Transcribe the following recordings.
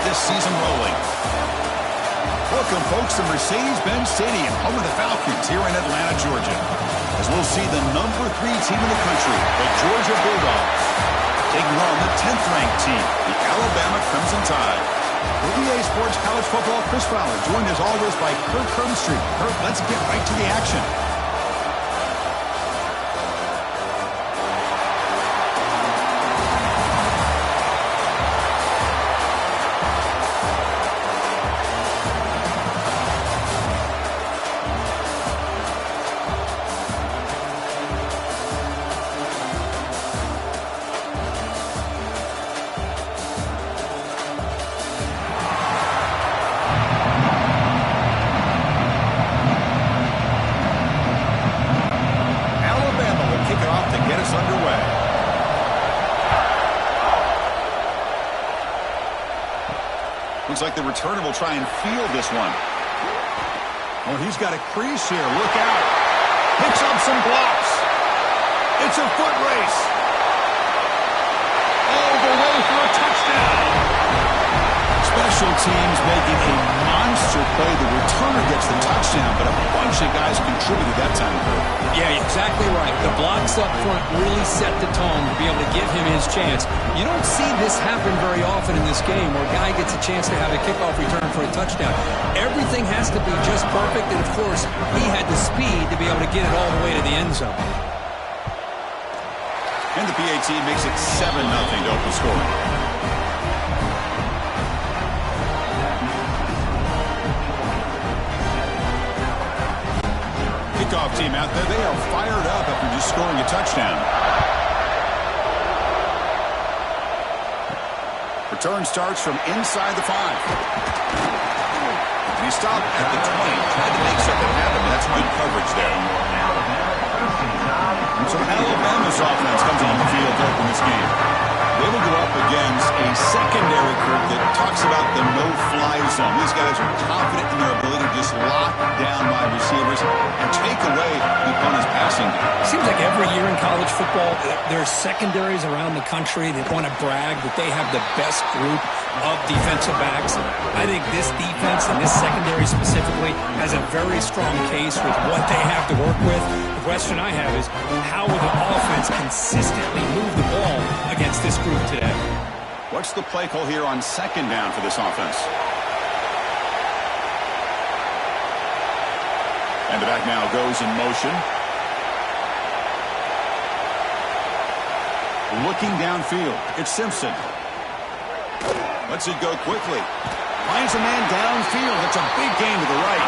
this season rolling. Welcome, folks, to Mercedes-Benz Stadium, home of the Falcons here in Atlanta, Georgia, as we'll see the #3 team in the country, the Georgia Bulldogs, taking on the 10th-ranked team, the Alabama Crimson Tide. For EA Sports College Football, Chris Fowler, joined as always by Kirk Herbstreit. Kirk, let's get right to the action. Looks like the returner will try and field this one. Oh, he's got a crease here. Look out. Picks up some blocks. It's a foot race. All the way for a touchdown. Special teams making a monster play. The returner gets the touchdown, but a bunch of guys contributed that time. Yeah, exactly right. The blocks up front really set the tone to be able to give him his chance. You don't see this happen very often in this game where a guy gets a chance to have a kickoff return for a touchdown. Everything has to be just perfect, and of course, he had the speed to be able to get it all the way to the end zone. And the PAT makes it 7-0 to open scoring. Kickoff team out there, they are fired up after just scoring a touchdown. Return starts from inside the 5. He stopped at the 20, tried to make something happen. That's good coverage there. So Alabama's offense comes on the field to open this game. They will go up against a secondary group that talks about the no-fly zone. These guys are confident in their ability to just lock down wide receivers and take away the opponent's passing game. Seems like every year in college football, there's secondaries around the country that want to brag that they have the best group of defensive backs. I think this defense and this secondary specifically has a very strong case with what they have to work with. The question I have is, how will the offense consistently move the ball against this group today? What's the play call here on second down for this offense? And the back now goes in motion. Looking downfield, it's Simpson. Lets it go quickly. Finds a man downfield. That's a big gain to the right.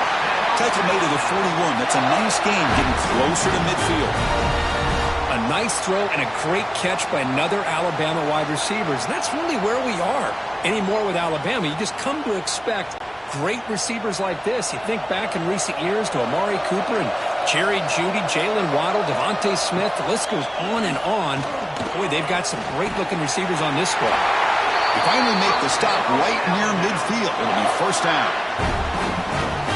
Tackle made to the 41. That's a nice gain, getting closer to midfield. A nice throw and a great catch by another Alabama wide receivers. That's really where we are anymore with Alabama. You just come to expect great receivers like this. You think back in recent years to Amari Cooper and Jerry Jeudy, Jalen Waddle, Devontae Smith. The list goes on and on. Boy, they've got some great-looking receivers on this squad. They finally make the stop right near midfield. It'll be first down.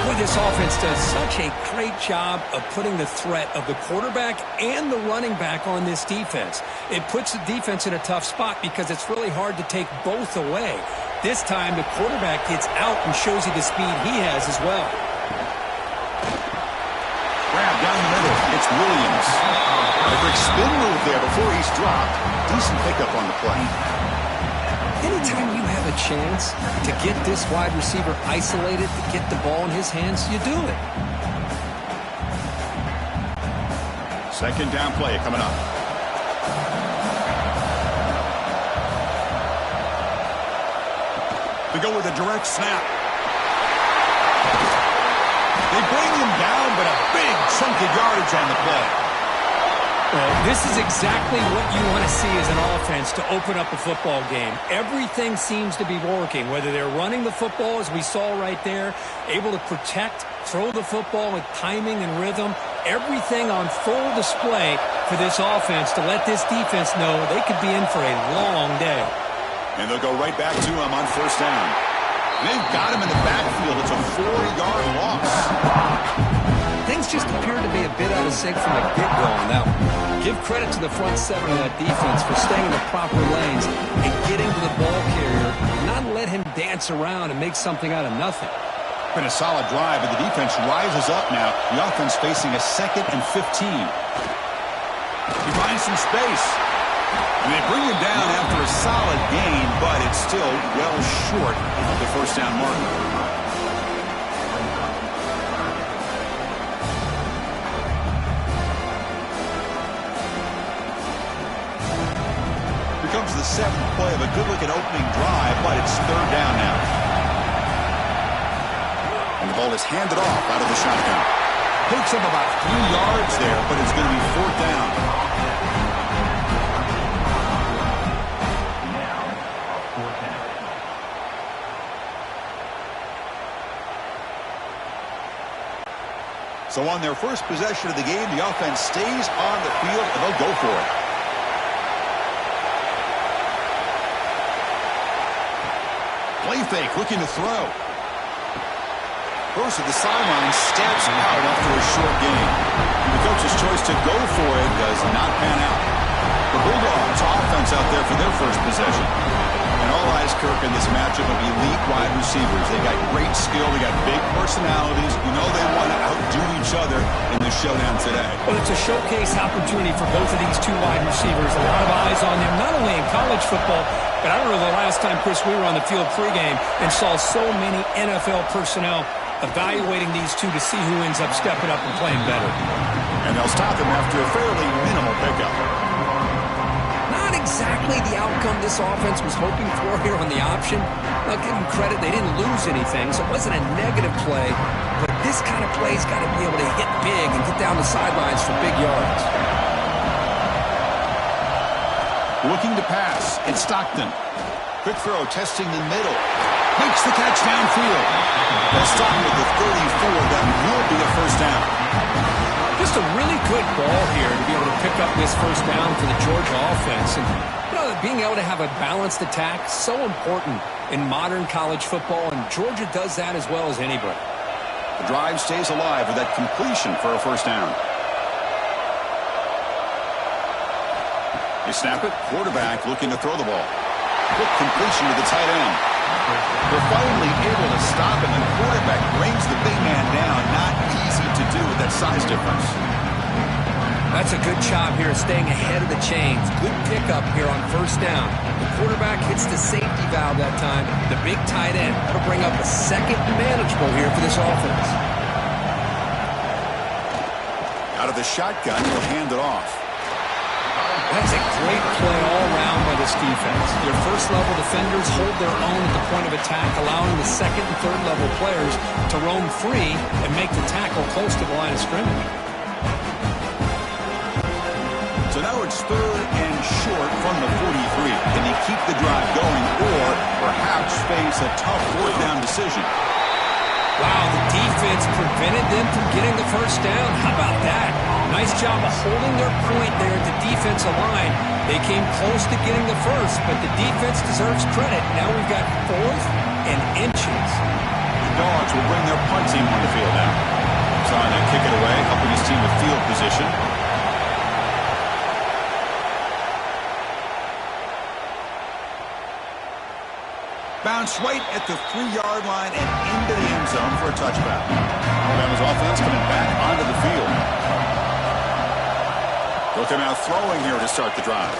Boy, this offense does such a great job of putting the threat of the quarterback and the running back on this defense. It puts the defense in a tough spot because it's really hard to take both away. This time, the quarterback gets out and shows you the speed he has as well. Grab down the middle. It's Williams. A quick spin move there before he's dropped. Decent pickup on the play. Anytime you have a chance to get this wide receiver isolated, to get the ball in his hands, you do it. Second down play coming up. They go with a direct snap. They bring him down, but a big chunk of yardage on the play. Well, this is exactly what you want to see as an offense to open up a football game. Everything seems to be working, whether they're running the football, as we saw right there, able to protect, throw the football with timing and rhythm. Everything on full display for this offense to let this defense know they could be in for a long day. And they'll go right back to him on first down. They've got him in the backfield. It's a 4-yard loss. Things just appeared to be a bit out of sync from the get-go on that one. Give credit to the front seven of that defense for staying in the proper lanes and getting to the ball carrier, not let him dance around and make something out of nothing. Been a solid drive, and the defense rises up now. The offense facing a 2nd and 15. He finds some space. And they bring him down after a solid gain, but it's still well short of the first down mark. Comes the 7th play of a good-looking opening drive, but it's 3rd down now. And the ball is handed off out of the shotgun. Picks up about 3 yards there, but it's going to be 4th down. So on their first possession of the game, the offense stays on the field, and they'll go for it. Play fake, looking to throw. Goes to the sideline, steps out after a short gain. The coach's choice to go for it does not pan out. The Bulldogs offense out there for their first possession. And all eyes, Kirk, in this matchup of elite wide receivers. They got great skill, they got big personalities. You know they want to outdo each other in the showdown today. Well, it's a showcase opportunity for both of these two wide receivers. A lot of eyes on them, not only in college football, but I don't know the last time, Chris, we were on the field pregame and saw so many NFL personnel evaluating these two to see who ends up stepping up and playing better. And they'll stop him after a fairly minimal pickup. Not exactly the outcome this offense was hoping for here on the option. I'll give them credit, they didn't lose anything, so it wasn't a negative play. But this kind of play's got to be able to hit big and get down the sidelines for big yards. Looking to pass, it's Stockton. Quick throw, testing the middle. Makes the catch downfield. They'll stop with the 34. That will be a first down. Just a really good ball here to be able to pick up this first down for the Georgia offense. And, you know, being able to have a balanced attack, so important in modern college football, and Georgia does that as well as anybody. The drive stays alive with that completion for a first down. They snap it. Quarterback looking to throw the ball. Quick completion to the tight end. They're finally able to stop him. The quarterback brings the big man down. Not easy to do with that size difference. That's a good job here, staying ahead of the chains. Good pickup here on first down. The quarterback hits the safety valve that time. The big tight end. That'll bring up a second manageable here for this offense. Out of the shotgun, he'll hand it off. That's a great play all around by this defense. Their first-level defenders hold their own at the point of attack, allowing the second and third-level players to roam free and make the tackle close to the line of scrimmage. So now it's 3rd and short from the 43. Can they keep the drive going or perhaps face a tough 4th down decision? Wow, the defense prevented them from getting the first down. How about that? Nice job of holding their point there at the defensive line. They came close to getting the first, but the defense deserves credit. Now we've got 4th and inches. The Dogs will bring their punt team on the field now. Trying to kick it away, helping his team with field position. Bounce right at the 3-yard line and into the end zone for a touchback. Alabama's offense coming back onto the field. They'll come out throwing here to start the drive.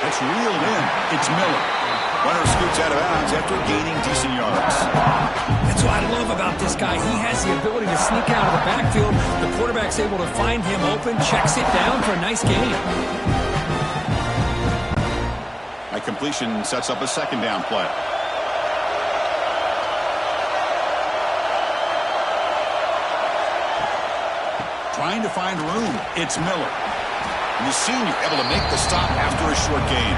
That's reeled in. It's Miller. Runner scoots out of bounds after gaining decent yards. That's what I love about this guy. He has the ability to sneak out of the backfield. The quarterback's able to find him open, checks it down for a nice gain. That completion sets up a second down play. Trying to find room. It's Miller. And the senior able to make the stop after a short gain.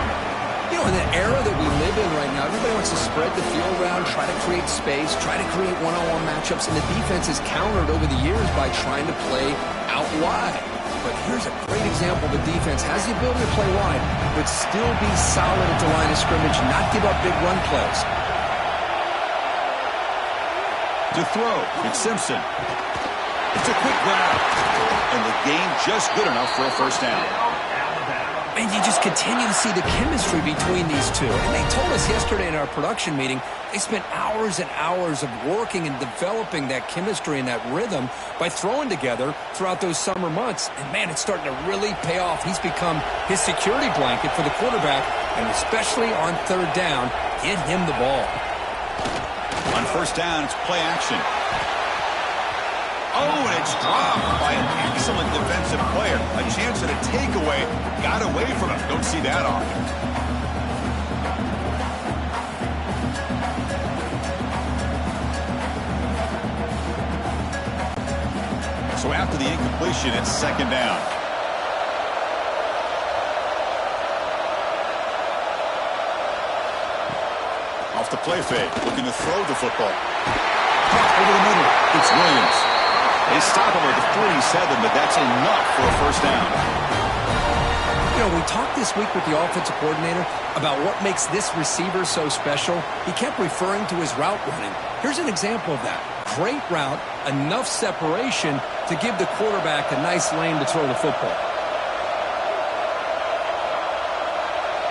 You know, in the era that we live in right now, everybody wants to spread the field around, try to create space, try to create one-on-one matchups, and the defense is countered over the years by trying to play out wide. But here's a great example. The defense has the ability to play wide, but still be solid at the line of scrimmage, not give up big run plays. To throw, it's Simpson. It's a quick grab, and the gain just good enough for a first down. Man, And you just continue to see the chemistry between these two. And they told us yesterday in our production meeting, they spent hours and hours of working and developing that chemistry and that rhythm by throwing together throughout those summer months. And, man, it's starting to really pay off. He's become his security blanket for the quarterback, and especially on third down, get him the ball. On first down, it's play action. Oh, and it's dropped by an excellent defensive player. A chance at a takeaway. Got away from him. Don't see that often. So after the incompletion, it's second down. Off the play fake, looking to throw the football. Over the middle, it's Williams. They stop him at the 47, but that's enough for a first down. You know, we talked this week with the offensive coordinator about what makes this receiver so special. He kept referring to his route running. Here's an example of that. Great route, enough separation to give the quarterback a nice lane to throw the football.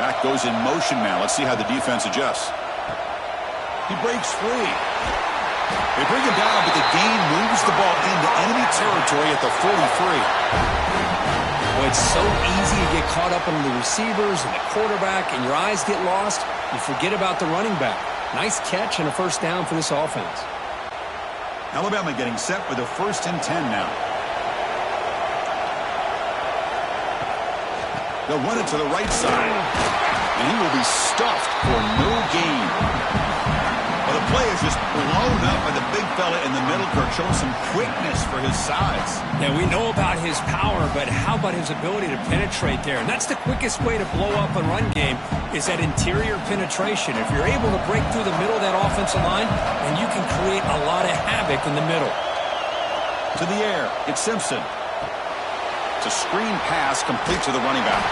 Back goes in motion now. Let's see how the defense adjusts. He breaks free. They bring him down, but the gain moves the ball into enemy territory at the 43. Well, it's so easy to get caught up in the receivers and the quarterback, and your eyes get lost. You forget about the running back. Nice catch and a first down for this offense. Alabama getting set with a 1st and 10 now. They'll run it to the right side, and he will be stuffed for no gain. Well, the play is just blown up by the big fella in the middle. Kirk showing some quickness for his size. Yeah, we know about his power, but how about his ability to penetrate there? And that's the quickest way to blow up a run game is that interior penetration. If you're able to break through the middle of that offensive line, then you can create a lot of havoc in the middle. To the air, it's Simpson. It's a screen pass complete to the running back.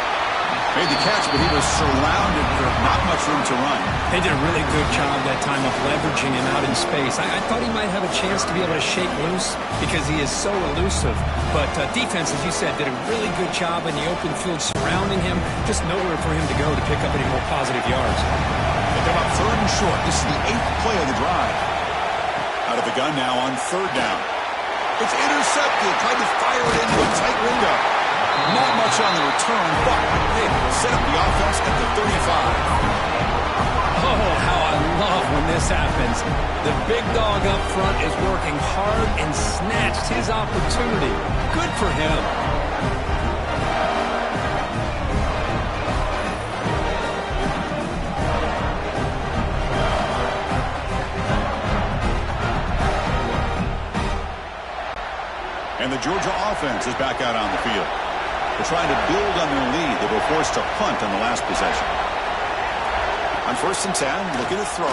Made the catch, but he was surrounded with not much room to run. They did a really good job that time of leveraging him out in space. I thought he might have a chance to be able to shake loose because he is so elusive. But defense, as you said, did a really good job in the open field surrounding him. Just nowhere for him to go to pick up any more positive yards. They come up 3rd and short. This is the 8th play of the drive. Out of the gun now on 3rd down. It's intercepted. Tried to fire it into a tight window. Not much on the return, but they set up the offense at the 35. Oh, how I love when this happens. The big dog up front is working hard and snatched his opportunity. Good for him. And the Georgia offense is back out on the field. They're trying to build on their lead. They were forced to punt on the last possession. On 1st and 10, looking to throw.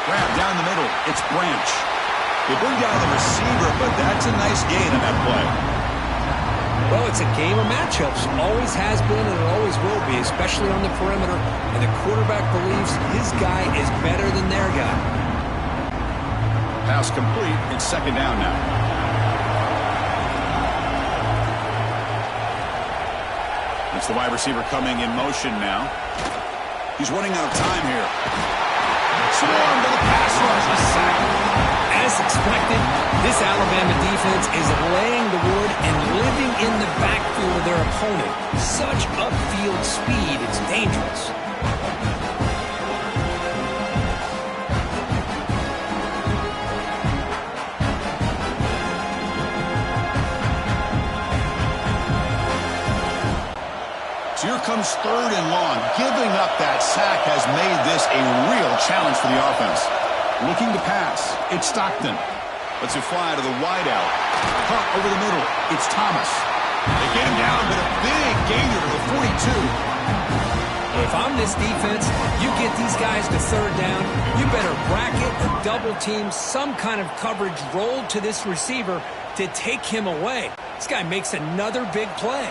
Grab down the middle. It's Branch. They bring down the receiver, but that's a nice gain on that play. Well, it's a game of matchups. Always has been and it always will be, especially on the perimeter. And the quarterback believes his guy is better than their guy. Pass complete. It's 2nd down now. It's the wide receiver coming in motion now. He's running out of time here. Swarmed to the pass rush. A sack. As expected, this Alabama defense is laying the wood and living in the backfield of their opponent. Such upfield speed, it's dangerous. So here comes 3rd and long. Giving up that sack has made this a real challenge for the offense. Looking to pass. It's Stockton. Lets it fly to the wideout. Caught over the middle. It's Thomas. They get him down, but a big gainer to the 42. If I'm this defense, you get these guys to 3rd down, you better bracket or double team some kind of coverage rolled to this receiver to take him away. This guy makes another big play.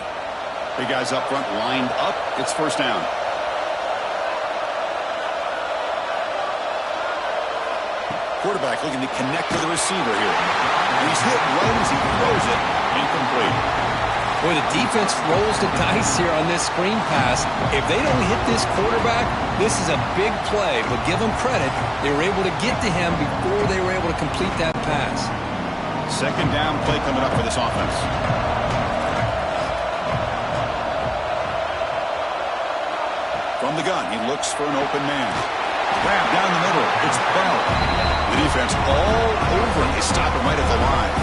Three guys up front lined up. It's 1st down. Quarterback looking to connect with the receiver here. And he's hit right as he throws it. Incomplete. Boy, the defense rolls the dice here on this screen pass. If they don't hit this quarterback, this is a big play. But give them credit. They were able to get to him before they were able to complete that pass. Second down play coming up for this offense. From the gun, he looks for an open man. Grab down the middle. It's Bell. The defense all over him. They stop him right at the line.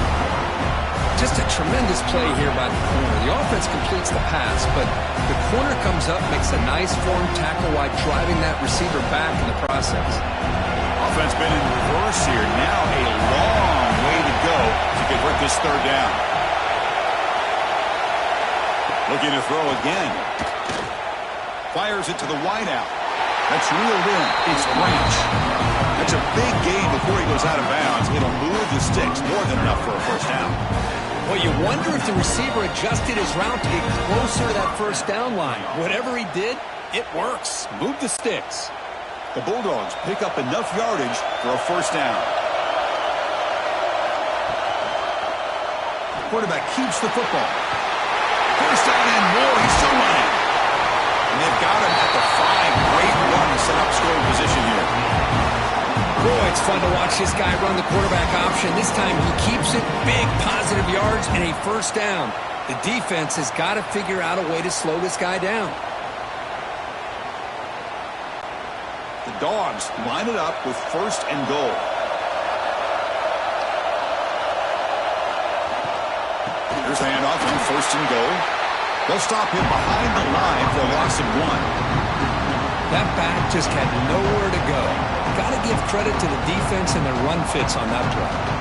Just a tremendous play here by the corner. The offense completes the pass, but the corner comes up, makes a nice form tackle while driving that receiver back in the process. Offense been in reverse here. Now a long way to go to convert this third down. Looking to throw again. Fires it to the wideout. That's reeled in. It's Branch. That's a big gain before he goes out of bounds. It'll move the sticks. More than enough for a first down. Well, you wonder if the receiver adjusted his route to get closer to that first down line. Whatever he did, it works. Move the sticks. The Bulldogs pick up enough yardage for a first down. Quarterback keeps the football. First down and more. He's still running. And they've got him at the 5. Great run to set up scoring position here. Boy, it's fun to watch this guy run the quarterback option. This time he keeps it, big positive yards, and a first down. The defense has got to figure out a way to slow this guy down. The Dogs line it up with first and goal. Here's the handoff on first and goal. They'll stop him behind the line for a loss of 1. That back just had nowhere to go. Got to give credit to the defense and their run fits on that drive.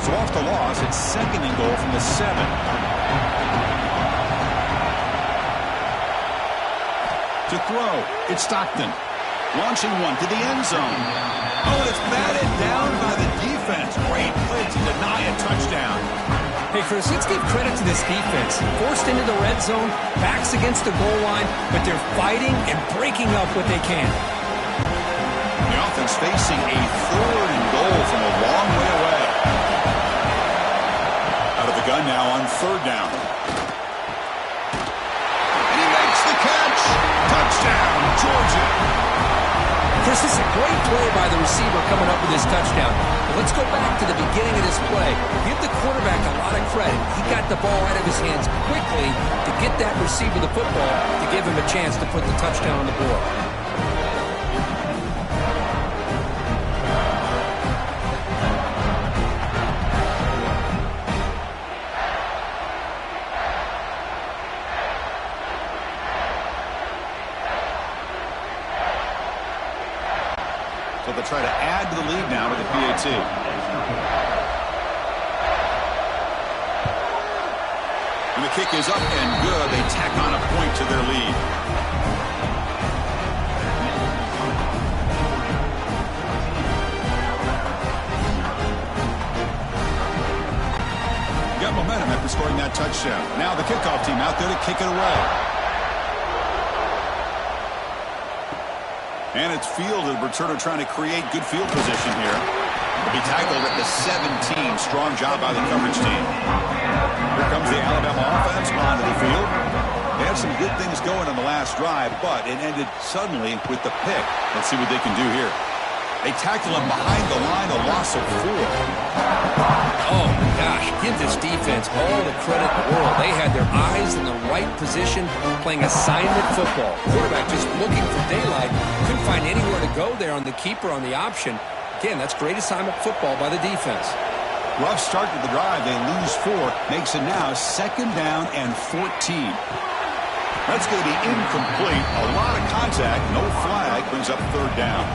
So off the loss, it's second and goal from the 7. To throw, it's Stockton. Launching one to the end zone. Oh, and it's batted down by the defense. Great play to deny a touchdown. Hey, Chris, let's give credit to this defense. Forced into the red zone, backs against the goal line, but they're fighting and breaking up what they can. The offense facing a third and goal from a long way away. Out of the gun now on third down. And he makes the catch. Touchdown, Georgia. Chris, this is a great play by the receiver coming up with this touchdown. But let's go back to the beginning of this play. Give the quarterback a lot of credit. He got the ball out of his hands quickly to get that receiver the football to give him a chance to put the touchdown on the board. So they'll try to add to the lead now with the PAT. And the kick is up and good. They tack on a point to their lead. Got momentum after scoring that touchdown. Now the kickoff team out there to kick it away. And it's fielded. Returner trying to create good field position here. Will be tackled at the 17. Strong job by the coverage team. Here comes the Alabama offense onto the field. They had some good things going on the last drive, but it ended suddenly with the pick. Let's see what they can do here. They tackle him behind the line, a loss of 4. Oh, my gosh. Give this defense all the credit in the world. They had their eyes in the right position, playing assignment football. Quarterback just looking for daylight. Couldn't find anywhere to go there on the keeper on the option. Again, that's great assignment football by the defense. Rough start to the drive. They lose 4. Makes it now second down and 14. That's going to be incomplete. A lot of contact. No flag. Brings up third down.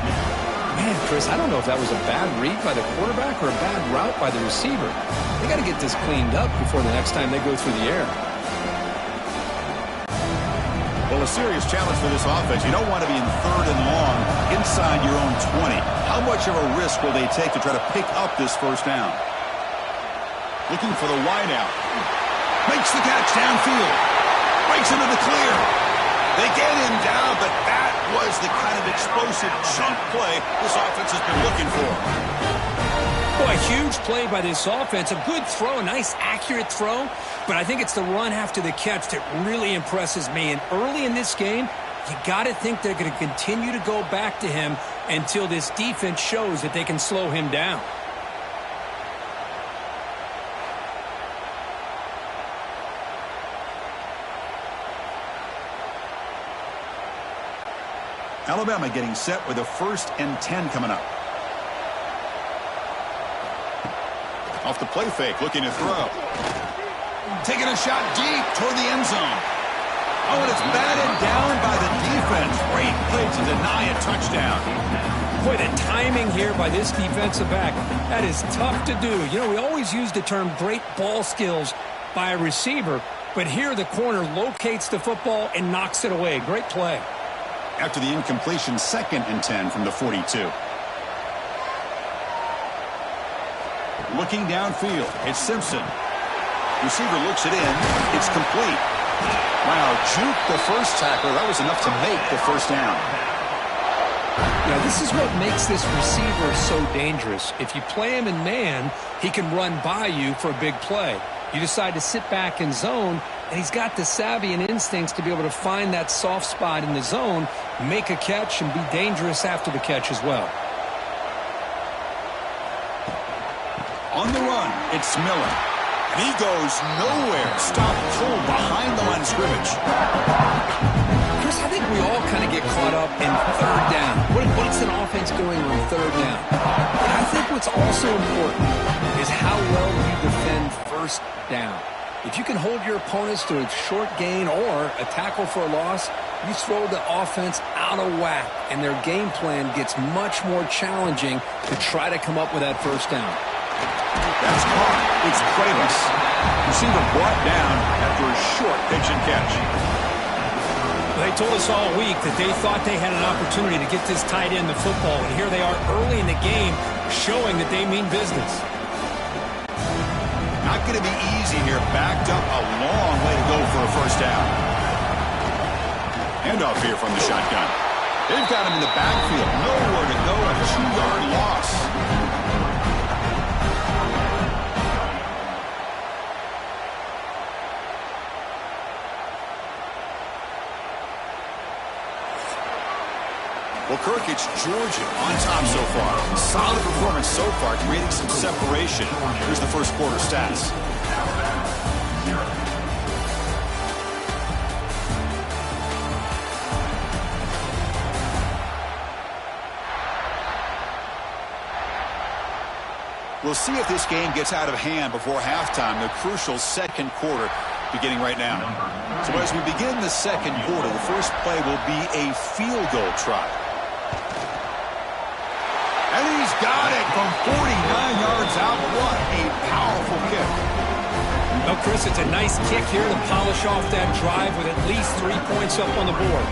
Man, Chris, I don't know if that was a bad read by the quarterback or a bad route by the receiver. They got to get this cleaned up before the next time they go through the air. Well, a serious challenge for this offense. You don't want to be in third and long inside your own 20. How much of a risk will they take to try to pick up this first down? Looking for the wideout. Makes the catch downfield. Breaks into the clear. They get him down, but that was the kind of explosive chunk play this offense has been looking for. Well, a huge play by this offense. A good throw, a nice accurate throw. But I think it's the run after the catch that really impresses me. And early in this game, you got to think they're going to continue to go back to him until this defense shows that they can slow him down. Alabama getting set with a 1st and 10 coming up. Off the play fake, looking to throw. Taking a shot deep toward the end zone. Oh, and it's batted down by the defense. Great play to deny a touchdown. Boy, the timing here by this defensive back, that is tough to do. You know, we always use the term great ball skills by a receiver, but here the corner locates the football and knocks it away. Great play. After the incompletion, 2nd and 10 from the 42. Looking downfield, it's Simpson. Receiver looks it in. It's complete. Wow, juke the first tackler. That was enough to make the first down. Now, this is what makes this receiver so dangerous. If you play him in man, he can run by you for a big play. You decide to sit back in zone, and he's got the savvy and instincts to be able to find that soft spot in the zone, make a catch, and be dangerous after the catch as well. On the run, it's Miller. And he goes nowhere. Stop pulled behind the line of scrimmage. Chris, I think we all kind of get caught up in 3rd down. What's an offense doing on 3rd down? But I think what's also important is how well you defend 1st down. If you can hold your opponents to a short gain or a tackle for a loss, you throw the offense out of whack, and their game plan gets much more challenging to try to come up with that 1st down. That's caught. It's Cuevas. Receiver brought down after a short pitch and catch. They told us all week that they thought they had an opportunity to get this tight end the football, and here they are early in the game showing that they mean business. Not going to be easy here. Backed up a long way to go for a 1st down. Handoff here from the shotgun. They've got him in the backfield. Nowhere to go. A 2-yard loss. Well, Kirk, it's Georgia on top so far. Solid performance so far, creating some separation. Here's the 1st quarter stats. We'll see if this game gets out of hand before halftime, the crucial 2nd quarter beginning right now. So as we begin the 2nd quarter, the first play will be a field goal try. And he's got it from 49 yards out. What a powerful kick. Well, Chris, it's a nice kick here to polish off that drive with at least 3 points up on the board.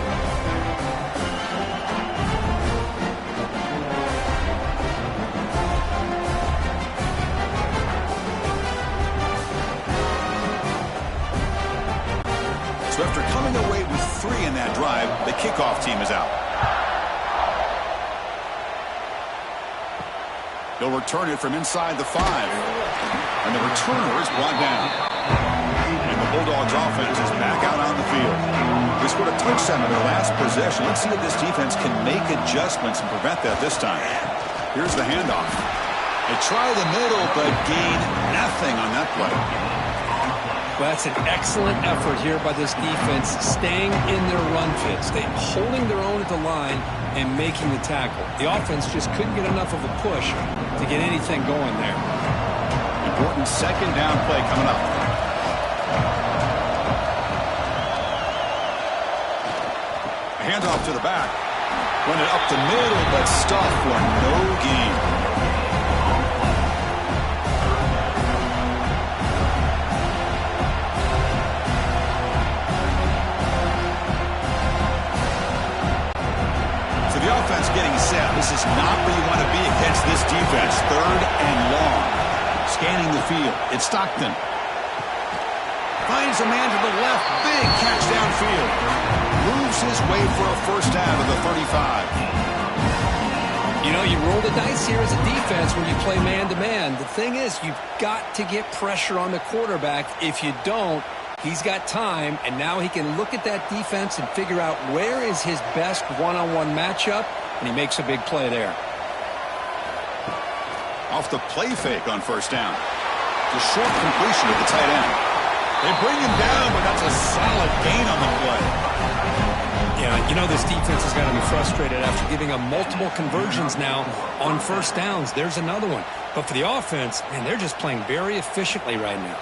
So after coming away with 3 in that drive, the kickoff team is out. They'll return it from inside the 5. And the returner is brought down. And the Bulldogs offense is back out on the field. They scored a touchdown in their last possession. Let's see if this defense can make adjustments and prevent that this time. Here's the handoff. They try the middle, but gain nothing on that play. Well, that's an excellent effort here by this defense, staying in their run fits. They're holding their own at the line and making the tackle. The offense just couldn't get enough of a push to get anything going there. Important 2nd down play coming up. A handoff to the back. Run it up the middle, but stuffed for no gain. The offense getting set. This is not where you want to be against this defense. 3rd and long. Scanning the field. It's Stockton. Finds a man to the left. Big catch downfield. Moves his way for a 1st down to the 35. You know, you roll the dice here as a defense when you play man-to-man. The thing is, you've got to get pressure on the quarterback. If you don't, he's got time, and now he can look at that defense and figure out where is his best one-on-one matchup, and he makes a big play there. Off the play fake on first down. The short completion to the tight end. They bring him down, but that's a solid gain on the play. Yeah, you know this defense has got to be frustrated after giving up multiple conversions now on first downs. There's another one. But for the offense, man, they're just playing very efficiently right now.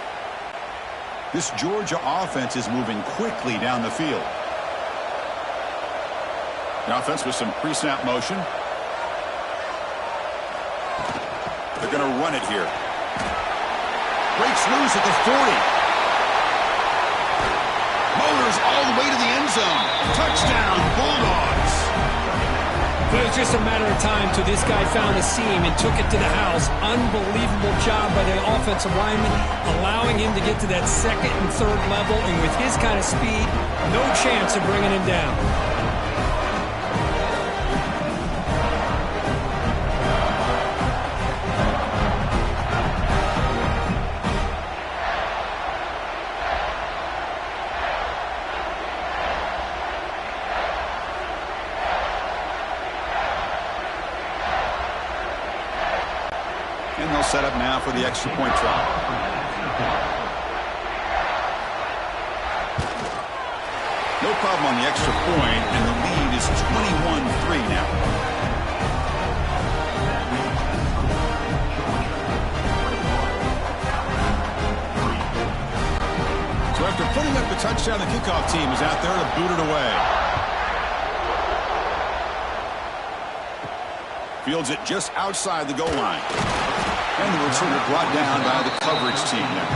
This Georgia offense is moving quickly down the field. The offense with some pre-snap motion. They're going to run it here. Breaks loose at the 40. Motors all the way to the end zone. Touchdown, Bulldogs. But it was just a matter of time till this guy found a seam and took it to the house. Unbelievable job by the offensive lineman, allowing him to get to that second and third level. And with his kind of speed, no chance of bringing him down. And they'll set up now for the extra point try. No problem on the extra point, and the lead is 21-3 now. So after putting up the touchdown, the kickoff team is out there to boot it away. Fields it just outside the goal line. And the returner brought down by the coverage team there.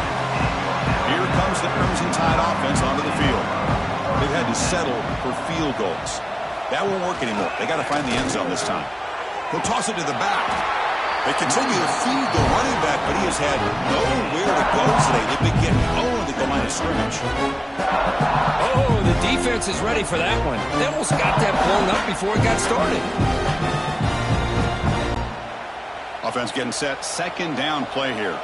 Here comes the Crimson Tide offense onto the field. They've had to settle for field goals. That won't work anymore. They got to find the end zone this time. He'll toss it to the back. They continue to feed the running back, but he has had nowhere to go today. They've been getting owned at the line of scrimmage. Oh, the defense is ready for that one. They almost got that blown up before it got started. Offense getting set. Second down play here.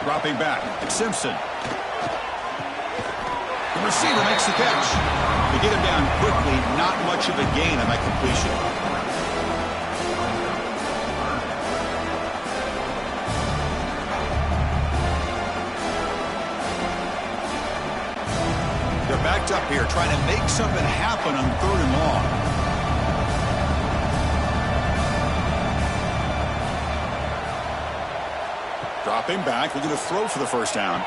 Dropping back. It's Simpson. The receiver makes the catch. To get him down quickly, not much of a gain on that completion. They're backed up here trying to make something happen on third and long. Dropping back, looking to throw for the first down.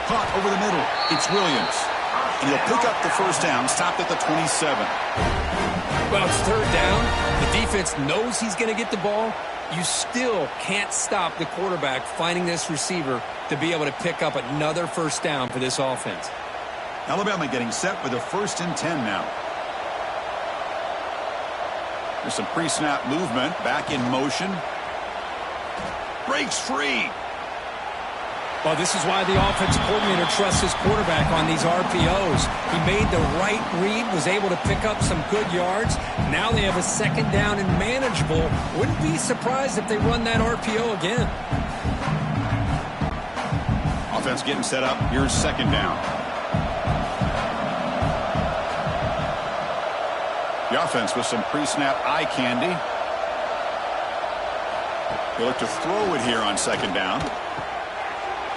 Caught over the middle. It's Williams. And he'll pick up the first down, stopped at the 27. Well, it's third down. The defense knows he's going to get the ball. You still can't stop the quarterback finding this receiver to be able to pick up another first down for this offense. Alabama getting set for the 1st and 10 now. There's some pre-snap movement, back in motion. Breaks free. Well, this is why the offensive coordinator trusts his quarterback on these RPOs. He made the right read, was able to pick up some good yards. Now they have a second down and manageable. Wouldn't be surprised if they run that RPO again. Offense getting set up. Here's second down. The offense with some pre-snap eye candy. They look to throw it here on second down.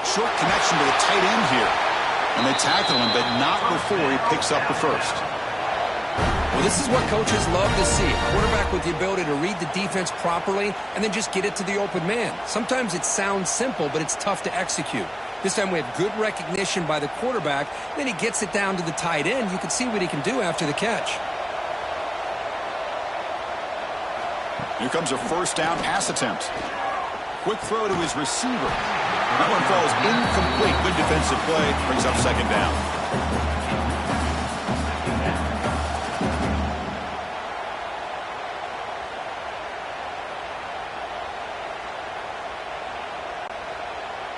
Short connection to the tight end here. And they tackle him, but not before he picks up the first. Well, this is what coaches love to see. A quarterback with the ability to read the defense properly and then just get it to the open man. Sometimes it sounds simple, but it's tough to execute. This time we have good recognition by the quarterback. Then he gets it down to the tight end. You can see what he can do after the catch. Here comes a first down pass attempt. Quick throw to his receiver. That one falls incomplete. Good defensive play. Brings up second down.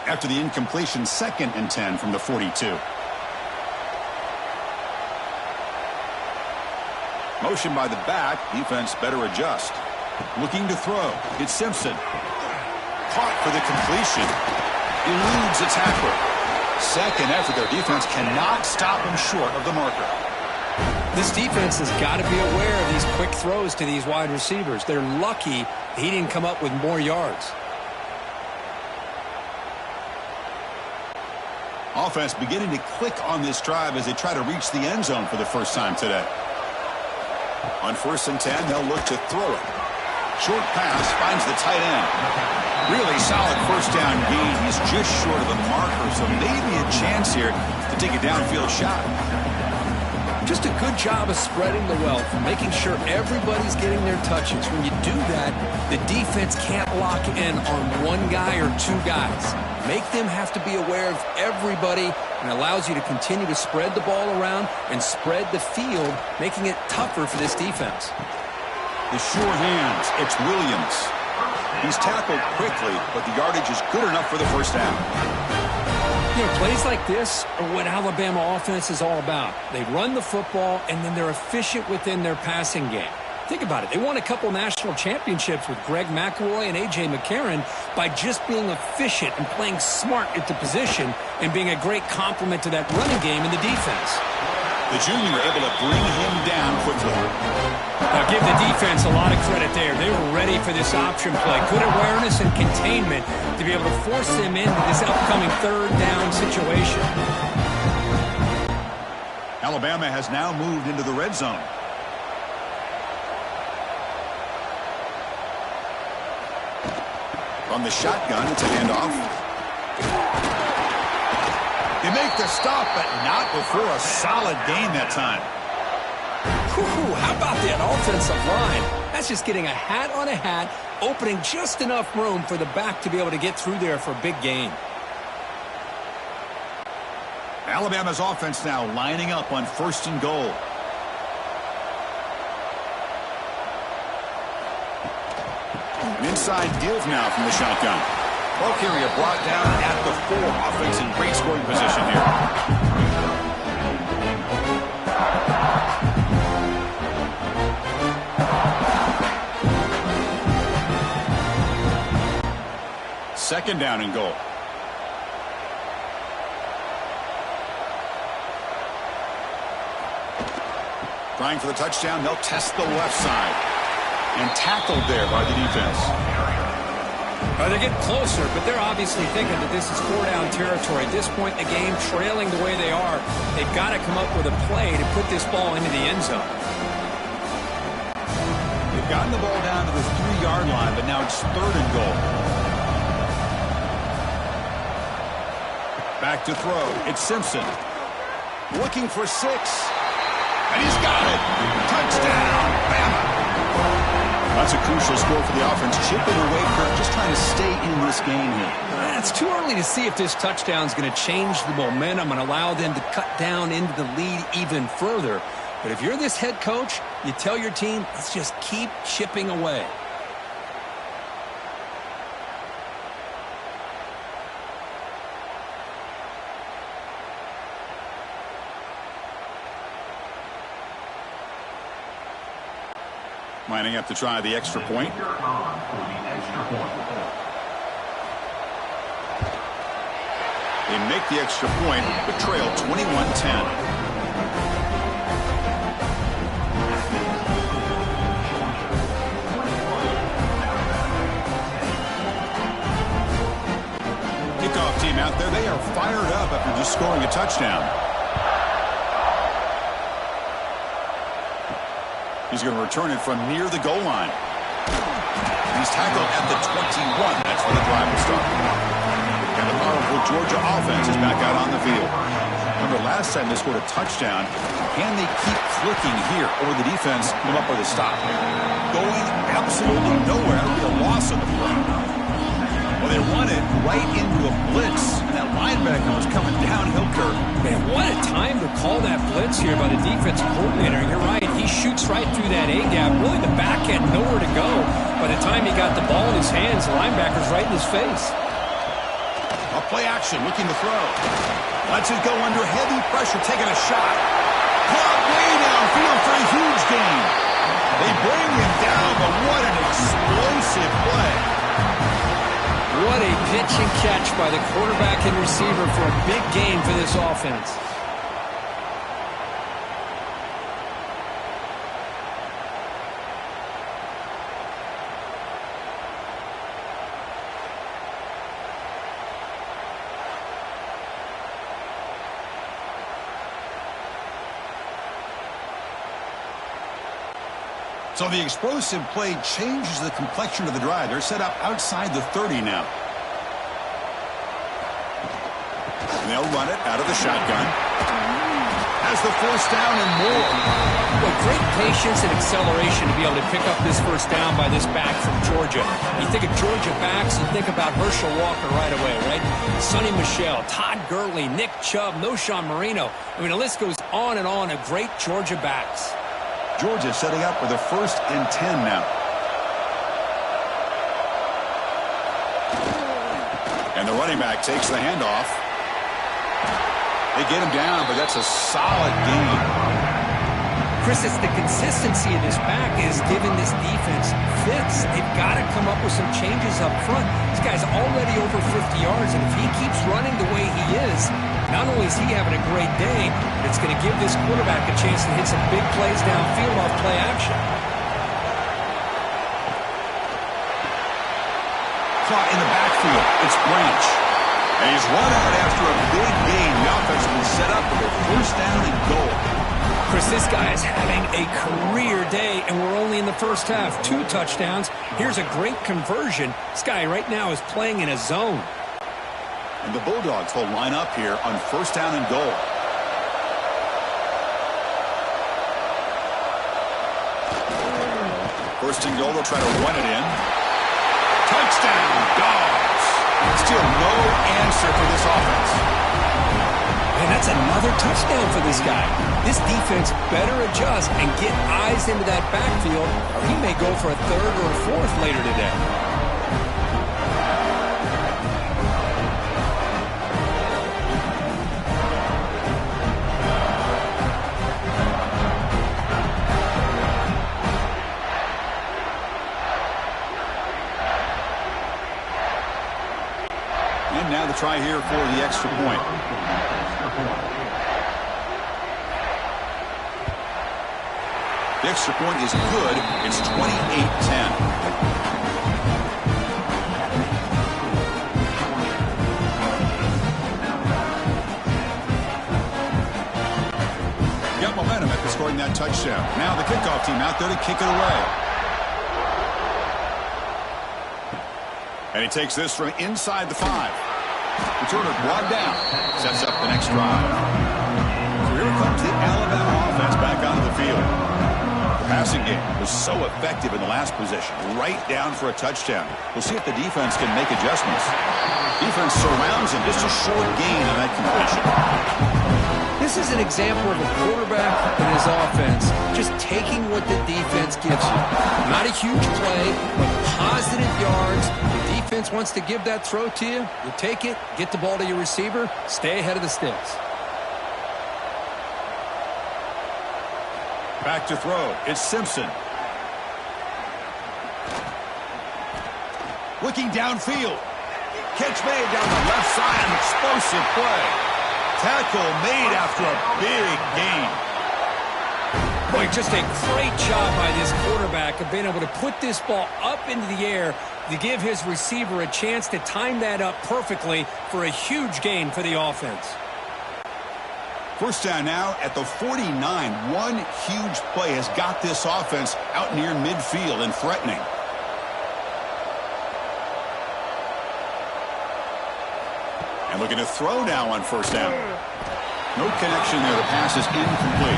After the incompletion, 2nd and 10 from the 42. Motion by the back. Defense better adjust. Looking to throw. It's Simpson. Caught for the completion. Eludes a tackler. Second effort. Their defense cannot stop him short of the marker. This defense has got to be aware of these quick throws to these wide receivers. They're lucky he didn't come up with more yards. Offense beginning to click on this drive as they try to reach the end zone for the first time today. On 1st and 10, they'll look to throw it. Short pass finds the tight end. Really solid first down gain. He's just short of the marker, so maybe a chance here to take a downfield shot. Just a good job of spreading the wealth, making sure everybody's getting their touches. When you do that, the defense can't lock in on one guy or two guys. Make them have to be aware of everybody, and allows you to continue to spread the ball around and spread the field, making it tougher for this defense. The sure hands, it's Williams. He's tackled quickly, but the yardage is good enough for the first down. You know, plays like this are what Alabama offense is all about. They run the football, and then they're efficient within their passing game. Think about it. They won a couple national championships with Greg McElroy and A.J. McCarron by just being efficient and playing smart at the position and being a great complement to that running game in the defense. The junior able to bring him down quickly. Now give the defense a lot of credit there. They were ready for this option play. Good awareness and containment to be able to force them into this upcoming third down situation. Alabama has now moved into the red zone. From the shotgun, it's a handoff. They make the stop, but not before a solid gain that time. Whew, how about that offensive line? That's just getting a hat on a hat, opening just enough room for the back to be able to get through there for a big gain. Alabama's offense now lining up on 1st and goal. An inside give now from the shotgun. Ball carrier brought down at the 4. Offense in great scoring position here. Second down and goal. Trying for the touchdown. They'll test the left side. And tackled there by the defense. They're getting closer, but they're obviously thinking that this is 4-down territory. At this point in the game, trailing the way they are, they've got to come up with a play to put this ball into the end zone. They've gotten the ball down to the 3-yard line, but now it's 3rd and goal. Back to throw. It's Simpson. Looking for 6. And he's got it. Touchdown, Bama. That's a crucial score for the offense. Chipping away, Kirk, just trying to stay in this game here. It's too early to see if this touchdown is going to change the momentum and allow them to cut down into the lead even further. But if you're this head coach, you tell your team, let's just keep chipping away. Lining up to try the extra point. They make the extra point, but trail 21-10. Kickoff team out there. They are fired up after just scoring a touchdown. He's going to return it from near the goal line. He's tackled at the 21. That's where the drive will start. And the powerful Georgia offense is back out on the field. Remember, last time they scored a touchdown. Can they keep clicking here, or the defense come up with a stop? Going absolutely nowhere. That would be a loss on the play. Well, they run it right into a blitz, and that linebacker was coming downhill, Kirk. Man, what a time to call that blitz here by the defensive coordinator. You're right. He shoots right through that A-gap. Really, the back had nowhere to go. By the time he got the ball in his hands, the linebacker's right in his face. A play action, looking to throw. Lets it go under heavy pressure, taking a shot. Caught way downfield for a huge gain. They bring him down, but what an explosive play. What a pitch and catch by the quarterback and receiver for a big gain for this offense. So the explosive play changes the complexion of the drive. They're set up outside the 30 now. And they'll run it out of the shotgun. Has the first down and more. Well, great patience and acceleration to be able to pick up this first down by this back from Georgia. You think of Georgia backs, you think about Herschel Walker right away, right? Sonny Michel, Todd Gurley, Nick Chubb, Knowshon Moreno. I mean, the list goes on and on of great Georgia backs. Georgia setting up with a 1st and 10 now. And the running back takes the handoff. They get him down, but that's a solid gain. Chris, it's the consistency of this back is giving this defense fits. They've got to come up with some changes up front. This guy's already over 50 yards, and if he keeps running the way he is, not only is he having a great day, but it's going to give this quarterback a chance to hit some big plays downfield off play action. Caught in the backfield. It's Branch. And he's run out after a big gain. The offense will be set up with a 1st down and goal. Chris, this guy is having a career day, and we're only in the first half. 2 touchdowns. Here's a great conversion. This guy right now is playing in a zone. And the Bulldogs will line up here on 1st down and goal. First and goal, they'll try to run it in. Touchdown, Dogs. Still no answer for this offense. And that's another touchdown for this guy. This defense better adjust and get eyes into that backfield, or he may go for a 3rd or a 4th later today. And now the try here for the extra point. The extra point is good. It's 28-10. Got momentum after scoring that touchdown. Now the kickoff team out there to kick it away. And he takes this from inside the 5. Returner brought down. Sets up the next drive. So here comes the Alabama offense back onto the field. The passing game was so effective in the last possession. Right down for a touchdown. We'll see if the defense can make adjustments. Defense surrounds him. Just a short gain on that completion. This is an example of a quarterback and his offense just taking what the defense gives you. Not a huge play, but positive yards. The defense wants to give that throw to you. You take it, get the ball to your receiver, stay ahead of the sticks. Back to throw. It's Simpson. Looking downfield. Catch made down the left side. An explosive play. Tackle made after a big gain. Boy, just a great job by this quarterback of being able to put this ball up into the air to give his receiver a chance to time that up perfectly for a huge gain for the offense. First down now at the 49. One huge play has got this offense out near midfield and threatening. And looking to throw now on first down. No connection there. The pass is incomplete.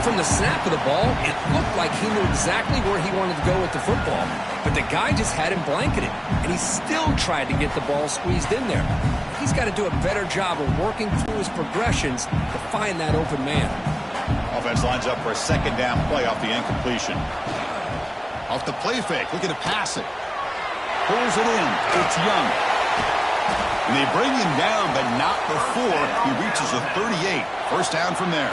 From the snap of the ball, it looked like he knew exactly where he wanted to go with the football. But the guy just had him blanketed, and he still tried to get the ball squeezed in there. He's got to do a better job of working through his progressions to find that open man. Offense lines up for a second down play off the incompletion. Off the play fake, looking to pass it. Pulls it in. It's Young. And they bring him down, but not before he reaches the 38. First down from there.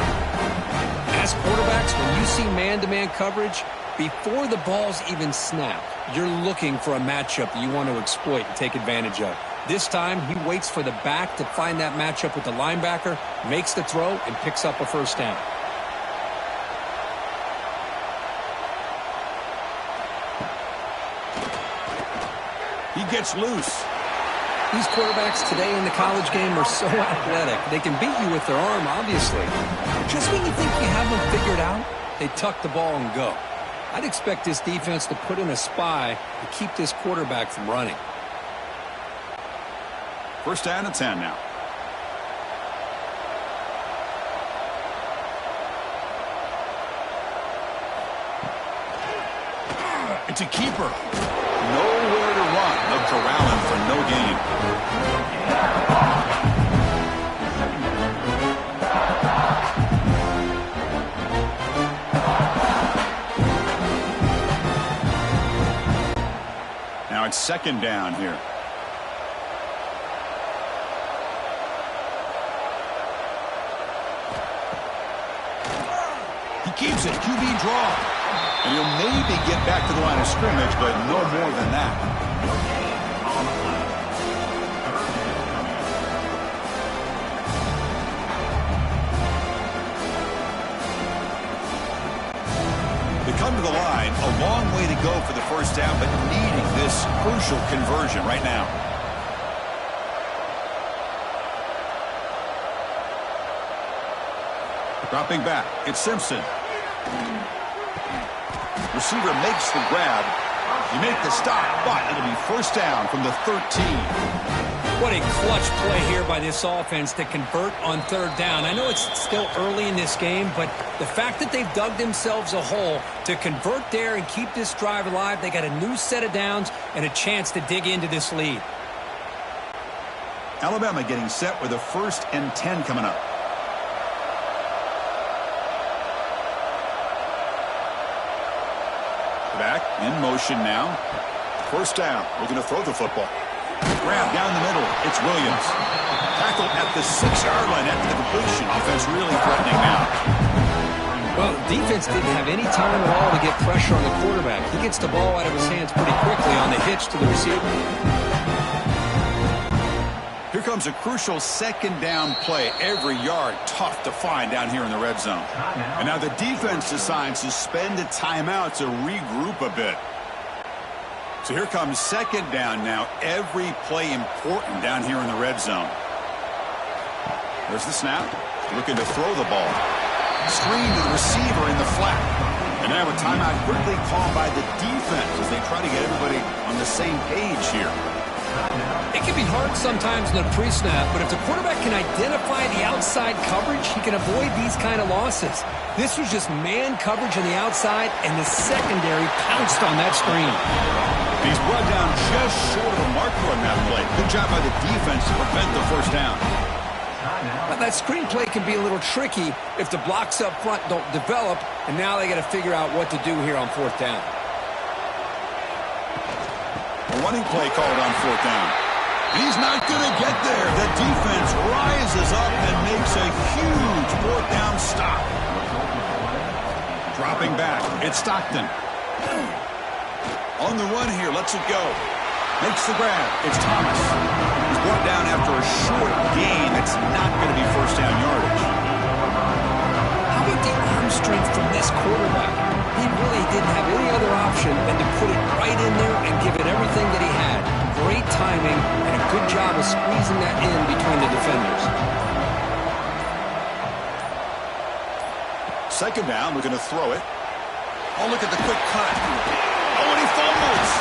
As quarterbacks, when you see man-to-man coverage, before the ball's even snapped, you're looking for a matchup that you want to exploit and take advantage of. This time, he waits for the back to find that matchup with the linebacker, makes the throw, and picks up a first down. He gets loose. These quarterbacks today in the college game are so athletic. They can beat you with their arm, obviously. But just when you think you have them figured out, they tuck the ball and go. I'd expect this defense to put in a spy to keep this quarterback from running. First down and 10 now. It's a keeper. Nowhere to run. They'll corral him for no gain. Now it's second down here. He keeps it. QB draw. And he'll maybe get back to the line of scrimmage, but no more than that. They come to the line, a long way to go for the first down, but needing this crucial conversion right now. Dropping back, it's Simpson. Receiver makes the grab. You make the stop, but it'll be first down from the 13. What a clutch play here by this offense to convert on third down. I know it's still early in this game, but the fact that they've dug themselves a hole to convert there and keep this drive alive, they got a new set of downs and a chance to dig into this lead. Alabama getting set with a 1st and 10 coming up. Back in motion now. First down. Looking to throw the football. Grab down the middle. It's Williams. Tackle at the 6-yard line after the completion. Offense really threatening now. Well, defense didn't have any time at all to get pressure on the quarterback. He gets the ball out of his hands pretty quickly on the hitch to the receiver. Here comes a crucial second down play. Every yard tough to find down here in the red zone. And now the defense decides to spend a timeout to regroup a bit. So here comes second down now. Every play important down here in the red zone. There's the snap. Looking to throw the ball. Screen to the receiver in the flat. And now a timeout quickly called by the defense as they try to get everybody on the same page here. It can be hard sometimes in the pre-snap, but if the quarterback can identify the outside coverage, he can avoid these kind of losses. This was just man coverage on the outside, and the secondary pounced on that screen. He's brought down just short of a marker on that play. Good job by the defense to prevent the first down. But that screen play can be a little tricky if the blocks up front don't develop, and now they got to figure out what to do here on fourth down. A running play called on fourth down. He's not going to get there. The defense rises up and makes a huge fourth down stop. Dropping back. It's Stockton. On the run here. Lets it go. Makes the grab. It's Thomas. He's brought down after a short gain. That's not going to be first down yardage. How about the arm strength from this quarterback? He really didn't have any other option than to put it right in there and give it everything that he had. Great timing and a good job of squeezing that in between the defenders. Second down, we're going to throw it. Oh, look at the quick cut. Oh, and he fumbles.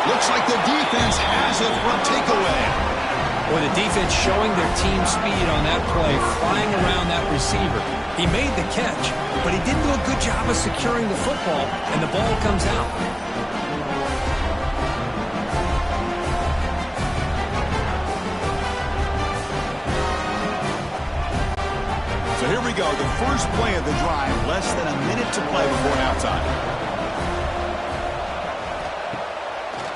Looks like the defense has it for a takeaway. Or the defense showing their team speed on that play, flying around that receiver. He made the catch, but he didn't do a good job of securing the football, and the ball comes out. So here we go, the first play of the drive, less than a minute to play before halftime.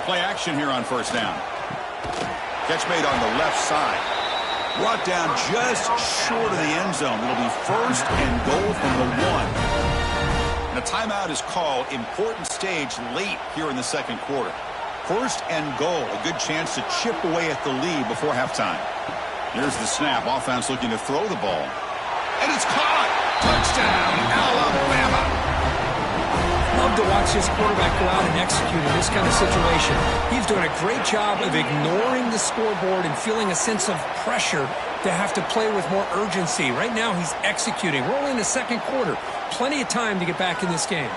Play action here on first down. Catch made on the left side. Brought down just short of the end zone. It'll be first and goal from the 1. And a timeout is called. Important stage late here in the second quarter. First and goal. A good chance to chip away at the lead before halftime. Here's the snap. Offense looking to throw the ball. And it's caught. Touchdown, Alabama. Love to watch this quarterback go out and execute in this kind of situation. He's doing a great job of ignoring the scoreboard and feeling a sense of pressure to have to play with more urgency. Right now, he's executing. We're only in the second quarter. Plenty of time to get back in this game.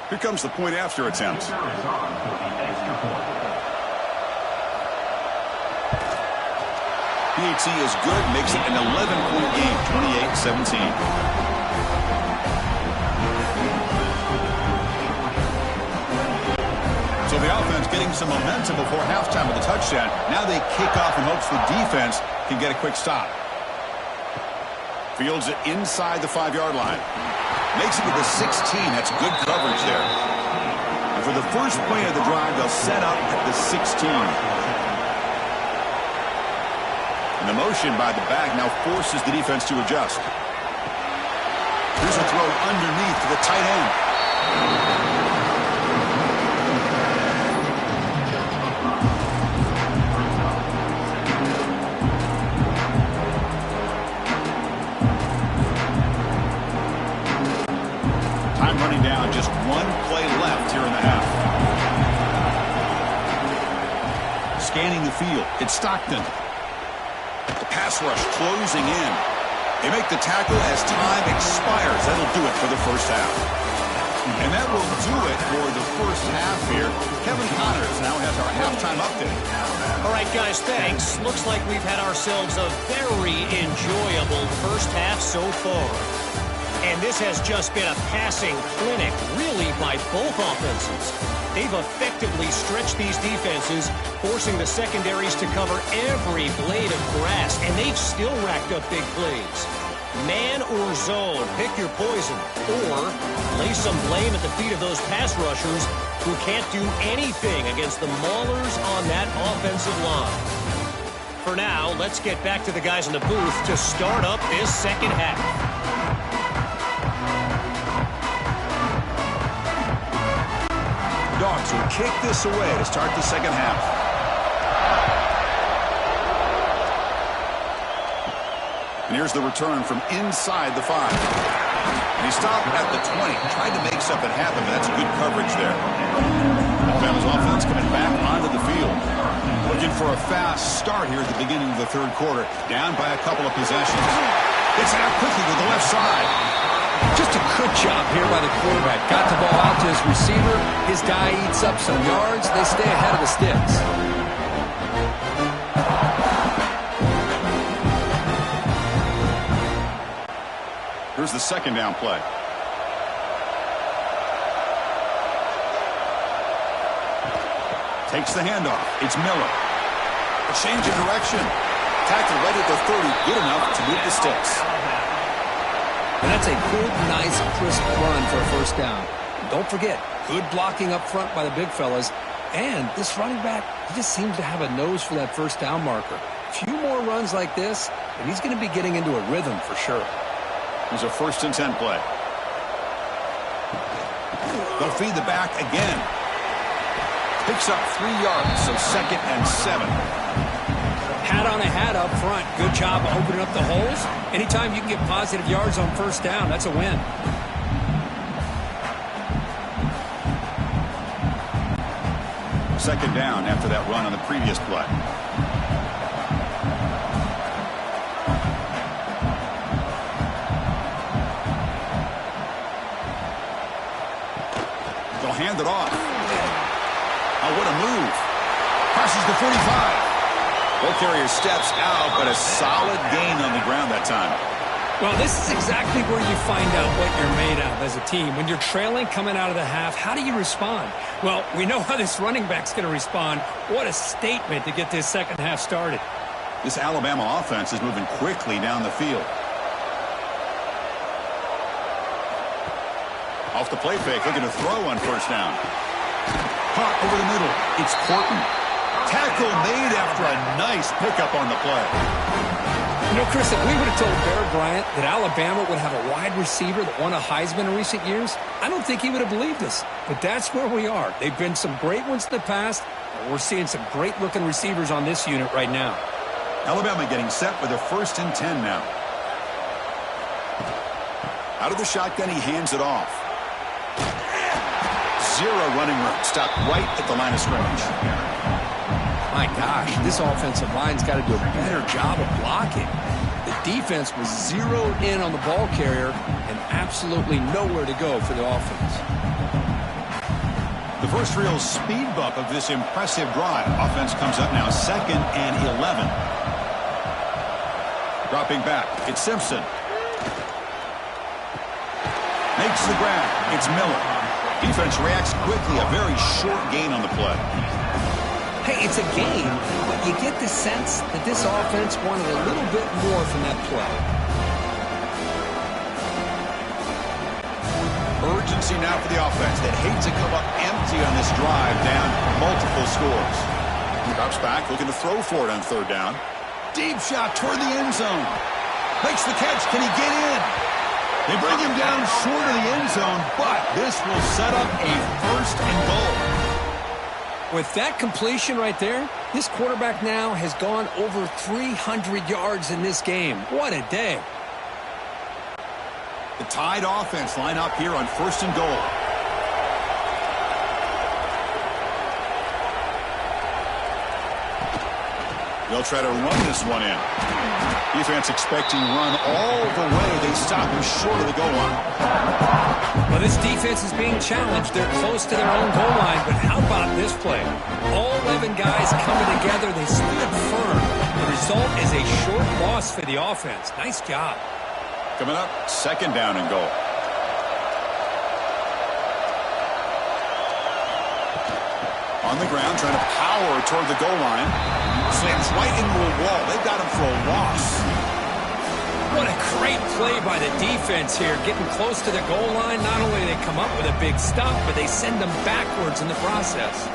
Here comes the point after attempt. PAT is good, makes it an 11-point game, 28-17. So the offense getting some momentum before halftime with a touchdown. Now they kick off in hopes the defense can get a quick stop. Fields it inside the 5-yard line. Makes it to the 16. That's good coverage there. And for the first play of the drive, they'll set up at the 16. And the motion by the back now forces the defense to adjust. Here's a throw underneath to the tight end. Running down, just one play left here in the half. Scanning the field, it's Stockton. The pass rush closing in. They make the tackle as time expires. That'll do it for the first half. And that will do it for the first half here. Kevin Connors now has our halftime update. All right, guys, thanks. Looks like we've had ourselves a very enjoyable first half so far. And this has just been a passing clinic, really, by both offenses. They've effectively stretched these defenses, forcing the secondaries to cover every blade of grass, and they've still racked up big plays. Man or zone, pick your poison, or lay some blame at the feet of those pass rushers who can't do anything against the maulers on that offensive line. For now, let's get back to the guys in the booth to start up this second half. Dogs will kick this away to start the second half. And here's the return from inside the 5. And he stopped at the 20. Tried to make something happen, but that's good coverage there. Alabama's offense coming back onto the field. Looking for a fast start here at the beginning of the third quarter. Down by a couple of possessions. Gets it out quickly to the left side. Just a good job here by the quarterback. Got the ball out to his receiver. His guy eats up some yards. They stay ahead of the sticks. Here's the second down play. Takes the handoff. It's Miller. A change of direction. Tackle right at the 30. Good enough to move the sticks. And that's a good, nice, crisp run for a first down. Don't forget, good blocking up front by the big fellas. And this running back, he just seems to have a nose for that first down marker. A few more runs like this, and he's going to be getting into a rhythm for sure. Here's a 1st and 10 play. They'll feed the back again. Picks up 3 yards, so 2nd and 7. Hat on a hat up front. Good job opening up the holes. Anytime you can get positive yards on first down, that's a win. Second down after that run on the previous play. They'll hand it off. Oh, what a move. Passes the 45. Ball carrier steps out, but a solid gain on the ground that time. Well, this is exactly where you find out what you're made of as a team. When you're trailing coming out of the half, how do you respond? Well, we know how this running back's going to respond. What a statement to get this second half started. This Alabama offense is moving quickly down the field. Off the play fake, looking to throw on first down. Caught over the middle. It's Horton. Tackle made after a nice pickup on the play. You know, Chris, if we would have told Bear Bryant that Alabama would have a wide receiver that won a Heisman in recent years, I don't think he would have believed us. But that's where we are. They've been some great ones in the past, and we're seeing some great-looking receivers on this unit right now. Alabama getting set for their 1st and 10 now. Out of the shotgun, he hands it off. Zero running room. Stopped right at the line of scrimmage. My gosh, this offensive line's got to do a better job of blocking. The defense was zeroed in on the ball carrier and absolutely nowhere to go for the offense. The first real speed bump of this impressive drive. Offense comes up now 2nd and 11. Dropping back, it's Simpson. Makes the grab. It's Miller. Defense reacts quickly. A very short gain on the play. Hey, it's a game, but you get the sense that this offense wanted a little bit more from that play. Urgency now for the offense that hates to come up empty on this drive, down multiple scores. Drops back, looking to throw for it on 3rd down. Deep shot toward the end zone. Makes the catch. Can he get in? They bring him down short of the end zone, but this will set up a 1st and goal. With that completion right there, this quarterback now has gone over 300 yards in this game. What a day. The Tide offense line up here on 1st and goal. They'll try to run this one in. Defense expecting run all the way. They stop him short of the goal line. Well, this defense is being challenged. They're close to their own goal line, but how about this play? All 11 guys coming together. They stood firm. The result is a short loss for the offense. Nice job. Coming up, 2nd down and goal. On the ground, trying to power toward the goal line. Slams right into a wall. They've got him for a loss. What a great play by the defense here. Getting close to the goal line, not only do they come up with a big stop, but they send them backwards in the process.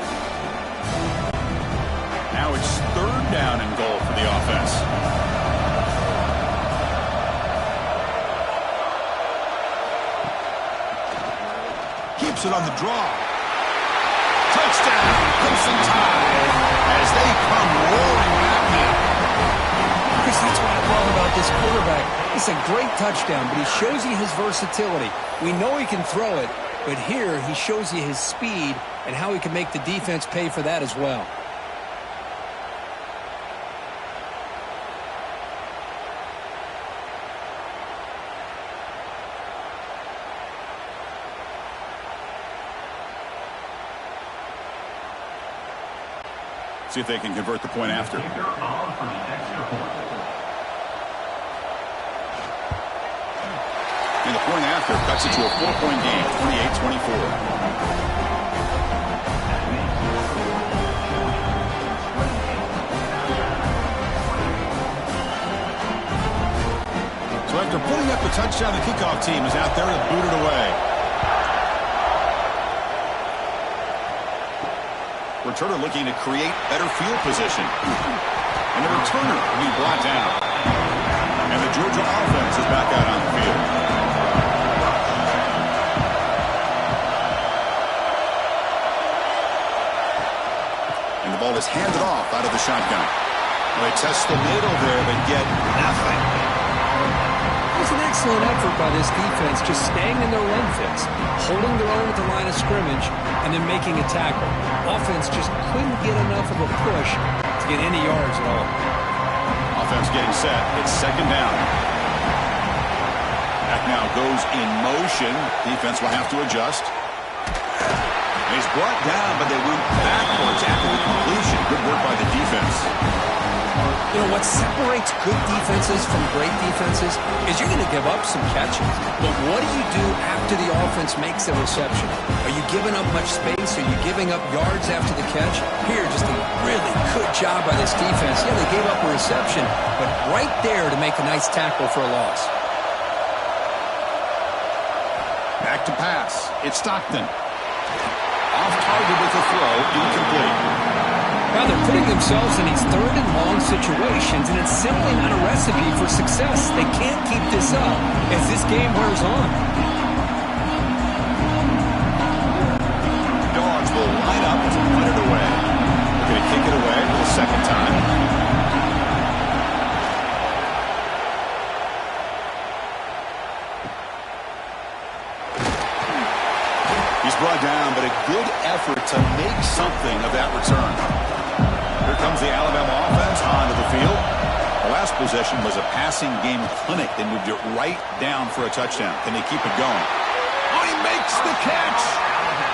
Now it's 3rd down and goal for the offense. Keeps it on the draw. Touchdown, Crimson Tide, as they come roaring back now. Chris, that's what I love about this quarterback. It's a great touchdown, but he shows you his versatility. We know he can throw it, but here he shows you his speed and how he can make the defense pay for that as well. See if they can convert the point after. And the point after cuts it to a 4-point game, 28-24. So after putting up the touchdown, the kickoff team is out there to boot it away. Returner looking to create better field position. And the returner will be brought down. And the Georgia offense is back out on the field. And the ball is handed off out of the shotgun. Well, they test the middle there, but get nothing. It was an excellent effort by this defense, just staying in their run fits, holding their own at the line of scrimmage, and then making a tackle. Offense just couldn't get enough of a push to get any yards at all. Offense getting set. It's 2nd down. Back now goes in motion. Defense will have to adjust. He's brought down, but they went backwards after the completion. Good work by the defense. You know, what separates good defenses from great defenses is you're going to give up some catches. But what do you do after the offense makes a reception? Are you giving up much space? Are you giving up yards after the catch? Here, just a really good job by this defense. Yeah, they gave up a reception, but right there to make a nice tackle for a loss. Back to pass. It's Stockton. Off target with the throw, incomplete. Now they're putting themselves in these third and long situations, and it's simply not a recipe for success. They can't keep this up as this game wears on. Dogs will line up to put it away. They're going to kick it away for the second time. He's brought down, but a good effort to make something of that return. Here comes the Alabama offense onto the field. The last possession was a passing game clinic. They moved it right down for a touchdown. Can they keep it going? Oh, he makes the catch.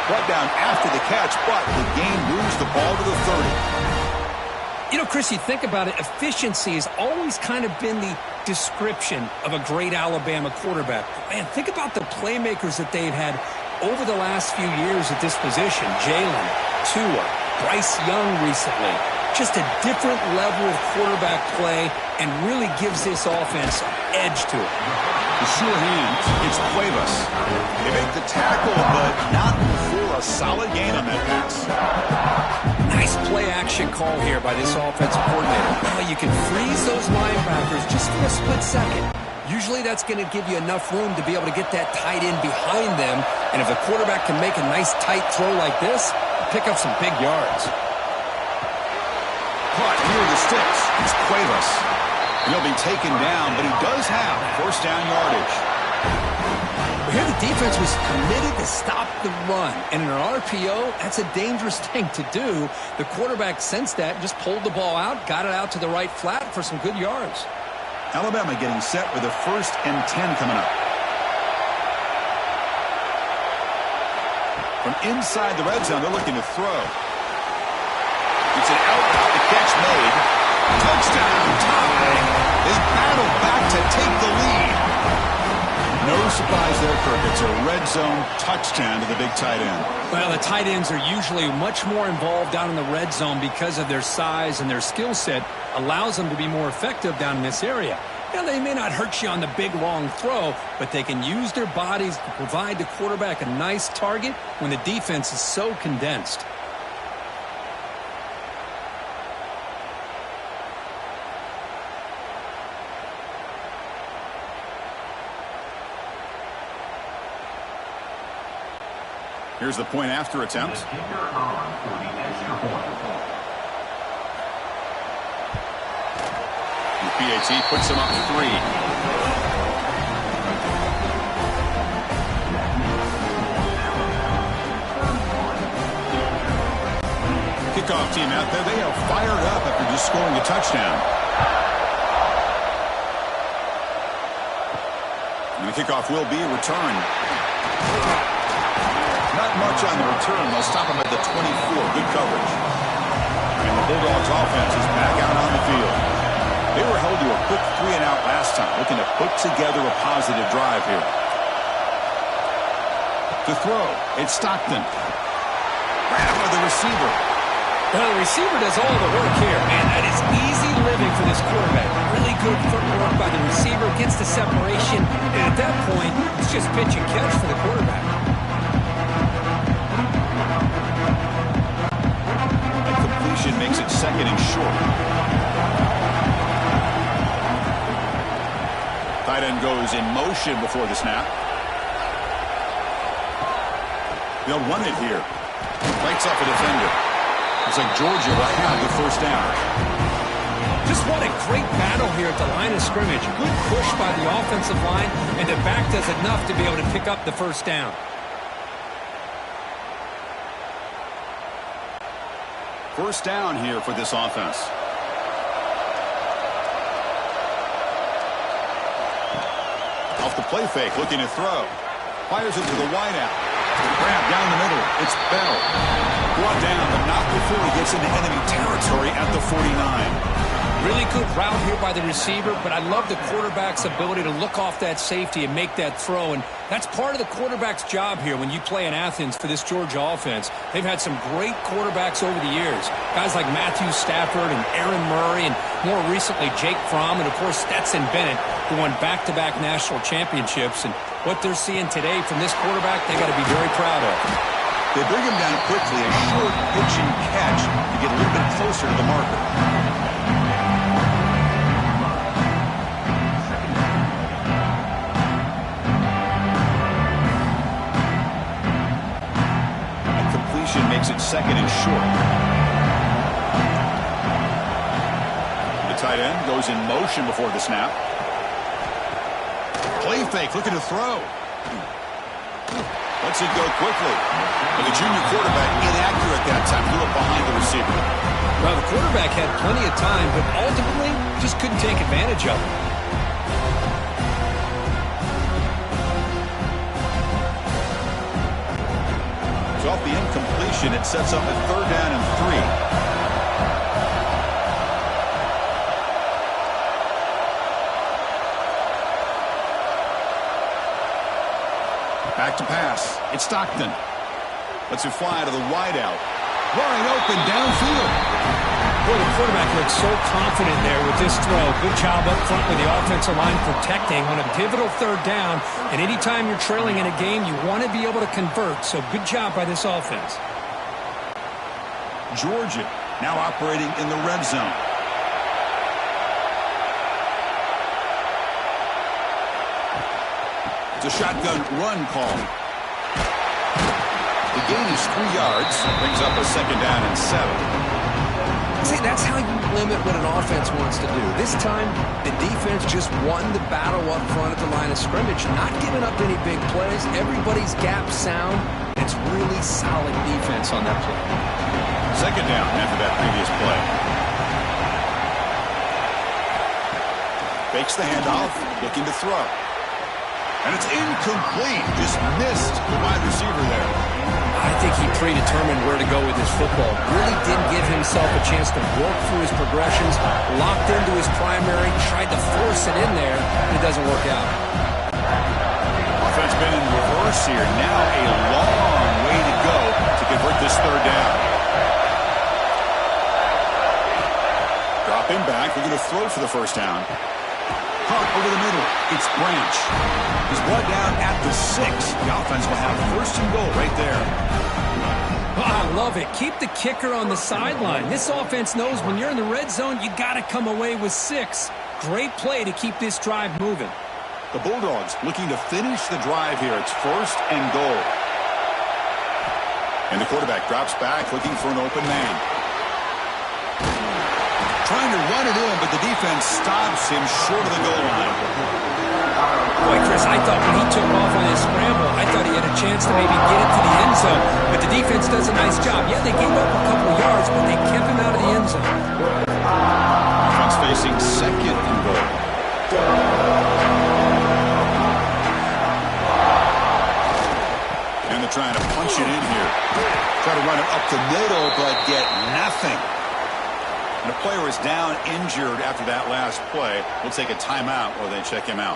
Brought down after the catch, but the game moves the ball to the 30. You know, Chris, you think about it, efficiency has always kind of been the description of a great Alabama quarterback. Man, think about the playmakers that they've had over the last few years at this position. Jalen, Tua, Bryce Young recently. Just a different level of quarterback play and really gives this offense an edge to it. The sure hand, it's Cuevas. They make the tackle, but not for a solid gain on that pass. Nice play-action call here by this offensive coordinator. Well, you can freeze those linebackers just for a split second. Usually that's going to give you enough room to be able to get that tight end behind them. And if the quarterback can make a nice tight throw like this, pick up some big yards. Caught near the sticks. It's Cuevas. He'll be taken down, but he does have first down yardage. Here the defense was committed to stop the run. And in an RPO, that's a dangerous thing to do. The quarterback sensed that, just pulled the ball out, got it out to the right flat for some good yards. Alabama getting set with a 1st and 10 coming up. From inside the red zone, they're looking to throw. It's an out, the catch made. Touchdown, tie. They battle back to take the lead. No surprise there, Kirk. It's a red zone touchdown to the big tight end. Well, the tight ends are usually much more involved down in the red zone because of their size, and their skill set allows them to be more effective down in this area. Now, they may not hurt you on the big, long throw, but they can use their bodies to provide the quarterback a nice target when the defense is so condensed. Here's the point after attempt. The PAT puts him up 3. Kickoff team out there. They are fired up after just scoring a touchdown. And the kickoff will be returned. Not much on the return. They'll stop him at the 24. Good coverage. And the Bulldogs offense is back out on the field. They were held to a quick 3-and-out last time, looking to put together a positive drive here. To throw, it's Stockton. Right up with the receiver. Well, the receiver does all the work here, man. That is easy living for this quarterback. Really good footwork by the receiver, gets the separation, and at that point, it's just pitch and catch for the quarterback. Makes it 2nd and short. Tight end goes in motion before the snap. They'll run it here. Fights off a defender. Looks like Georgia will have the first down. Just what a great battle here at the line of scrimmage. Good push by the offensive line, and the back does enough to be able to pick up the first down. First down here for this offense. Off the play fake, looking to throw. Fires it to the wideout. Grab down the middle. It's Bell. Brought down, but not before he gets into enemy territory at the 49. Really good route here by the receiver, but I love the quarterback's ability to look off that safety and make that throw. And that's part of the quarterback's job here when you play in Athens for this Georgia offense. They've had some great quarterbacks over the years. Guys like Matthew Stafford and Aaron Murray, and more recently Jake Fromm, and of course Stetson Bennett, who won back-to-back national championships. And what they're seeing today from this quarterback, they got to be very proud of. They bring him down quickly, a short pitch and catch to get a little bit closer to the marker. Makes it second and short. The tight end goes in motion before the snap. Play fake, looking to throw. Lets it go quickly. But the junior quarterback inaccurate that time, threw it behind the receiver. Well, the quarterback had plenty of time, but ultimately just couldn't take advantage of it. Off the incompletion, it sets up a 3rd down and 3. Back to pass. It's Stockton. Lets it fly to the wideout. Wide open downfield. Boy, the quarterback looks so confident there with this throw. Good job up front with the offensive line protecting on a pivotal 3rd down. And anytime you're trailing in a game, you want to be able to convert. So good job by this offense. Georgia now operating in the red zone. It's a shotgun run call. The gain is 3 yards. Brings up a 2nd down and 7. See, that's how you limit what an offense wants to do. This time, the defense just won the battle up front at the line of scrimmage, not giving up any big plays. Everybody's gap sound. It's really solid defense on that play. 2nd down after that previous play. Fakes the handoff, looking to throw. And it's incomplete. Just missed the wide receiver there. I think he predetermined where to go with his football. Really didn't give himself a chance to work through his progressions, locked into his primary, tried to force it in there, and it doesn't work out. Offense been in reverse here. Now a long way to go to convert this 3rd down. Dropping back. We're going to throw for the 1st down. Caught over the middle. It's Branch. He's brought down at the 6. The offense will have 1st and goal right there. Oh, I love it. Keep the kicker on the sideline. This offense knows when you're in the red zone, you got to come away with 6. Great play to keep this drive moving. The Bulldogs looking to finish the drive here. It's 1st and goal. And the quarterback drops back, looking for an open man. Trying to run it in, but the defense stops him short of the goal line. Boy, Chris, I thought when he took off on his scramble, I thought he had a chance to maybe get it to the end zone. But the defense does a nice job. Yeah, they gave up a couple of yards, but they kept him out of the end zone. Defense facing 2nd and goal. And they're trying to punch it in here. Try to run it up the middle, but get nothing. And the player is down injured after that last play. We'll take a timeout while they check him out.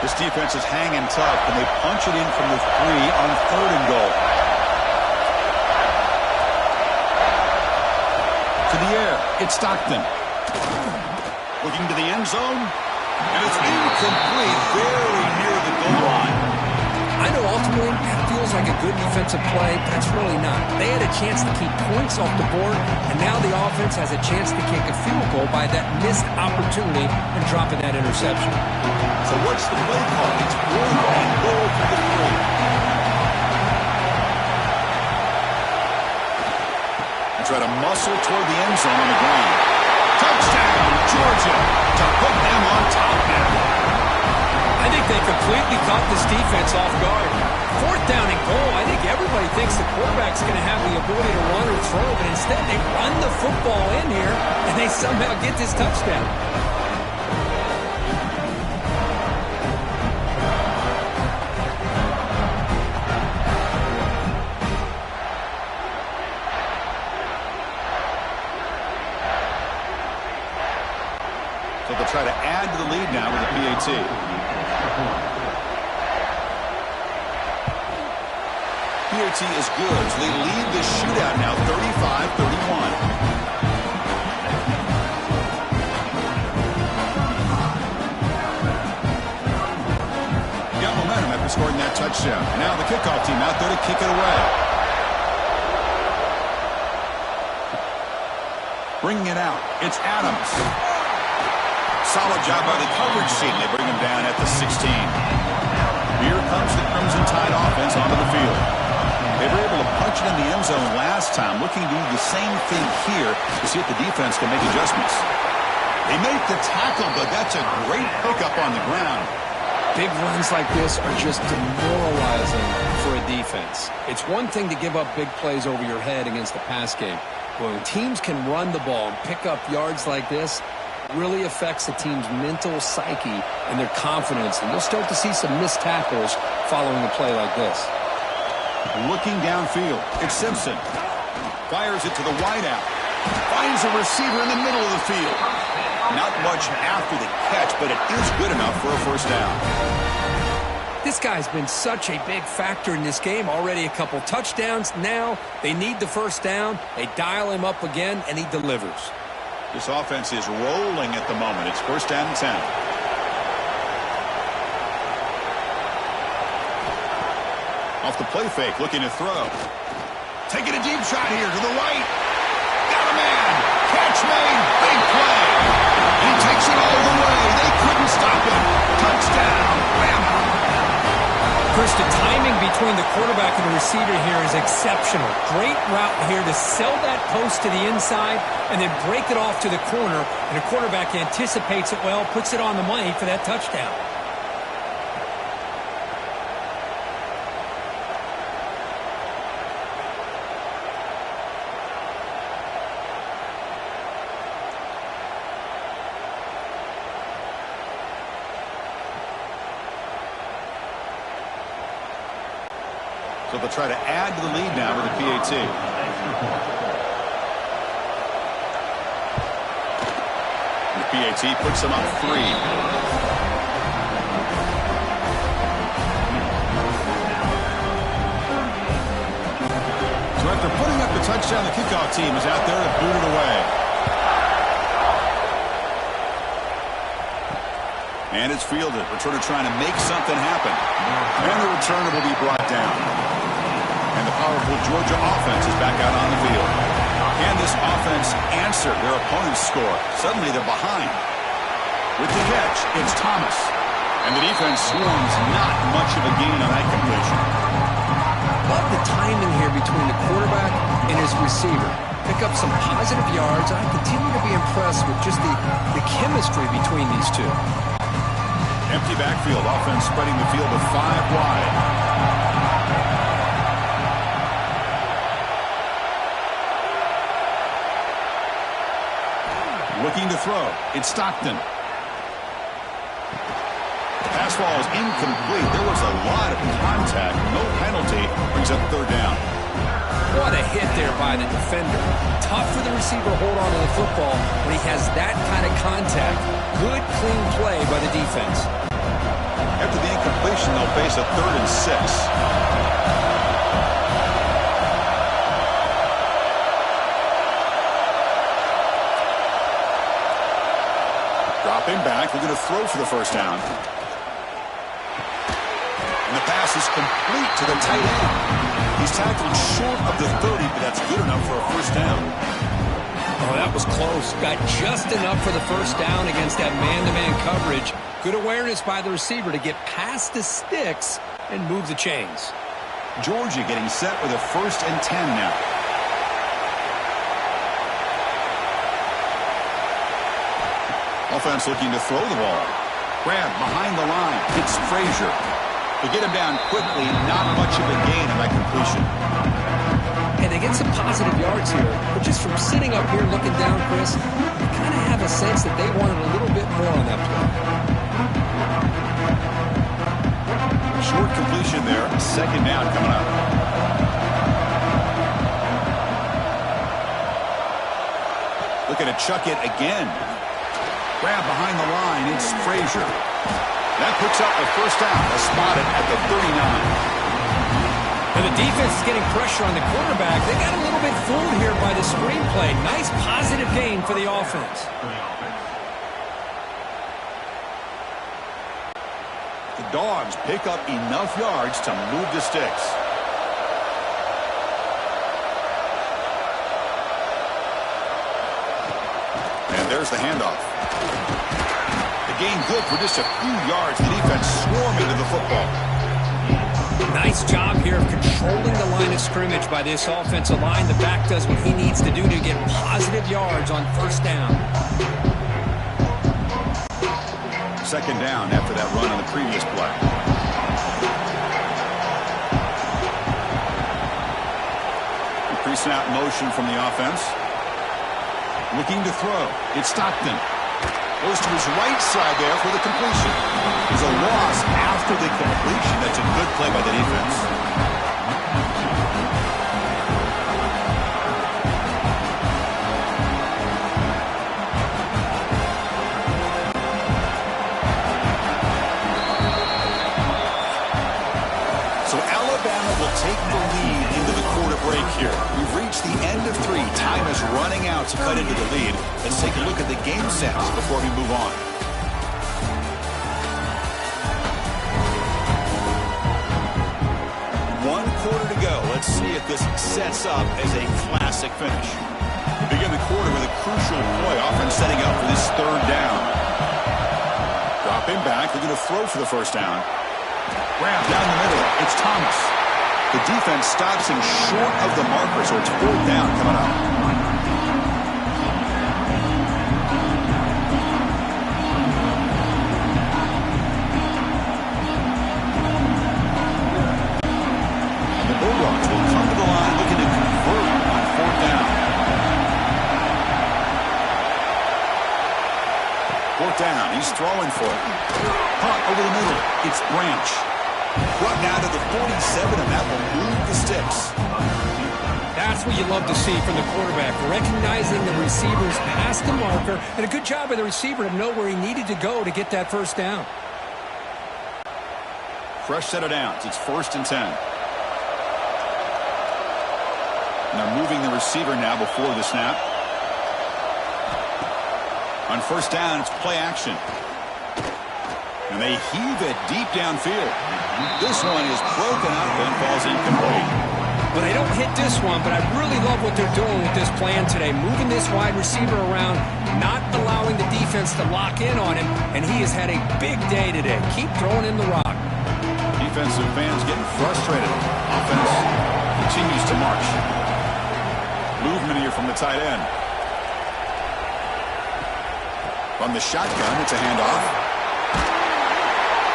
This defense is hanging tough, and they punch it in from the 3 on 3rd and goal. To the air, it's Stockton. Looking to the end zone, and it's incomplete, very near the goal line. I know ultimately that feels like a good defensive play, but it's really not. They had a chance to keep points off the board, and now the offense has a chance to kick a field goal by that missed opportunity and dropping that interception. So what's the play call? It's 4th and goal for the 3. And try to muscle toward the end zone on the ground. Touchdown, Georgia, to put them on top now. I think they completely caught this defense off guard. 4th down and goal. I think everybody thinks the quarterback's going to have the ability to run or throw, but instead they run the football in here, and they somehow get this touchdown. So they'll try to add to the lead now with a PAT. PAT is good, so they lead the shootout now 35-31. Got momentum after scoring that touchdown. Now the kickoff team out there to kick it away. Bringing it out, it's Adams. Solid job by the coverage team. They bring him down at the 16. Here comes the Crimson Tide offense onto the field. They were able to punch it in the end zone last time, looking to do the same thing here to see if the defense can make adjustments. They make the tackle, but that's a great pickup on the ground. Big runs like this are just demoralizing for a defense. It's one thing to give up big plays over your head against the pass game. But when teams can run the ball and pick up yards like this, really affects the team's mental psyche and their confidence. And you'll start to see some missed tackles following a play like this. Looking downfield, it's Simpson. Fires it to the wideout. Finds a receiver in the middle of the field. Not much after the catch, but it is good enough for a first down. This guy's been such a big factor in this game. Already a couple touchdowns. Now they need the first down. They dial him up again, and he delivers. This offense is rolling at the moment. It's first down and 10. Off the play fake, looking to throw. Taking a deep shot here to the right. Got a man. Catch made. Big play. He takes it all the way. They couldn't stop him. Touchdown. Bama. Chris, the timing between the quarterback and the receiver here is exceptional. Great route here to sell that post to the inside and then break it off to the corner. And the quarterback anticipates it well, puts it on the money for that touchdown. So they'll try to add to the lead now with a PAT. The PAT puts them up 3. So after putting up the touchdown, the kickoff team is out there to boot it away. And it's fielded. Returner trying to make something happen. And the returner will be brought down. And the powerful Georgia offense is back out on the field. And this offense answered their opponent's score. Suddenly they're behind. With the catch, it's Thomas. And the defense swarms not much of a gain on that completion. Love the timing here between the quarterback and his receiver. Pick up some positive yards. I continue to be impressed with just the chemistry between these two. Empty backfield. Offense spreading the field to 5 wide. Looking to throw. It's Stockton. The pass ball is incomplete. There was a lot of contact. No penalty. Brings up third down. What a hit there by the defender. Tough for the receiver to hold on to the football when he has that kind of contact. Good, clean play by the defense. After the incompletion, they'll face a 3rd and 6. Dropping back, we're going to throw for the first down. And the pass is complete to the tight end. He's tackled short of the 30, but that's good enough for a first down. Oh, that was close. Got just enough for the first down against that man-to-man coverage. Good awareness by the receiver to get past the sticks and move the chains. Georgia getting set with a 1st and 10 now. Offense looking to throw the ball. Grab behind the line. It's Frazier. They get him down quickly. Not much of a gain on that completion. And they get some positive yards here. But just from sitting up here looking down, Chris, you kind of have a sense that they wanted a little bit more on that play. Short completion there. 2nd down coming up. Looking to chuck it again. Grab behind the line. It's Frazier. That puts up a first down. Spotted at the 39. And the defense is getting pressure on the quarterback. They got a little bit fooled here by the screenplay. Nice positive gain for the offense. The Dogs pick up enough yards to move the sticks. And there's the handoff. The gain good for just a few yards. The defense swarming to the football. Nice job here of controlling the line of scrimmage by this offensive line. The back does what he needs to do to get positive yards on first down. Second down after that run on the previous play. Pre-snap motion from the offense. Looking to throw. It's Stockton. Goes to his right side there for the completion. There's a loss after the completion. That's a good play by the defense. So Alabama will take the lead into the quarter break here. We've reached the end of 3. Time is running out to cut into the lead. Let's take a look at the game sets before we move on. One quarter to go. Let's see if this sets up as a classic finish. We begin the quarter with a crucial play. Offense setting up for this third down. Dropping back. They're going to throw for the first down. Grab down the middle. It's Thomas. The defense stops him short of the marker, so it's fourth down coming up. And the Bulldogs will come to the line looking to convert on fourth down. Fourth down. He's throwing for it. Punt over the middle. It's Branch. Brought down to the 47, and that will move the sticks. That's what you love to see from the quarterback, recognizing the receiver's past the marker, and a good job by the receiver to know where he needed to go to get that first down. Fresh set of downs. It's 1st and 10. And they're moving the receiver now before the snap. On first down, it's play action. And they heave it deep downfield. This one is broken up and falls incomplete. Well, they don't hit this one, but I really love what they're doing with this plan today. Moving this wide receiver around, not allowing the defense to lock in on him, and he has had a big day today. Keep throwing in the rock. Defensive fans getting frustrated. Offense continues to march. Movement here from the tight end. From the shotgun, it's a handoff.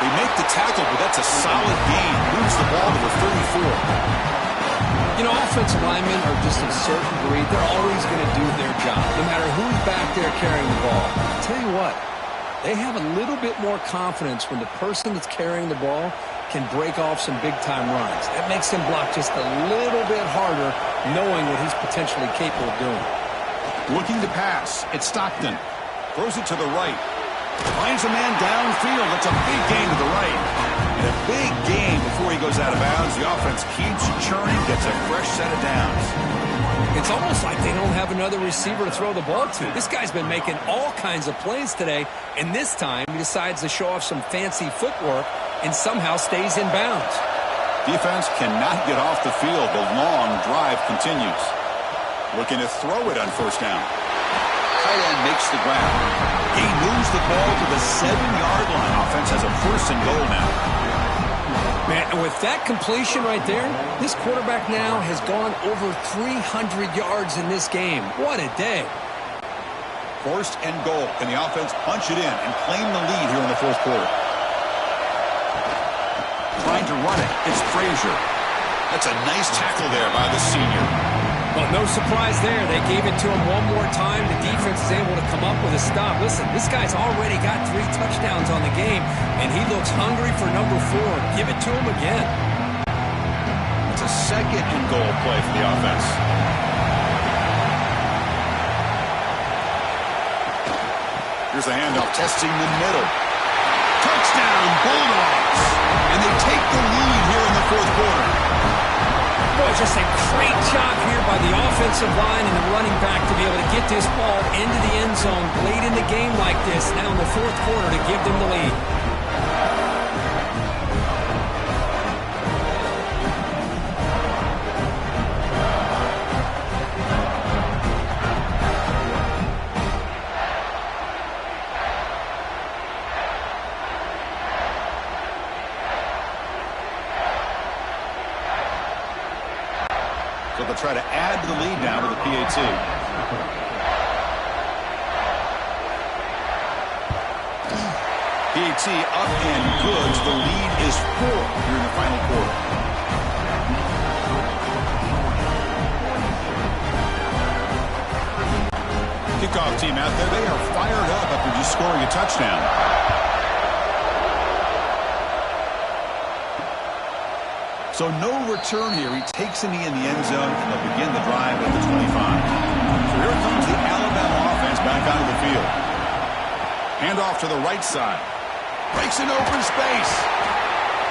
They make the tackle, but that's a solid gain. Moves the ball to the 34. You know, offensive linemen are just a certain breed. They're always going to do their job, no matter who's back there carrying the ball. I'll tell you what, they have a little bit more confidence when the person that's carrying the ball can break off some big-time runs. That makes him block just a little bit harder, knowing what he's potentially capable of doing. Looking to pass. It's Stockton. Throws it to the right. Finds a man downfield. That's a big gain to the right. And a big gain before he goes out of bounds. The offense keeps churning, gets a fresh set of downs. It's almost like they don't have another receiver to throw the ball to. This guy's been making all kinds of plays today, and this time he decides to show off some fancy footwork and somehow stays in bounds. Defense cannot get off the field. The long drive continues. Looking to throw it on first down. Tight end makes the grab. He moves the ball to the 7-yard line. Offense has a 1st and goal now. Man, and with that completion right there, this quarterback now has gone over 300 yards in this game. What a day. 1st and goal. Can the offense punch it in and claim the lead here in the fourth quarter? Trying to run it. It's Frazier. That's a nice tackle there by the senior. Well, no surprise there. They gave it to him one more time. The defense is able to come up with a stop. Listen, this guy's already got 3 touchdowns on the game, and he looks hungry for number 4. Give it to him again. It's a 2nd and goal play for the offense. Here's the handoff, testing the middle. Touchdown, Bulldogs! And they take the lead here in the fourth quarter. Boy, just a great job here by the offensive line and the running back to be able to get this ball into the end zone late in the game like this, now in the fourth quarter, to give them the lead. So they'll try to add to the lead now with the PAT. PAT up and good. The lead is 4 here in the final quarter. Kickoff team out there. They are fired up after just scoring a touchdown. So no return here. He takes a knee in the end zone, and they'll begin the drive at the 25. So here comes the Alabama offense back onto the field. Handoff to the right side. Breaks an open space.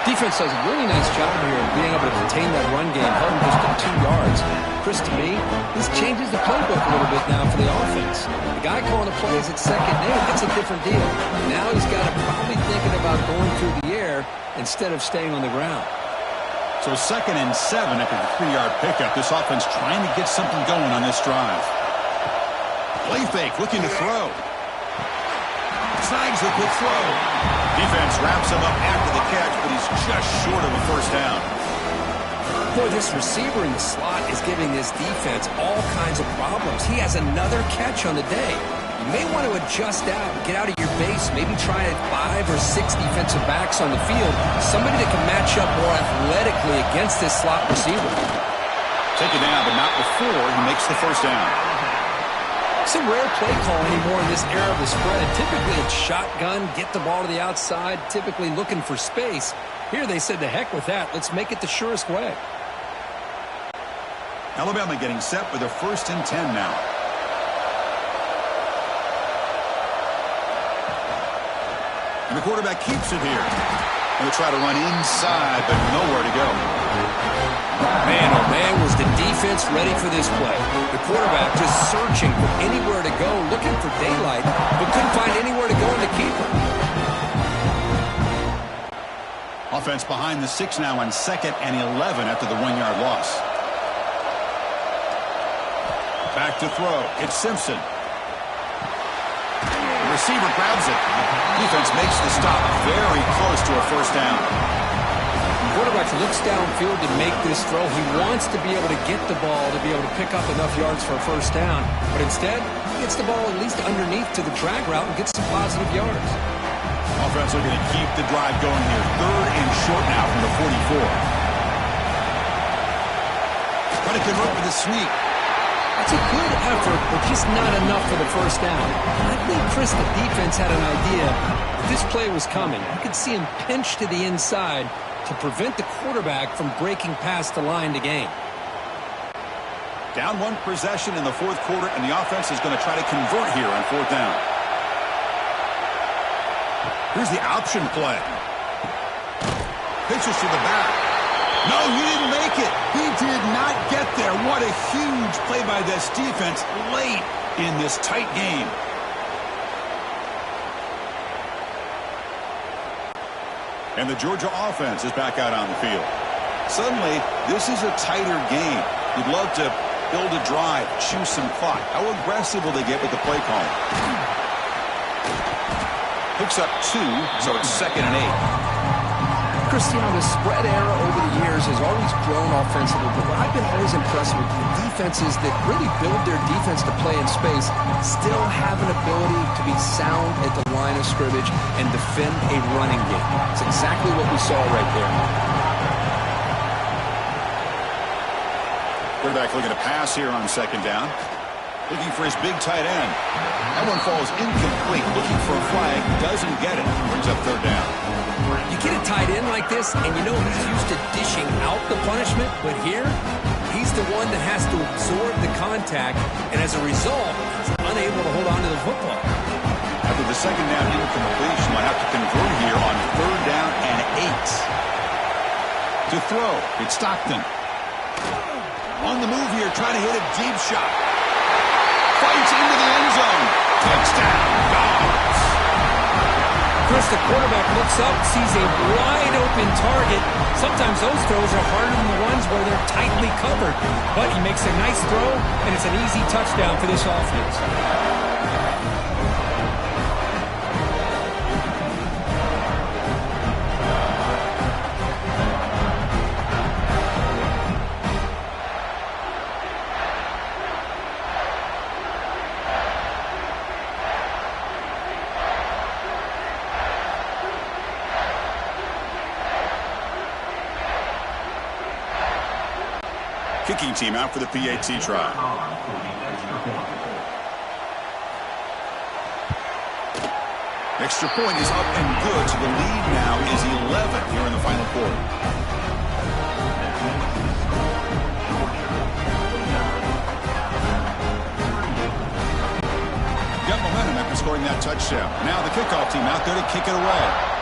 Defense does a really nice job here of being able to contain that run game, held him just to 2 yards. Chris, to me, this changes the playbook a little bit now for the offense. The guy calling the plays at second down, that's a different deal. Now he's got to probably thinking about going through the air instead of staying on the ground. So 2nd and 7 after the 3-yard pickup. This offense trying to get something going on this drive. Play fake, looking to throw. Snags the quick throw. Defense wraps him up after the catch, but he's just short of a first down. Boy, this receiver in the slot is giving this defense all kinds of problems. He has another catch on the day. You may want to adjust out, get out of your base, maybe try 5 or 6 defensive backs on the field, somebody that can match up more athletically against this slot receiver. Take it down, but not before he makes the first down. It's a rare play call anymore in this era of the spread. Typically it's shotgun, get the ball to the outside, typically looking for space. Here they said, the heck with that, let's make it the surest way. Alabama getting set with a 1st and 10 now. And the quarterback keeps it here. And they try to run inside, but nowhere to go. Man, oh man, was the defense ready for this play. The quarterback just searching for anywhere to go, looking for daylight, but couldn't find anywhere to go in the keeper. Offense behind the 6 now on 2nd and 11 after the 1-yard loss. Back to throw. It's Simpson. The receiver grabs it. Defense makes the stop very close to a first down. The quarterback looks downfield to make this throw. He wants to be able to get the ball to be able to pick up enough yards for a first down. But instead, he gets the ball at least underneath to the drag route and gets some positive yards. Offense looking to keep the drive going here. 3rd and short now from the 44. Trying to convert with a sweep. It's a good effort, but just not enough for the first down. I think, Chris, the defense had an idea that this play was coming. You could see him pinch to the inside to prevent the quarterback from breaking past the line to gain. Down 1 possession in the fourth quarter, and the offense is going to try to convert here on 4th down. Here's the option play. Pitches to the back. No, he didn't make it. He did not get there. What a huge play by this defense late in this tight game. And the Georgia offense is back out on the field. Suddenly, this is a tighter game. You'd love to build a drive, choose some clock. How aggressive will they get with the play call? Picks up 2, so it's 2nd and 8. Cristiano, the spread era over the years has always grown offensively, but what I've been always impressed with the defenses that really build their defense to play in space still have an ability to be sound at the line of scrimmage and defend a running game. It's exactly what we saw right there. Quarterback looking to pass here on 2nd down. Looking for his big tight end. That one falls incomplete. Looking for a flag. Doesn't get it. Brings up 3rd down. You get a tight end like this, and you know he's used to dishing out the punishment, but here, he's the one that has to absorb the contact, and as a result, he's unable to hold on to the football. After the second down incompletion, might have to convert here on 3rd down and 8. To throw, it's Stockton. On the move here, trying to hit a deep shot. Fights into the end zone. Touchdown, Dogs. Chris, the quarterback looks up, sees a wide-open target. Sometimes those throws are harder than the ones where they're tightly covered. But he makes a nice throw, and it's an easy touchdown for this offense. Kicking team out for the PAT try. Extra point is up and good, so the lead now is 11 here in the final quarter. Got momentum after scoring that touchdown. Now the kickoff team out there to kick it away.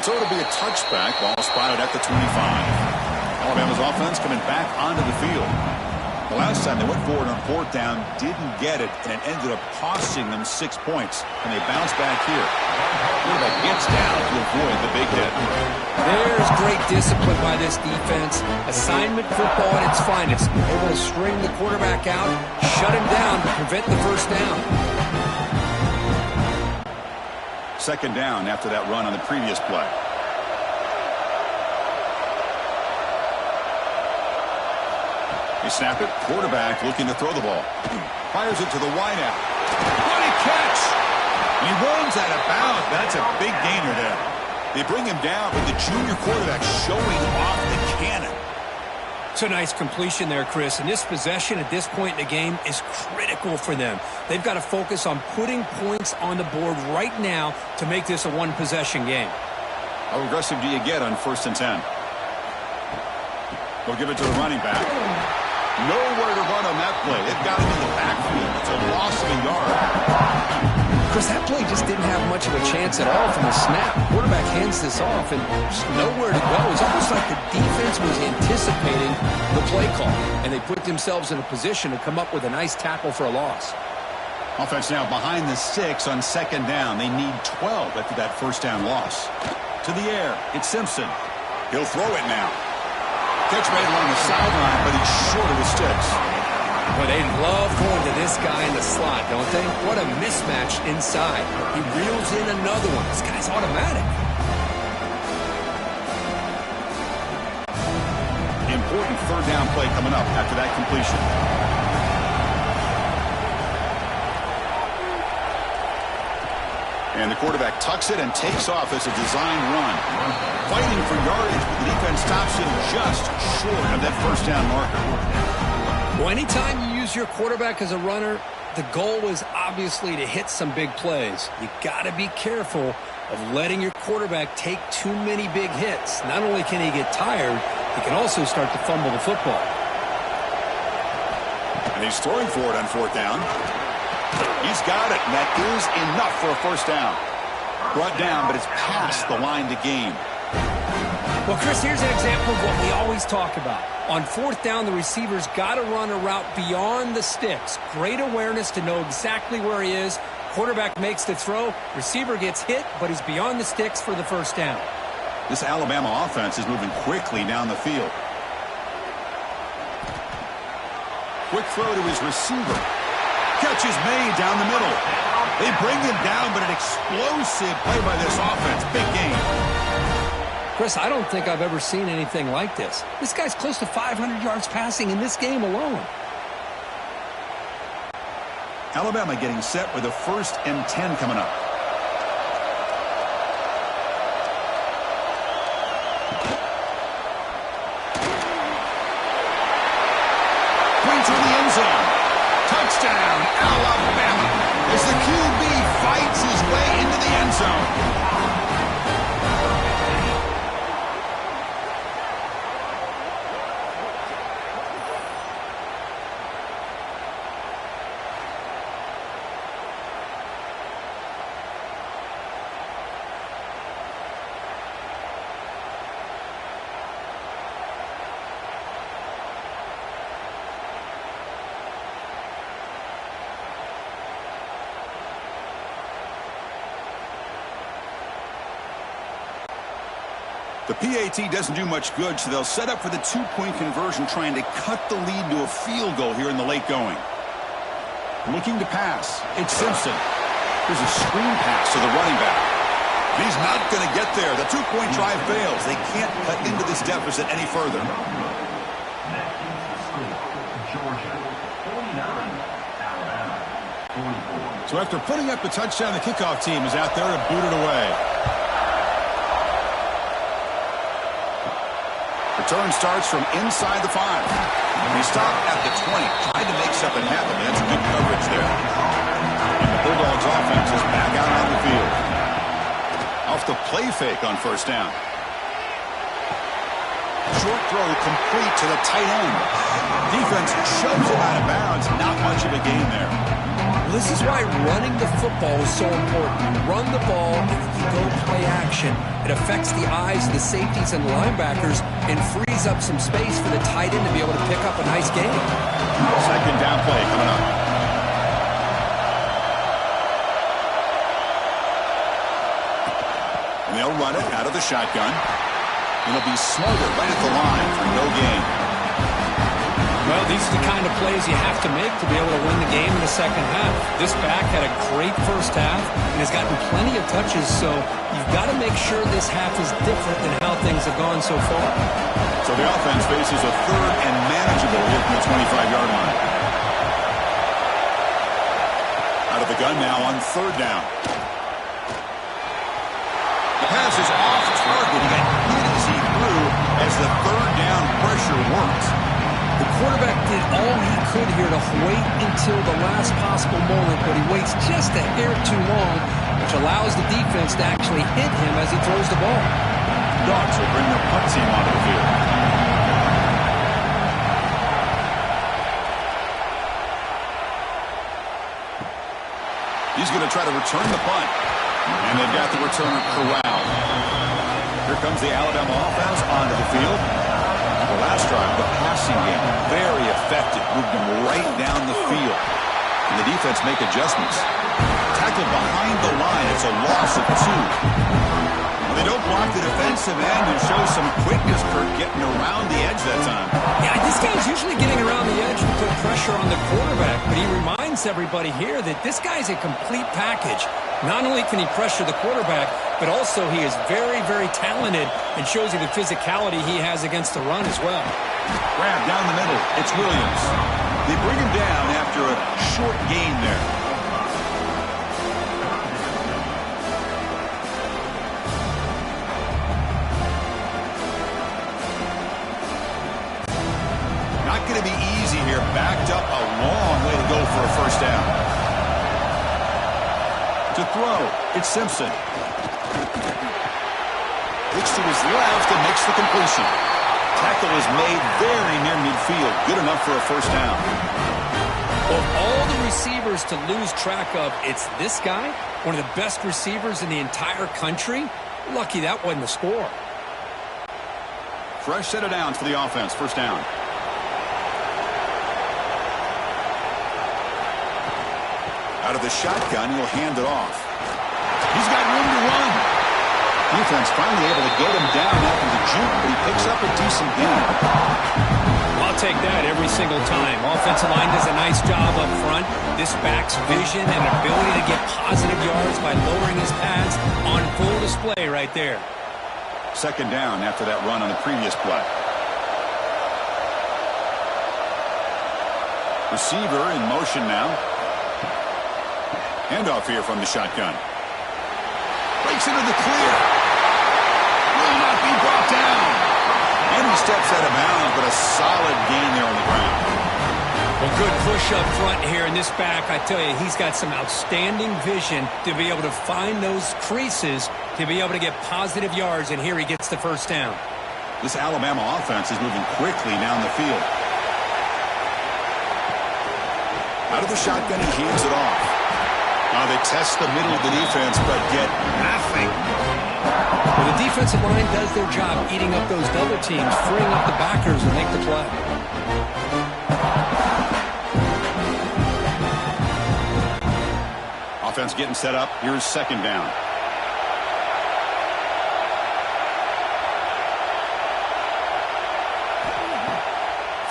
So it'll be a touchback, ball spotted at the 25. Alabama's offense coming back onto the field. The last time they went forward on 4th down, didn't get it, and it ended up costing them 6 points. And they bounce back here. Quarterback gets down to avoid the big hit. There's great discipline by this defense. Assignment football at its finest. Able to string the quarterback out, shut him down to prevent the first down. Second down after that run on the previous play. They snap it. Quarterback looking to throw the ball. Fires it to the wideout. What a catch! And he runs out of bounds. That's a big gainer there. They bring him down with the junior quarterback showing off the cannon. It's a nice completion there, Chris. And this possession at this point in the game is critical for them. They've got to focus on putting points on the board right now to make this a one-possession game. How aggressive do you get on 1st and 10? They'll give it to the running back. Nowhere to run on that play. They've got him in the backfield. It's a loss of a yard. Chris, that play just didn't have much of a chance at all from the snap. Quarterback hands this off and just nowhere to go. It's almost like the defense was anticipating the play call, and they put themselves in a position to come up with a nice tackle for a loss. Offense now behind the 6 on 2nd down. They need 12 after that 1st down loss. To the air, it's Simpson. He'll throw it now. Catch made along the sideline, but he's short of the sticks. But they love going to this guy in the slot, don't they? What a mismatch inside. He reels in another one. This guy's automatic. Important 3rd down play coming up after that completion. And the quarterback tucks it and takes off as a design run. Fighting for yardage, but the defense stops him just short of that 1st down marker. Well, anytime you use your quarterback as a runner, the goal is obviously to hit some big plays. You got to be careful of letting your quarterback take too many big hits. Not only can he get tired, he can also start to fumble the football. And he's throwing for it on 4th down. He's got it, and that is enough for a 1st down. Brought down, but it's past the line to gain. Well, Chris, here's an example of what we always talk about. On 4th down, the receiver's got to run a route beyond the sticks. Great awareness to know exactly where he is. Quarterback makes the throw. Receiver gets hit, but he's beyond the sticks for the 1st down. This Alabama offense is moving quickly down the field. Quick throw to his receiver. Catch is made down the middle. They bring him down, but an explosive play by this offense. Big game. Chris, I don't think I've ever seen anything like this. This guy's close to 500 yards passing in this game alone. Alabama getting set with a 1st and 10 coming up. Point to the end zone. Touchdown, Alabama, as the QB fights his way into the end zone. The PAT doesn't do much good, so they'll set up for the two-point conversion, trying to cut the lead to a field goal here in the late going. Looking to pass. It's Simpson. Here's a screen pass to the running back. He's not going to get there. The two-point try fails. They can't cut into this deficit any further. So after putting up the touchdown, the kickoff team is out there to boot it away. Return starts from inside the 5. They stop at the 20. Tried to make something happen, but that's good coverage there. And the Bulldogs offense is back out on the field. Off the play fake on first down. Short throw complete to the tight end. Defense shoves him out of bounds. Not much of a gain there. This is why running the football is so important. You run the ball and you go play action. It affects the eyes of the safeties and linebackers and frees up some space for the tight end to be able to pick up a nice gain. Second down play coming up. And they'll run it out of the shotgun. It'll be smothered right at the line for no gain. Well, these are the kind of plays you have to make to be able to win the game in the second half. This back had a great first half and has gotten plenty of touches, so you've got to make sure this half is different than how things have gone so far. So the offense faces a third and manageable here from the 25-yard line. Out of the gun now on third down. The pass is off target. He got hit as he threw as the third down pressure worked. The quarterback did all he could here to wait until the last possible moment, but he waits just a hair too long, which allows the defense to actually hit him as he throws the ball. Dogs will bring the punt team onto the field. He's going to try to return the punt, and they've got the returner corralled. Here comes the Alabama offense onto the field. The last drive, the passing game, very effective. Moved them right down the field. And the defense make adjustments. Tackled behind the line. It's a loss of 2. Well, they don't block the defensive end and show some quickness, Kurt, getting around the edge that time. Yeah, this guy's usually getting around the edge to put pressure on the quarterback, but he reminds everybody here that this guy's a complete package. Not only can he pressure the quarterback, but also he is very, very talented and shows you the physicality he has against the run as well. Grab down the middle. It's Williams. They bring him down after a short gain there. Not going to be easy here. Backed up a long way to go for a first down. To throw, it's Simpson. Looks to his left and makes the completion. Tackle is made very near midfield. Good enough for a first down. Of all the receivers to lose track of, it's this guy, one of the best receivers in the entire country. Lucky that wasn't the score. Fresh set of downs for the offense. First down. Out of the shotgun, he'll hand it off. He's got room to run. Defense finally able to get him down after the juke, but he picks up a decent gain. I'll take that every single time. Offensive line does a nice job up front. This back's vision and ability to get positive yards by lowering his pads on full display right there. Second down after that run on the previous play. Receiver in motion now. Handoff here from the shotgun. Breaks into the clear. Will not be brought down. And he steps out of bounds, but a solid gain there on the ground. Well, good push up front here in this back. I tell you, he's got some outstanding vision to be able to find those creases, to be able to get positive yards, and here he gets the first down. This Alabama offense is moving quickly down the field. Out of the shotgun, he hands it off. They test the middle of the defense, but get nothing. Well, the defensive line does their job eating up those double teams, freeing up the backers and make the play. Offense getting set up. Here's second down.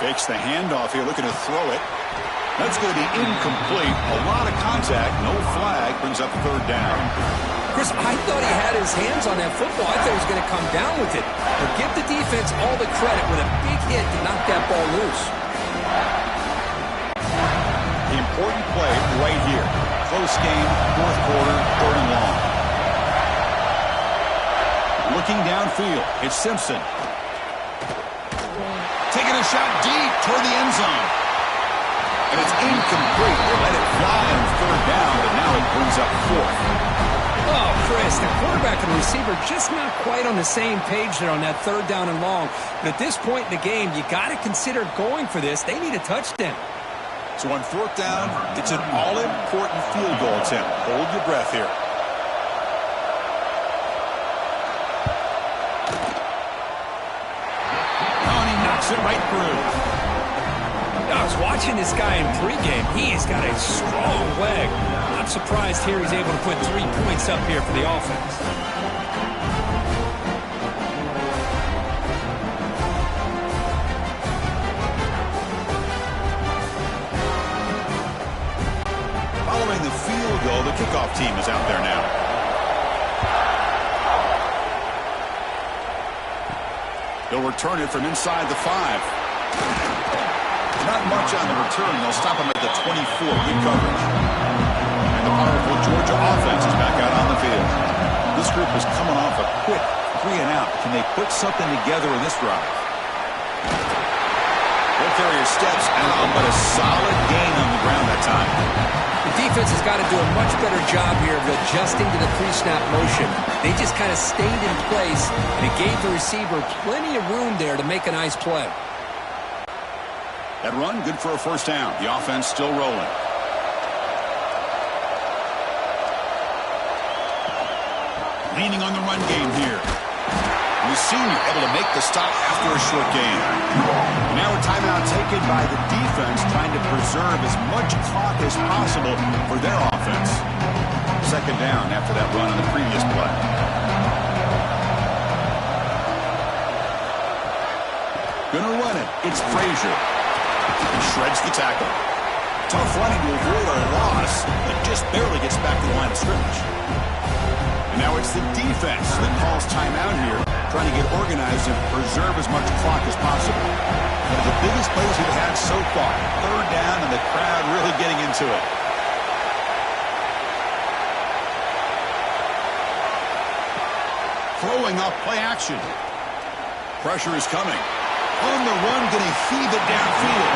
Fakes the handoff here, looking to throw it. That's going to be incomplete. A lot of contact, no flag, brings up third down. Chris, I thought he had his hands on that football. I thought he was going to come down with it. But give the defense all the credit with a big hit to knock that ball loose. The important play right here. Close game, fourth quarter, third and long. Looking downfield, it's Simpson. Taking a shot deep toward the end zone. And it's incomplete. They let it fly on third down, but now it brings up fourth. Oh, Chris, the quarterback and receiver just not quite on the same page there on that third down and long. But at this point in the game, you got to consider going for this. They need a touchdown. So on fourth down, it's an all-important field goal attempt. Hold your breath here. Oh, and he knocks it right through. I was watching this guy in pregame. He has got a strong leg. I'm surprised here he's able to put 3 points up here for the offense. Following the field goal, the kickoff team is out there now. They'll return it from inside the 5. Not much on the return. They'll stop him at the 24. Good coverage. And the powerful Georgia offense is back out on the field. This group is coming off a quick 3-and-out. Can they put something together in this drive? Ball carrier steps out, but a solid gain on the ground that time. The defense has got to do a much better job here of adjusting to the pre-snap motion. They just kind of stayed in place, and it gave the receiver plenty of room there to make a nice play. That run, good for a first down. The offense still rolling. Leaning on the run game here. And the senior able to make the stop after a short gain. And now a timeout taken by the defense, trying to preserve as much clock as possible for their offense. Second down after that run on the previous play. Gonna run it. It's Frazier. He shreds the tackle. Tough running to avoid a loss, but just barely gets back to the line of scrimmage. And now it's the defense that calls timeout here, trying to get organized and preserve as much clock as possible. One of the biggest plays we've had so far. Third down, and the crowd really getting into it. Throwing off play action. Pressure is coming. On the run, going to heave it downfield.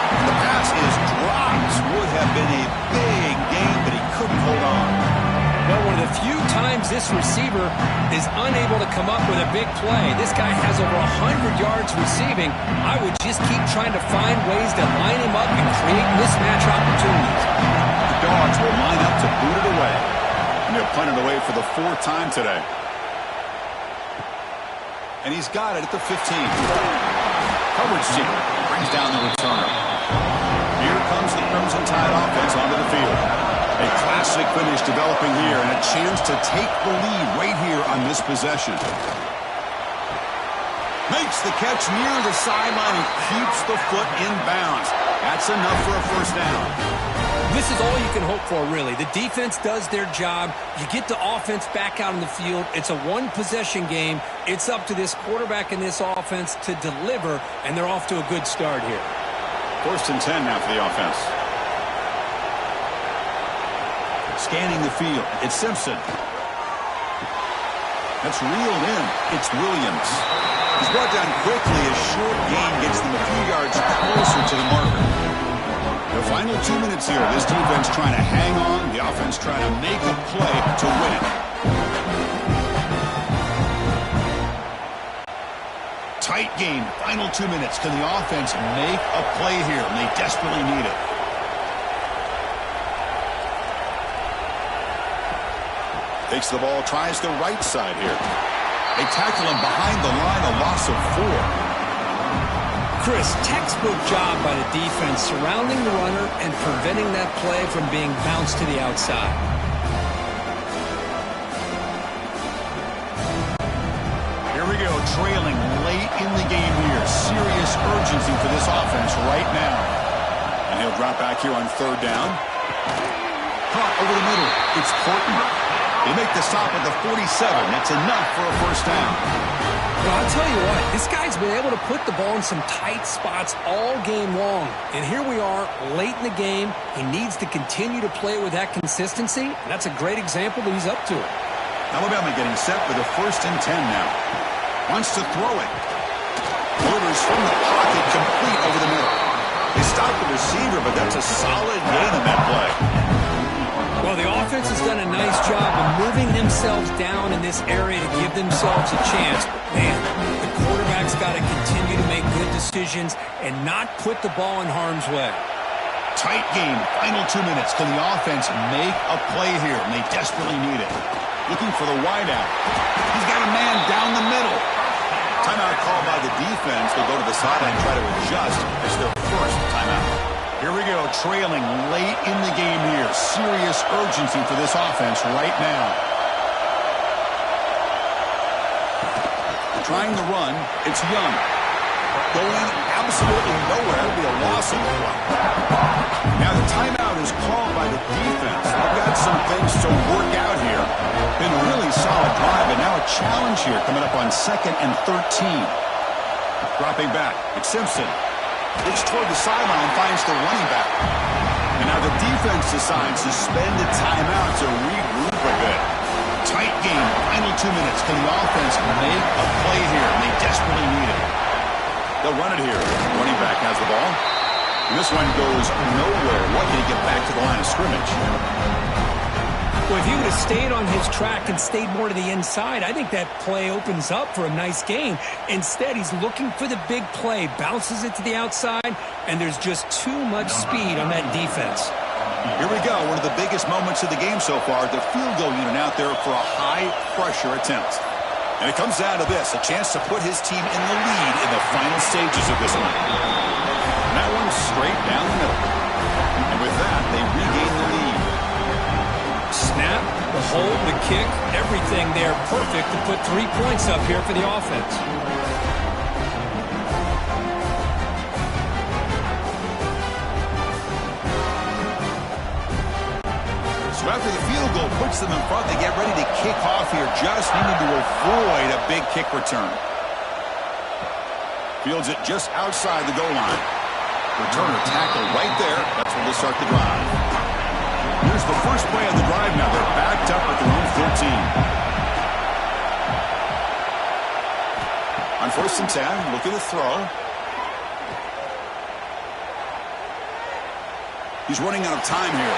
The pass is dropped. Would have been a big gain, but he couldn't hold on. Well, one of the few times this receiver is unable to come up with a big play. This guy has over 100 yards receiving. I would just keep trying to find ways to line him up and create mismatch opportunities. The Dogs will line up to boot it away. And they'll punt it away for the 4th time today. And he's got it at the 15. Coverage seeker brings down the returner. Here comes the Crimson Tide offense onto the field. A classic finish developing here, and a chance to take the lead right here on this possession. Makes the catch near the sideline and keeps the foot in bounds. That's enough for a first down. This is all you can hope for, really. The defense does their job. You get the offense back out in the field. It's a one-possession game. It's up to this quarterback and this offense to deliver, and they're off to a good start here. 1st and 10 now for the offense. Scanning the field, it's Simpson. That's reeled in. It's Williams. He's brought down quickly. A short gain gets them a few yards closer to the marker. The final 2 minutes here. This defense trying to hang on. The offense trying to make a play to win it. Tight game. Final 2 minutes. Can the offense make a play here? And they desperately need it. Takes the ball, tries the right side here. They tackle him behind the line, a loss of 4. Chris, textbook job by the defense surrounding the runner and preventing that play from being bounced to the outside. Here Here we go, trailing late in the game here. Serious urgency for this offense right now. And he'll drop back here on third down. Caught over the middle. It's Horton. They make the stop at the 47. That's enough for a first down. Well, I'll tell you what, this guy's been able to put the ball in some tight spots all game long. And here we are, late in the game. He needs to continue to play with that consistency. And that's a great example that he's up to it. Alabama getting set with a 1st and 10 now. Wants to throw it. Delivers from the pocket, complete over the middle. They stop the receiver, but that's a solid gain in that play. Well, the offense has done a nice job of moving themselves down in this area to give themselves a chance. But, man, the quarterback's got to continue to make good decisions and not put the ball in harm's way. Tight game, final 2 minutes. Can the offense make a play here? And they desperately need it. Looking for the wideout. He's got a man down the middle. Timeout called by the defense. They'll go to the sideline and try to adjust. It's their first timeout. Here we go, trailing late in the game here. Serious urgency for this offense right now. Trying to run, it's Young. Going absolutely nowhere. It'll be a loss of the play. Now the timeout is called by the defense. They've got some things to work out here. Been a really solid drive, and now a challenge here coming up on 2nd and 13. Dropping back, it's Simpson. Looks toward the sideline, finds the running back. And now the defense decides to spend a timeout to regroup a bit. Tight game, final 2 minutes. Can the offense make a play here? And they desperately need it. They'll run it here. Running back has the ball. And this one goes nowhere. Lucky to get back to the line of scrimmage. Well, if he would have stayed on his track and stayed more to the inside, I think that play opens up for a nice gain. Instead, he's looking for the big play, bounces it to the outside, and there's just too much speed on that defense. Here we go, one of the biggest moments of the game so far. The field goal unit out there for a high-pressure attempt. And it comes down to this, a chance to put his team in the lead in the final stages of this one. And that one's straight down the middle. And with that, they regain the lead. Snap, the hold, the kick, everything there perfect to put 3 points up here for the offense. So after the field goal puts them in front, they get ready to kick off here, just needing to avoid a big kick return. Fields it just outside the goal line. Returner tackle right there. That's when they'll start the drive. Here's the first play of the drive now. They're backed up at their own 13. On 1st and 10, looking to throw. He's running out of time here.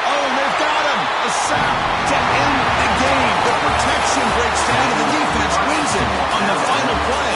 Oh, they've got him! A sack to end the game. The protection breaks down and the defense wins it on the final play.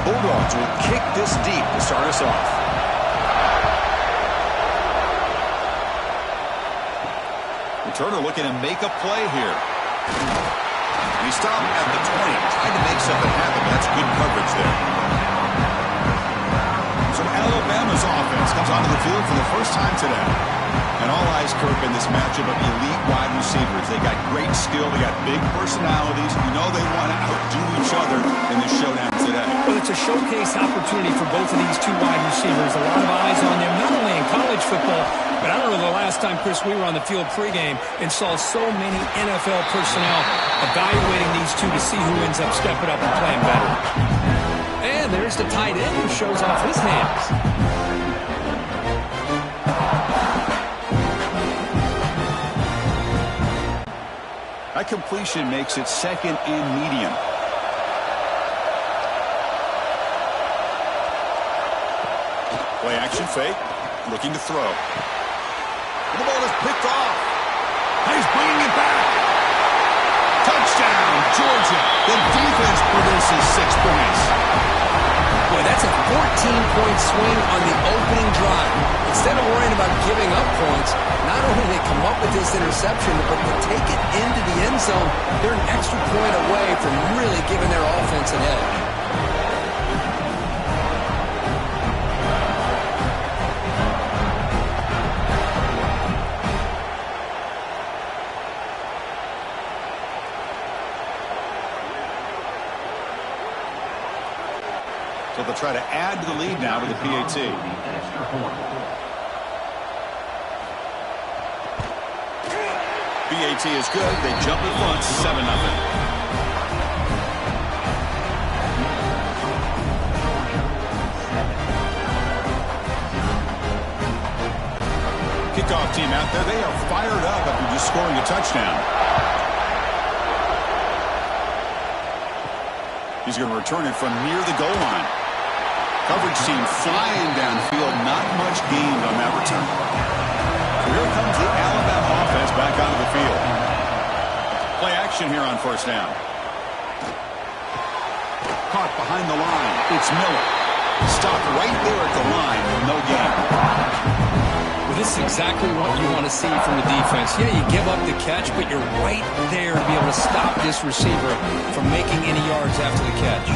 Bulldogs will kick this deep to start us off. Returner looking to make a play here. And he stopped at the 20, trying to make something happen. That's good coverage there. So Alabama's offense comes onto the field for the first time today. And all eyes, Kirk, in this matchup of elite wide receivers. They got great skill. They got big personalities. You know they want to outdo each other in this showdown today. Well, it's a showcase opportunity for both of these two wide receivers. A lot of eyes on them, not only in college football, but I don't know the last time, Chris, we were on the field pregame and saw so many NFL personnel evaluating these two to see who ends up stepping up and playing better. And there's the tight end who shows off his hands. That completion makes it second and medium. Play action fake. Looking to throw. The ball is picked off. He's bringing it back. Touchdown, Georgia. The defense produces 6 points. Boy, that's a 14-point swing on the opening drive. Instead of worrying about giving up points, not only did they come up with this interception, but to take it into the end zone, they're an extra point away from really giving their offense an edge. So they'll try to add to the lead now with the PAT. PAT is good. They jump in front, 7-0. Kickoff team out there. They are fired up after just scoring a touchdown. He's going to return it from near the goal line. Coverage team flying downfield. Not much gained on that return. So here comes the Alabama offense back onto the field. Play action here on first down. Caught behind the line. It's Miller. Stopped right there at the line. No gain. Well, this is exactly what you want to see from the defense. Yeah, you give up the catch, but you're right there to be able to stop this receiver from making any yards after the catch.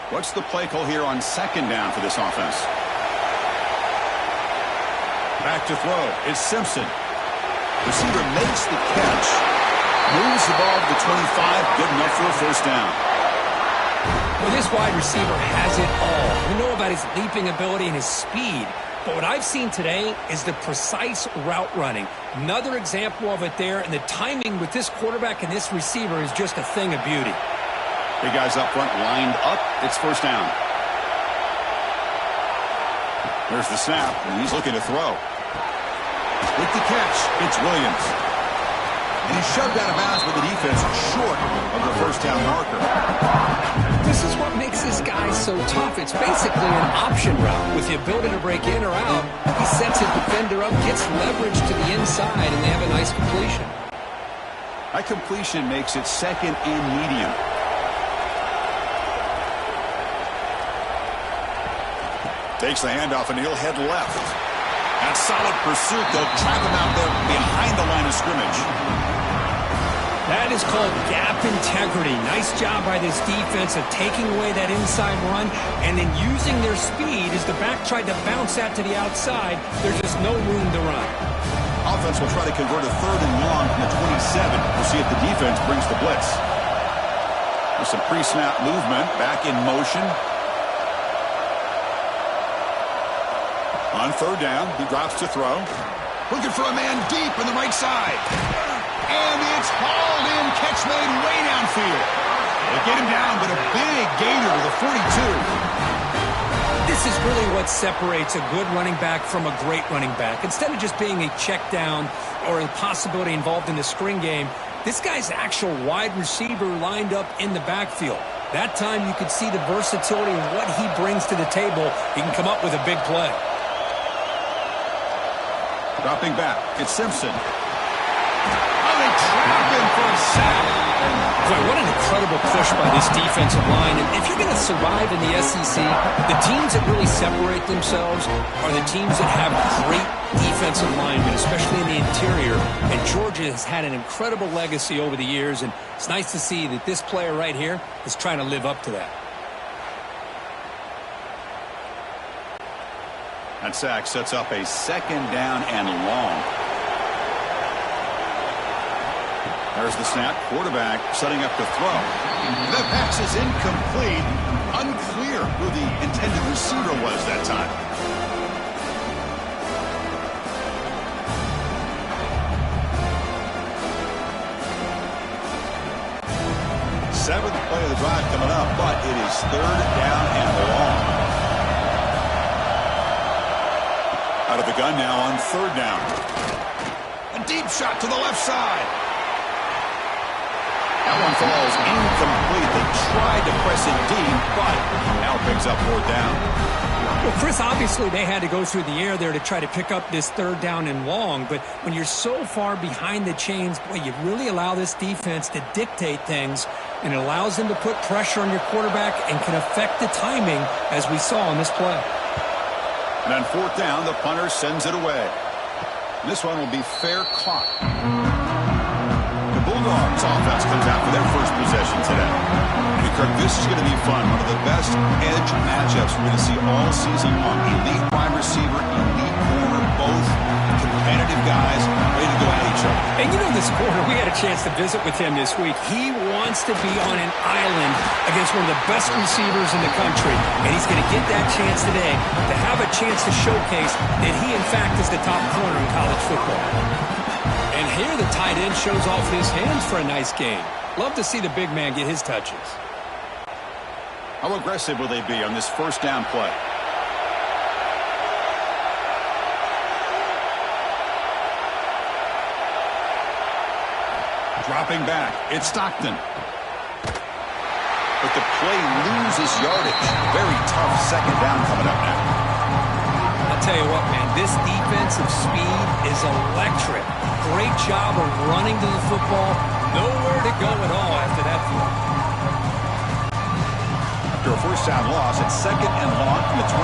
What's the play call here on second down for this offense? Back to throw. It's Simpson. Receiver makes the catch. Moves the ball to the 25. Good enough for a first down. Well, this wide receiver has it all. We know about his leaping ability and his speed. But what I've seen today is the precise route running. Another example of it there. And the timing with this quarterback and this receiver is just a thing of beauty. Big guys up front lined up. It's first down. There's the snap, and he's looking to throw. With the catch, it's Williams. And he's shoved out of bounds with the defense short of the first down marker. This is what makes this guy so tough. It's basically an option route with the ability to break in or out. He sets his defender up, gets leverage to the inside, and they have a nice completion. That completion makes it second and medium. Takes the handoff, and he'll head left. That's solid pursuit. They'll trap him out there behind the line of scrimmage. That is called gap integrity. Nice job by this defense of taking away that inside run and then using their speed as the back tried to bounce that to the outside. There's just no room to run. Offense will try to convert a third and long from the 27. We'll see if the defense brings the blitz. There's some pre-snap movement. Back in motion. On third down, he drops to throw. Looking for a man deep on the right side. And it's hauled in. Catch made way downfield. They get him down, but a big gainer to the 42. This is really what separates a good running back from a great running back. Instead of just being a check down or a possibility involved in the screen game, this guy's actual wide receiver lined up in the backfield. That time you could see the versatility of what he brings to the table. He can come up with a big play. Dropping back, it's Simpson. Oh, they trap him for a sack. Boy, what an incredible push by this defensive line. And if you're going to survive in the SEC, the teams that really separate themselves are the teams that have great defensive linemen, especially in the interior. And Georgia has had an incredible legacy over the years, and it's nice to see that this player right here is trying to live up to that. That sack sets up a 2nd down and long. There's the snap. Quarterback setting up to throw. The pass is incomplete. Unclear who the intended receiver was that time. Seventh play of the drive coming up, but it is 3rd down and long. Out of the gun now on 3rd down. A deep shot to the left side. That one falls incomplete. They tried to press it deep, but now picks up 4th down. Well, Chris, obviously they had to go through the air there to try to pick up this 3rd down and long, but when you're so far behind the chains, boy, you really allow this defense to dictate things, and it allows them to put pressure on your quarterback and can affect the timing, as we saw on this play. And on 4th down, the punter sends it away. This one will be fair caught. The Bulldogs offense comes out for their first possession today. And Kirk, this is going to be fun. One of the best edge matchups we're going to see all season long. Elite wide receiver, elite corner, both competitive guys ready to go at each other. And you know this corner, we had a chance to visit with him this week. He wants to be on an island against one of the best receivers in the country. And he's going to get that chance today to have a chance to showcase that he, in fact, is the top corner in college football. And here the tight end shows off his hands for a nice game. Love to see the big man get his touches. How aggressive will they be on this 1st down play? Dropping back, it's Stockton. But the play loses yardage. Very tough 2nd down coming up now. I'll tell you what, man, this defensive speed is electric. Great job of running to the football. Nowhere to go at all after that throw. After a 1st down loss, it's 2nd and long from the 23.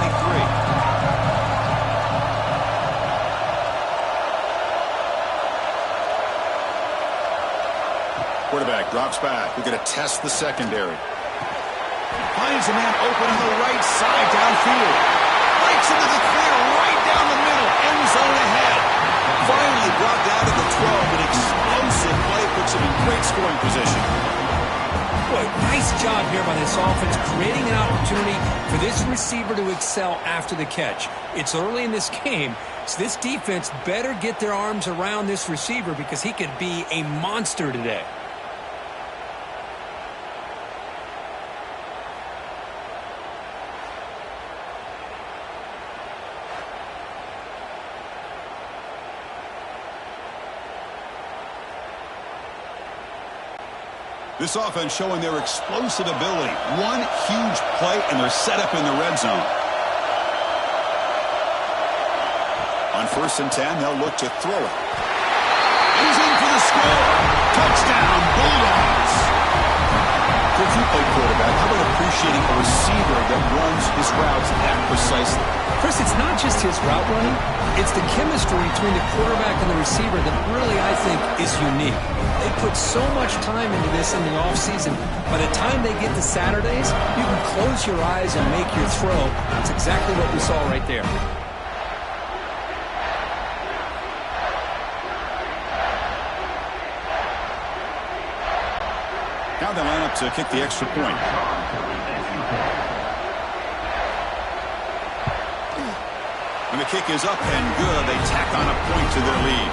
Quarterback drops back. We're going to test the secondary. Finds a man open on the right side downfield. Breaks into the clear right down the middle. End zone ahead. Finally brought down to the 12. An explosive play puts him in great scoring position. Boy, nice job here by this offense, creating an opportunity for this receiver to excel after the catch. It's early in this game, so this defense better get their arms around this receiver because he could be a monster today. This offense showing their explosive ability. One huge play, and they're set up in the red zone. On 1st and 10, they'll look to throw it. He's in for the score. Touchdown, Bulldogs. If you play quarterback, how about appreciating a receiver that runs his routes that precisely? Chris, it's not just his route running. It's the chemistry between the quarterback and the receiver that really, I think, is unique. They put so much time into this in the offseason. By the time they get to Saturdays, you can close your eyes and make your throw. That's exactly what we saw right there. Now they line up to kick the extra point. And the kick is up and good. They tack on a point to their lead.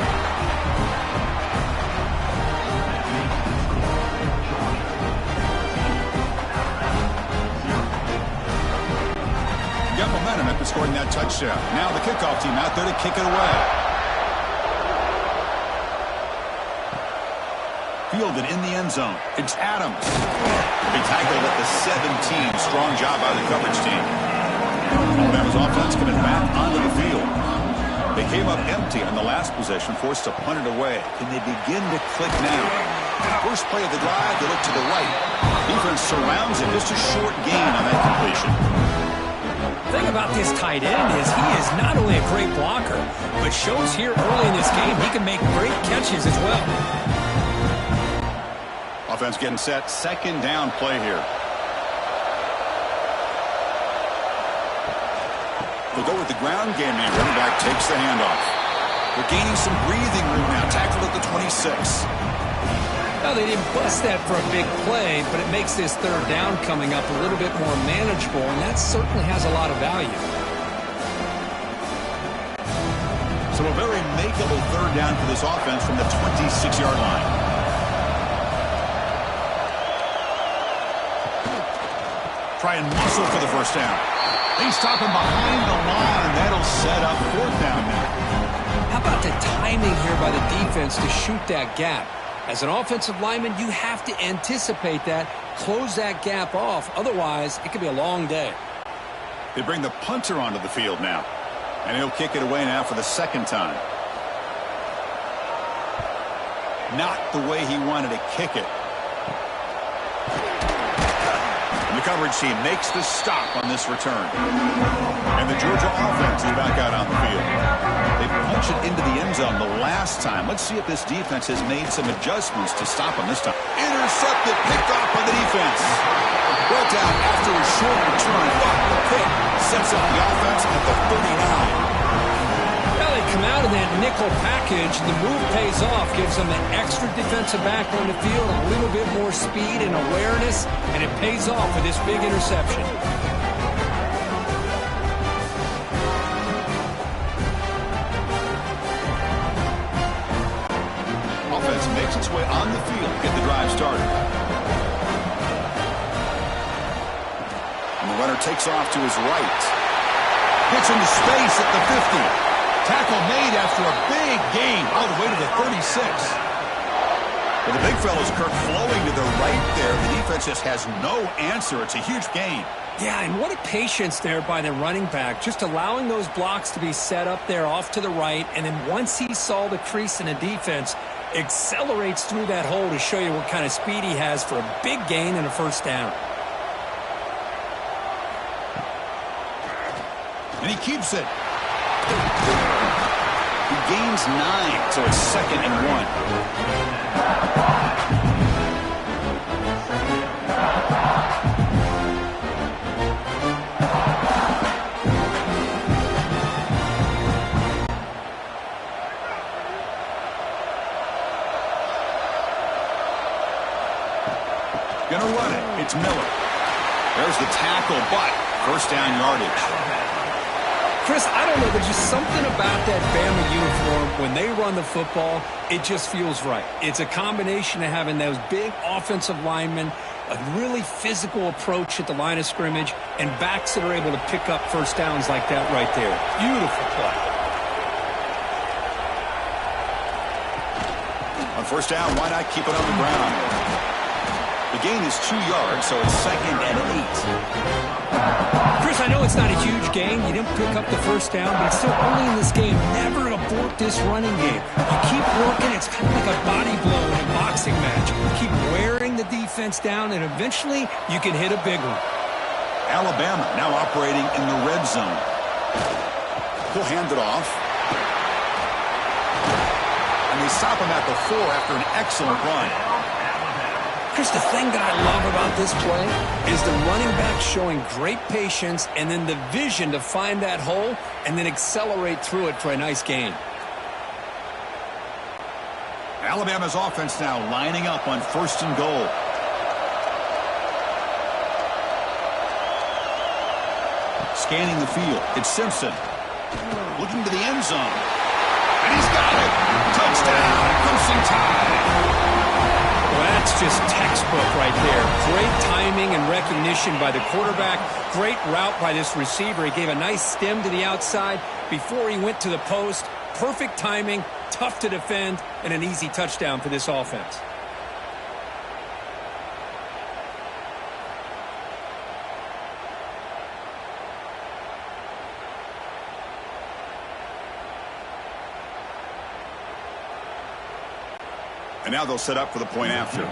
Got momentum after scoring that touchdown. Now the kickoff team out there to kick it away. Fielded in the end zone. It's Adams. They tackled at the 17. Strong job by the coverage team. Alabama's offense coming back onto the field. They came up empty on the last possession, forced to punt it away. Can they begin to click now? First play of the drive, they look to the right. Defense surrounds him. Just a short gain on that completion. The thing about this tight end is he is not only a great blocker, but shows here early in this game he can make great catches as well. Offense getting set. Second down play here. They'll go with the ground game now. Running back takes the handoff. They're gaining some breathing room now. Tackled at the 26. Well, they didn't bust that for a big play, but it makes this third down coming up a little bit more manageable, and that certainly has a lot of value. So a very makeable third down for this offense from the 26-yard line. Try and muscle for the first down. They stop him behind the line. That'll set up fourth down now. How about the timing here by the defense to shoot that gap? As an offensive lineman, you have to anticipate that, close that gap off. Otherwise, it could be a long day. They bring the punter onto the field now. And he'll kick it away now for the second time. Not the way he wanted to kick it. And the coverage team makes the stop on this return. And the Georgia offense is back out on the field. They punch it into the end zone the last time. Let's see if this defense has made some adjustments to stop him this time. Intercepted, picked off by the defense. Brought down after a short return. The pick sets up the offense at the 39. Well, they come out of that nickel package. The move pays off, gives them an extra defensive back on the field, a little bit more speed and awareness, and it pays off with this big interception. Offense makes its way on the field to get the drive started. And the runner takes off to his right. Hits into space at the 50. Tackle made after a big gain all the way to the 36. Well, the big fellow's Kirk flowing to the right there. The defense just has no answer. It's a huge gain. Yeah, and what a patience there by the running back, just allowing those blocks to be set up there off to the right, and then once he saw the crease in the defense, accelerates through that hole to show you what kind of speed he has for a big gain and a first down. And he keeps it. He gains 9, so it's 2nd and 1. Gonna run it. It's Miller. There's the tackle, but first down yardage. Chris, I don't know. There's just something about that Bama uniform. When they run the football, it just feels right. It's a combination of having those big offensive linemen, a really physical approach at the line of scrimmage, and backs that are able to pick up first downs like that right there. Beautiful play. On first down, why not keep it on the ground? The gain is 2 yards, so it's 2nd and 8. Chris, I know it's not a huge gain. You didn't pick up the first down, but it's still early in this game. Never abort this running game. You keep working. It's kind of like a body blow in a boxing match. Keep wearing the defense down, and eventually you can hit a big one. Alabama now operating in the red zone. He'll hand it off. And they stop him at the 4 after an excellent run. Chris, the thing that I love about this play is the running back showing great patience and then the vision to find that hole and then accelerate through it for a nice gain. Alabama's offense now lining up on 1st and goal. Scanning the field. It's Simpson. Looking to the end zone. And he's got it. Touchdown. Crimson Tide. Well, that's just textbook right there. Great timing and recognition by the quarterback. Great route by this receiver. He gave a nice stem to the outside before he went to the post. Perfect timing, tough to defend, and an easy touchdown for this offense. And now they'll set up for the point after.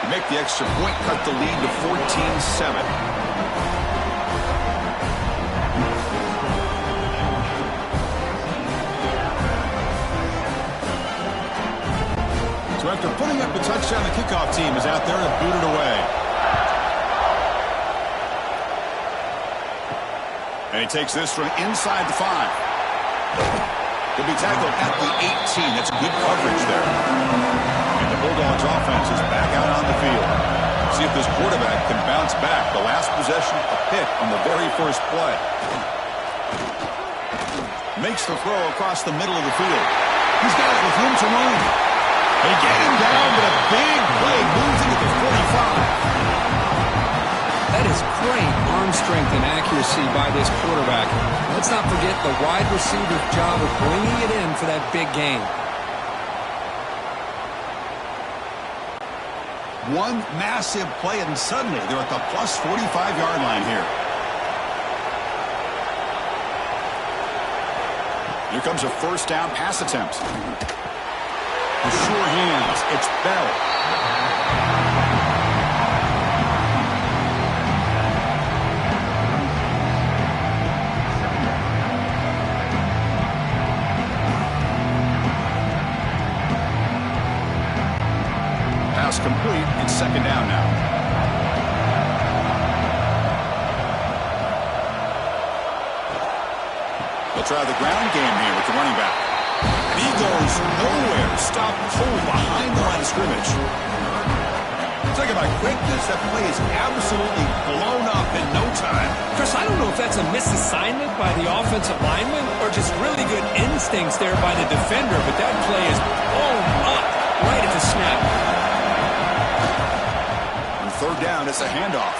To make the extra point, cut the lead to 14-7. So after putting up a touchdown, the kickoff team is out there to boot it away. And he takes this from inside the 5. He'll be tackled at the 18. That's good coverage there. And the Bulldogs offense is back out on the field. See if this quarterback can bounce back. The last possession, a pick on the very first play. Makes the throw across the middle of the field. He's got it with room to run. They get him down, but a big play moves into the 45. That is great arm strength and accuracy by this quarterback. Let's not forget the wide receiver's job of bringing it in for that big gain. One massive play, and suddenly they're at the plus 45-yard line here. Here comes a first down pass attempt. The sure hands. It's Bell. Pass complete. It's second down now. They'll try the ground game here with the running back. And he goes nowhere. Stop cold behind the line of scrimmage. Talk about quickness. That play is absolutely blown up in no time. Chris, I don't know if that's a misassignment by the offensive lineman or just really good instincts there by the defender, but that play is blown up right at the snap. On third down, it's a handoff.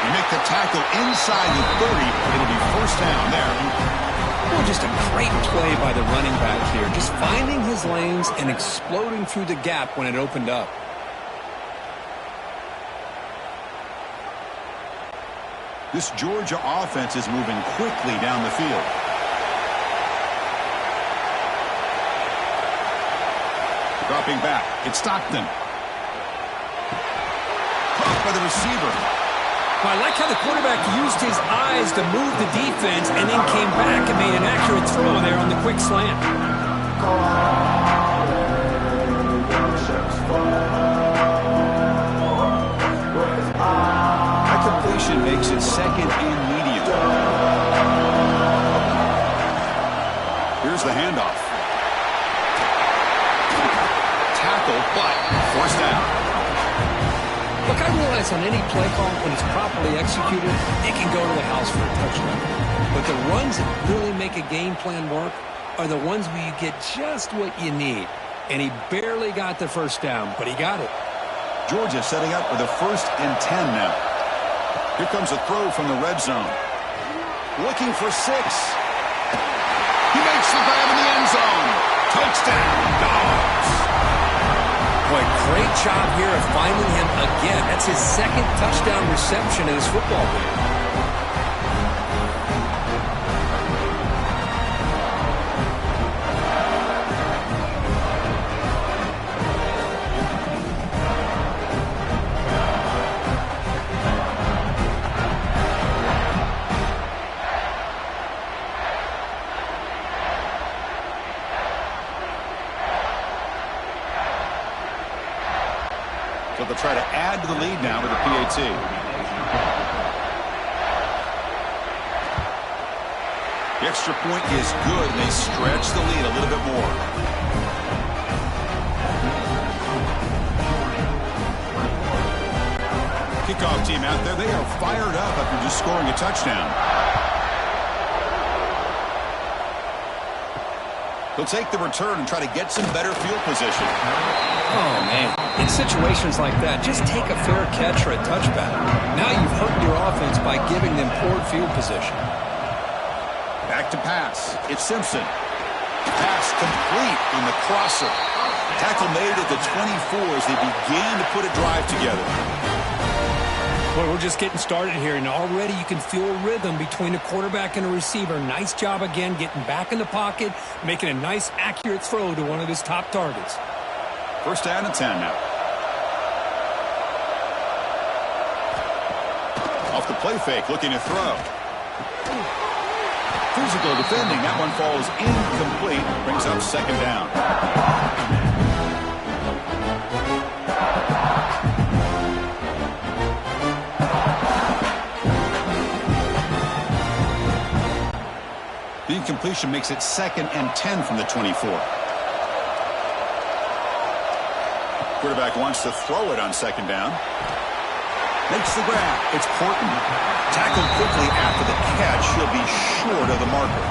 You make the tackle inside the 30. It'll be first down there. Well, just a great play by the running back here. Just finding his lanes and exploding through the gap when it opened up. This Georgia offense is moving quickly down the field. Dropping back. It's Stockton. Caught by the receiver. Well, I like how the quarterback used his eyes to move the defense and then came back and made an accurate throw there on the quick slant. That completion makes it second and medium. Here's the handoff. Tackle, but forced down. Look, I realize on any play call, when it's properly executed, it can go to the house for a touchdown. But the runs that really make a game plan work are the ones where you get just what you need. And he barely got the first down, but he got it. Georgia setting up with a 1st and 10 now. Here comes a throw from the red zone. Looking for 6. He makes the grab in the end zone. Touchdown, Dogs. Boy, great job here of finding him again. That's his second touchdown reception in this football game. So they'll try to add to the lead now with the PAT. The extra point is good, and they stretch the lead a little bit more. Kickoff team out there, they are fired up after just scoring a touchdown. They'll take the return and try to get some better field position. Oh, man. In situations like that, just take a fair catch or a touchback. Now you've hurt your offense by giving them poor field position. Back to pass. It's Simpson. Pass complete on the crosser. Tackle made at the 24 as they began to put a drive together. Boy, we're just getting started here, and already you can feel a rhythm between the quarterback and the receiver. Nice job again getting back in the pocket, making a nice, accurate throw to one of his top targets. First down and 10 now. Off the play fake, looking to throw. Physical defending. That one falls incomplete. Brings up second down. The incompletion makes it 2nd and 10 from the 24. Quarterback wants to throw it on second down. Makes the grab. It's Porton. Tackled quickly after the catch. He'll be short of the marker.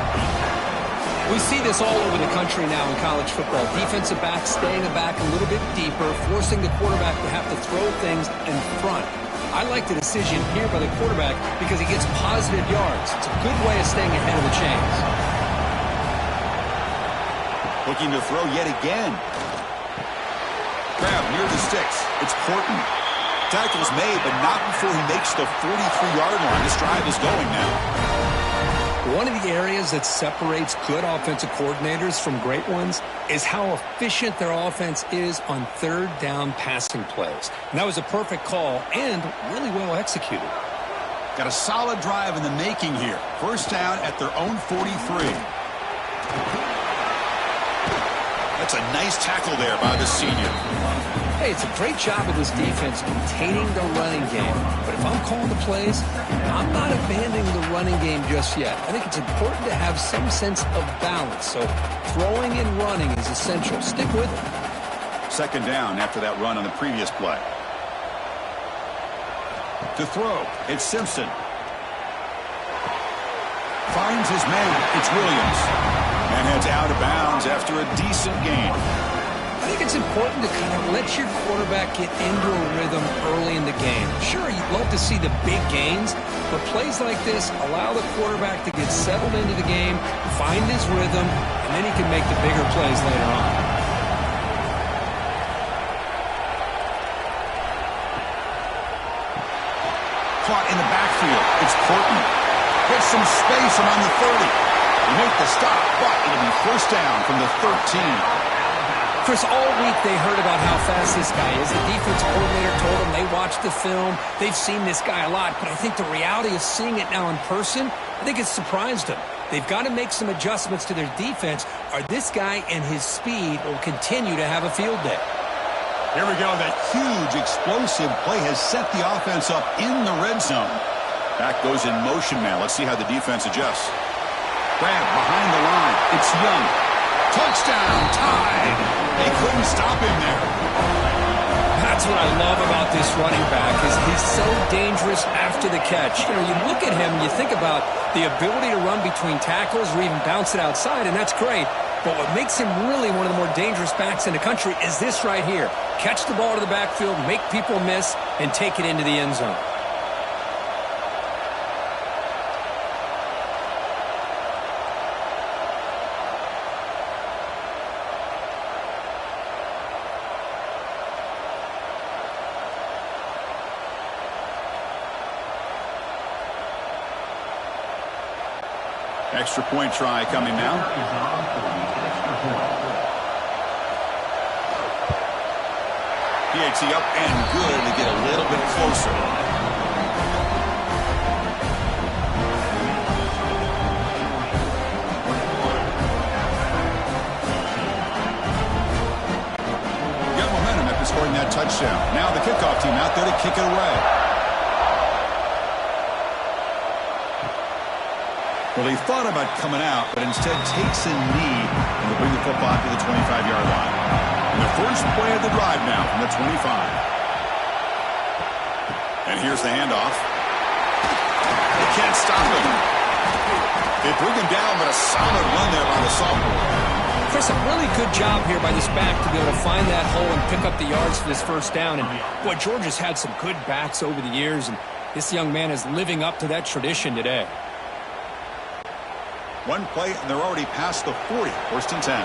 We see this all over the country now in college football. Defensive backs staying back a little bit deeper, forcing the quarterback to have to throw things in front. I like the decision here by the quarterback because he gets positive yards. It's a good way of staying ahead of the chains. Looking to throw yet again. Grab near the sticks. It's Porton. Tackle's made, but not before he makes the 43-yard line. This drive is going now. One of the areas that separates good offensive coordinators from great ones is how efficient their offense is on third down passing plays. And that was a perfect call and really well executed. Got a solid drive in the making here. First down at their own 43. That's a nice tackle there by the senior. Hey, it's a great job of this defense containing the running game. But if I'm calling the plays, I'm not abandoning the running game just yet. I think it's important to have some sense of balance. So throwing and running is essential. Stick with it. Second down after that run on the previous play. To throw, it's Simpson. Finds his man. It's Williams. And heads out of bounds after a decent gain. I think it's important to kind of let your quarterback get into a rhythm early in the game. Sure, you'd love to see the big gains, but plays like this allow the quarterback to get settled into the game, find his rhythm, and then he can make the bigger plays later on. Caught in the backfield. It's Porton. Gets some space around the 30. They make the stop, but it'll be first down from the 13. Chris, all week they heard about how fast this guy is. The defense coordinator told them they watched the film. They've seen this guy a lot, but I think the reality of seeing it now in person, I think it's surprised them. They've got to make some adjustments to their defense, or this guy and his speed will continue to have a field day. Here we go. That huge explosive play has set the offense up in the red zone. Back goes in motion now. Let's see how the defense adjusts. Grab behind the line. It's Young. Touchdown, tied. They couldn't stop him there. That's what I love about this running back is he's so dangerous after the catch. You know, you look at him and you think about the ability to run between tackles or even bounce it outside, and that's great. But what makes him really one of the more dangerous backs in the country is this right here. Catch the ball to the backfield, make people miss, and take it into the end zone. Extra point try coming now. PAT up and good to get a little bit closer. Got momentum after scoring that touchdown. Now the kickoff team out there to kick it away. Well, he thought about coming out, but instead takes a knee and will bring the football to the 25-yard line. And the first play of the drive now from the 25. And here's the handoff. They can't stop him. They bring him down, but a solid run there by the sophomore. Chris, a really good job here by this back to be able to find that hole and pick up the yards for this first down. And, boy, Georgia's had some good backs over the years, and this young man is living up to that tradition today. One play, and they're already past the 40. First and 10.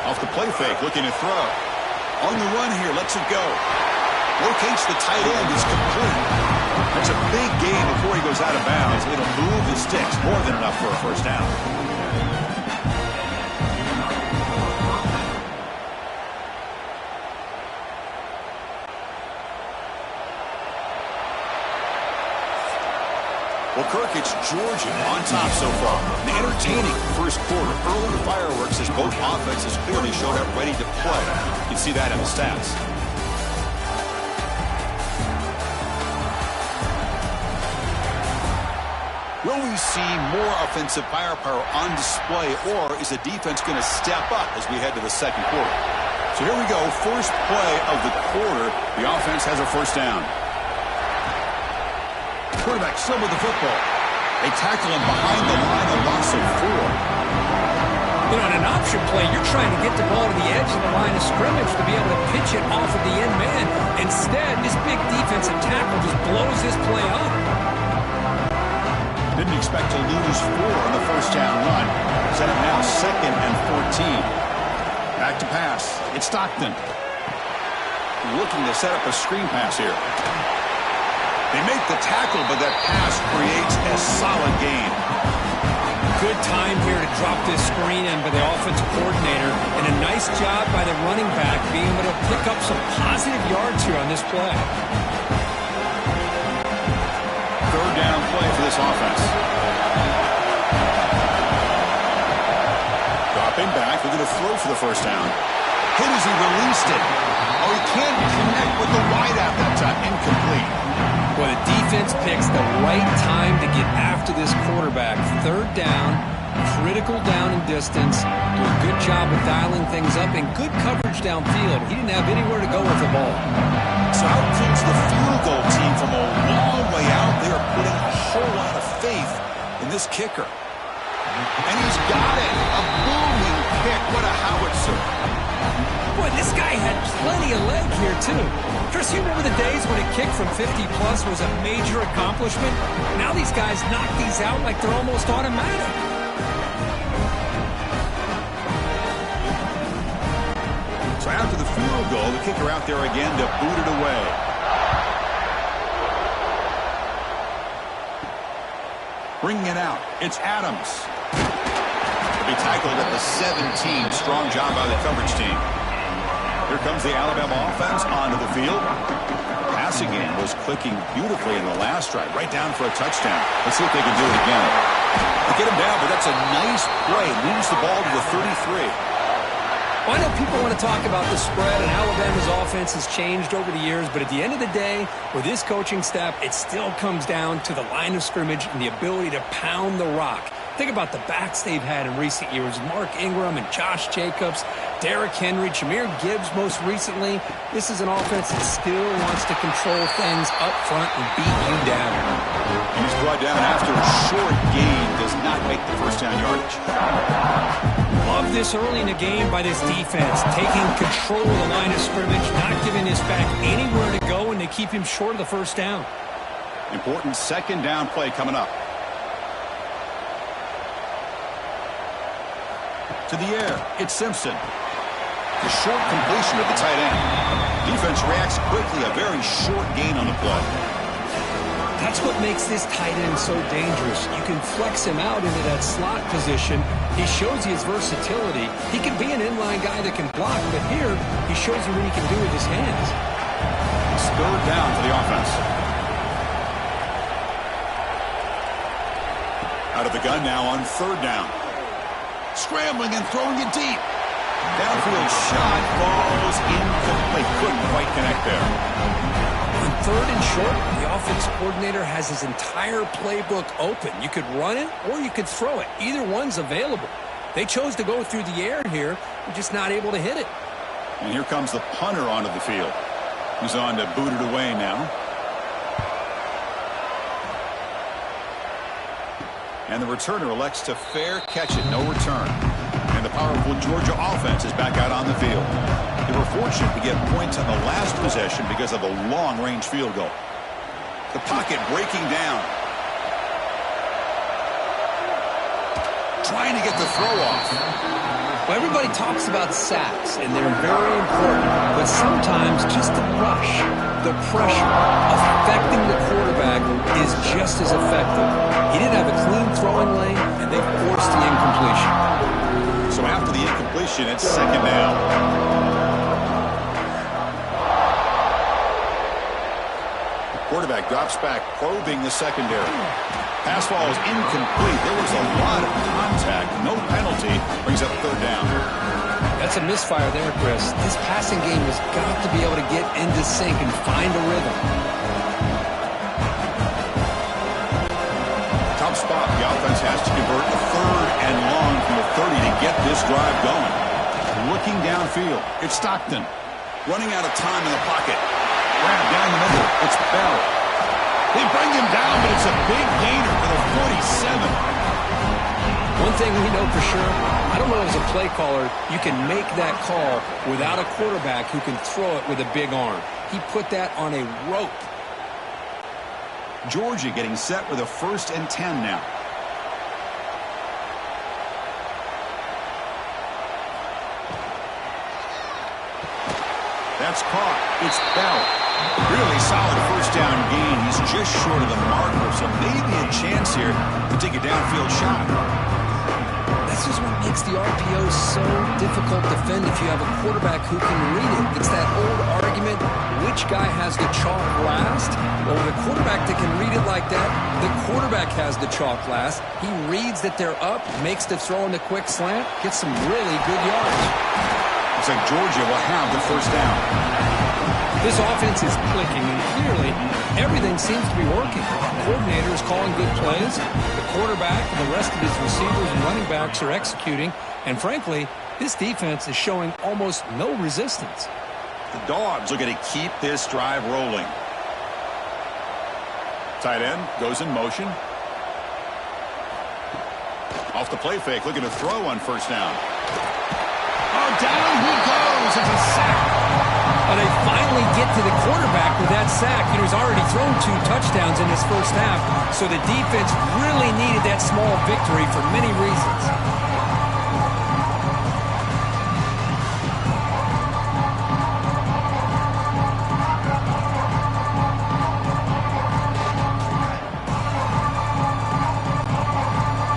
Off the play fake, looking to throw. On the run here, lets it go. Locates the tight end, is complete. That's a big gain before he goes out of bounds. It'll move the sticks, more than enough for a first down. Well, Kirk, it's Georgia on top so far. An entertaining first quarter. Early fireworks as both offenses clearly showed up ready to play. You can see that in the stats. Will we see more offensive firepower on display, or is the defense going to step up as we head to the second quarter? So here we go. First play of the quarter. The offense has a first down. Quarterback still with the football. They tackle him behind the line, a loss of 4. You know, in an option play, you're trying to get the ball to the edge of the line of scrimmage to be able to pitch it off of the end man. Instead, this big defensive tackle just blows this play up. Didn't expect to lose 4 on the first down run. Set up now 2nd and 14. Back to pass. It's Stockton. Looking to set up a screen pass here. They make the tackle, but that pass creates a solid gain. Good time here to drop this screen in by the offensive coordinator, and a nice job by the running back being able to pick up some positive yards here on this play. Third down play for this offense. Dropping back, they're going to throw for the first down. Hit as he released it. Oh, he can't connect with the wideout that time. Incomplete. Well, the defense picks the right time to get after this quarterback. Third down, critical down and distance. Do a good job of dialing things up and good coverage downfield. He didn't have anywhere to go with the ball. So out comes the field goal team from a long way out. They are putting a whole lot of faith in this kicker. And he's got it. A booming kick. What a howitzer. Boy, this guy had plenty of leg here, too. Chris, you remember the days when a kick from 50-plus was a major accomplishment? Now these guys knock these out like they're almost automatic. So after the field goal, the kicker out there again to boot it away. Bringing it out, it's Adams. He'll be tackled at the 17. Strong job by the coverage team. Here comes the Alabama offense onto the field. Passing game was clicking beautifully in the last drive, right down for a touchdown. Let's see if they can do it again. They get him down, but that's a nice play. Moves the ball to the 33. Well, I know people want to talk about the spread and Alabama's offense has changed over the years, but at the end of the day, with this coaching staff, it still comes down to the line of scrimmage and the ability to pound the rock. Think about the backs they've had in recent years. Mark Ingram and Josh Jacobs, Derrick Henry, Jahmyr Gibbs most recently. This is an offense that still wants to control things up front and beat you down. He's brought down after a short gain. Does not make the first down yardage. Love this early in the game by this defense. Taking control of the line of scrimmage, not giving this back anywhere to go, and they keep him short of the first down. Important second down play coming up. To the air, it's Simpson. The short completion of the tight end. Defense reacts quickly, a very short gain on the play. That's what makes this tight end so dangerous. You can flex him out into that slot position. He shows you his versatility. He can be an inline guy that can block, but here he shows you what he can do with his hands. It's third down for the offense. Out of the gun now on third down. Scrambling and throwing it deep. Downfield shot falls incomplete. Couldn't quite connect there. On third and short, the offense coordinator has his entire playbook open. You could run it or you could throw it. Either one's available. They chose to go through the air here. They're just not able to hit it. And here comes the punter onto the field. He's on to boot it away now. And the returner elects to fair catch it, no return. And the powerful Georgia offense is back out on the field. They were fortunate to get points on the last possession because of a long-range field goal. The pocket breaking down. Trying to get the throw off. Well, everybody talks about sacks, and they're very important, but sometimes just the rush, the pressure, affecting the quarterback is just as effective. He didn't have a clean throwing lane, and they forced the incompletion. So after the incompletion, it's second down. The quarterback drops back, probing the secondary. Pass ball is incomplete. There was a lot of contact. No penalty. Brings up third down. That's a misfire there, Chris. This passing game has got to be able to get into sync and find a rhythm. Tough spot. The offense has to convert a third and long from the 30 to get this drive going. Looking downfield. It's Stockton. Running out of time in the pocket. Grab down the middle. It's Bell. They bring him down, but it's a big gainer for the 47. One thing we know for sure, I don't know as a play caller, you can make that call without a quarterback who can throw it with a big arm. He put that on a rope. Georgia getting set with a 1st and 10 now. That's caught. It's Bell. Really solid first down gain. He's just short of the marker, so maybe a chance here to take a downfield shot. This is what makes the RPO so difficult to defend if you have a quarterback who can read it. It's that old argument, which guy has the chalk last? Well, with a quarterback that can read it like that, the quarterback has the chalk last. He reads that they're up, makes the throw in the quick slant, gets some really good yards. Looks like Georgia will have the first down. This offense is clicking, and clearly everything seems to be working. The coordinator is calling good plays. The quarterback and the rest of his receivers and running backs are executing. And frankly, this defense is showing almost no resistance. The Dogs are going to keep this drive rolling. Tight end goes in motion. Off the play fake, looking to throw on first down. Oh, down he goes. It's a sack. They finally get to the quarterback with that sack. You know, he's already thrown 2 touchdowns in this first half, so the defense really needed that small victory for many reasons.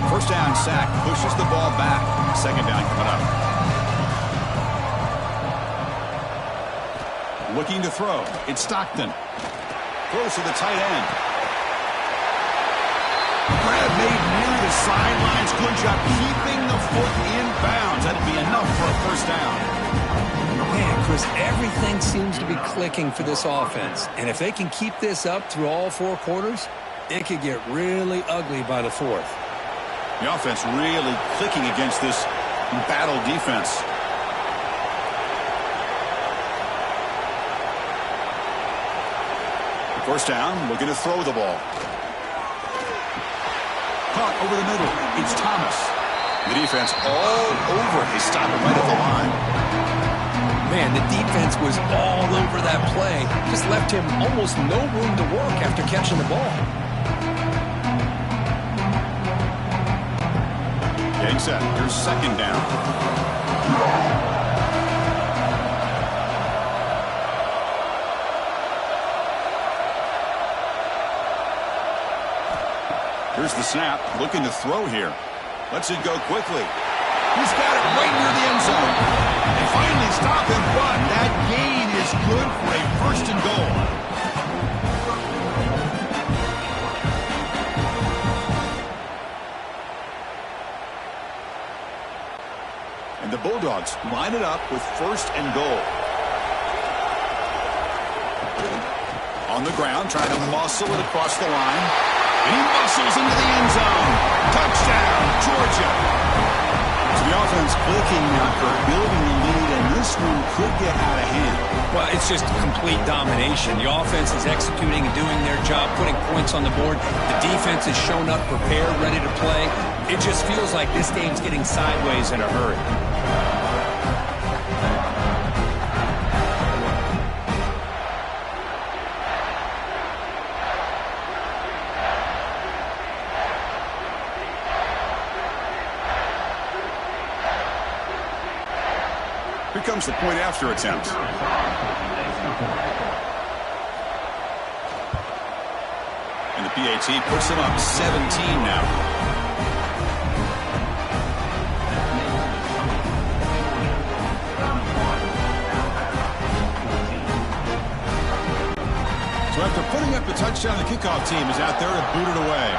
First down sack pushes the ball back. Second down coming up. Looking to throw. It's Stockton. Throws to the tight end. Grab made near the sidelines. Good job keeping the foot in bounds. That'll be enough for a first down. Man, Chris, everything seems to be clicking for this offense. And if they can keep this up through all 4 quarters, it could get really ugly by the 4th. The offense really clicking against this battle defense. First down, looking to throw the ball. Caught over the middle. It's Thomas. The defense all over. They stop it right at the line. Man, the defense was all over that play. Just left him almost no room to work after catching the ball. Getting set. Here's second down. Here's the snap, looking to throw here. Lets it go quickly. He's got it right near the end zone. They finally stop him, but that gain is good for a first and goal. And the Bulldogs line it up with first and goal. On the ground, trying to muscle it across the line. And he muscles into the end zone. Touchdown, Georgia. So the offense clicking now, Kurt, building the lead, and this one could get out of hand. Well, it's just complete domination. The offense is executing and doing their job, putting points on the board. The defense has shown up, prepared, ready to play. It just feels like this game's getting sideways in a hurry. Here comes the point after attempt. And the PAT puts them up 17 now. So after putting up the touchdown, the kickoff team is out there to boot it away.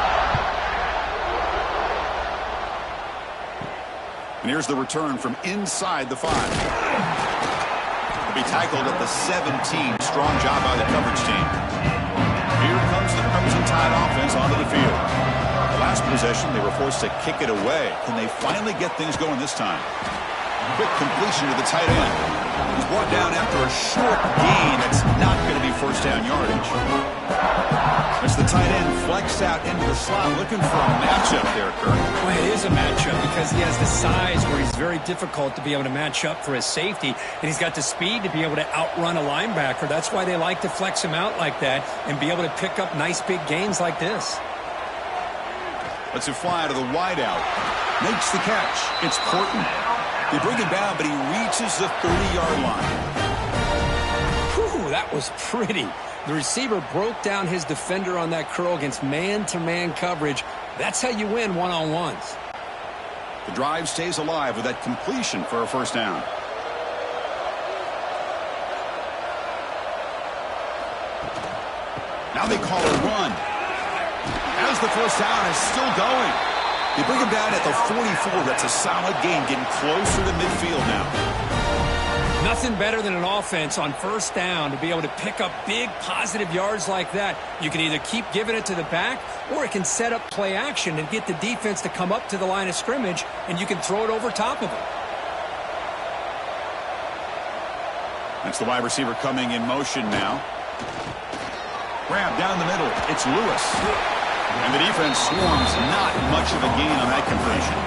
And here's the return from inside the 5. He'll be tackled at the 17. Strong job by the coverage team. Here comes the Crimson Tide offense onto the field. The last possession, they were forced to kick it away. Can they finally get things going this time? Quick completion to the tight end. He's brought down after a short gain that's not going to be first down yardage. As the tight end flexed out into the slot, looking for a matchup there, Kirk. Well, it is a matchup because he has the size where he's very difficult to be able to match up for his safety, and he's got the speed to be able to outrun a linebacker. That's why they like to flex him out like that and be able to pick up nice big gains like this. Lets it fly to the wideout. Makes the catch. It's Porton. They bring him down, but he reaches the 30-yard line. Whew, that was pretty. The receiver broke down his defender on that curl against man-to-man coverage. That's how you win one-on-ones. The drive stays alive with that completion for a first down. Now they call a run. As the first down is still going. They bring him down at the 44. That's a solid gain, getting closer to midfield now. Nothing better than an offense on first down to be able to pick up big positive yards like that. You can either keep giving it to the back, or it can set up play action and get the defense to come up to the line of scrimmage, and you can throw it over top of them. That's the wide receiver coming in motion now. Grab down the middle. It's Lewis. And the defense swarms. Not much of a gain on that completion.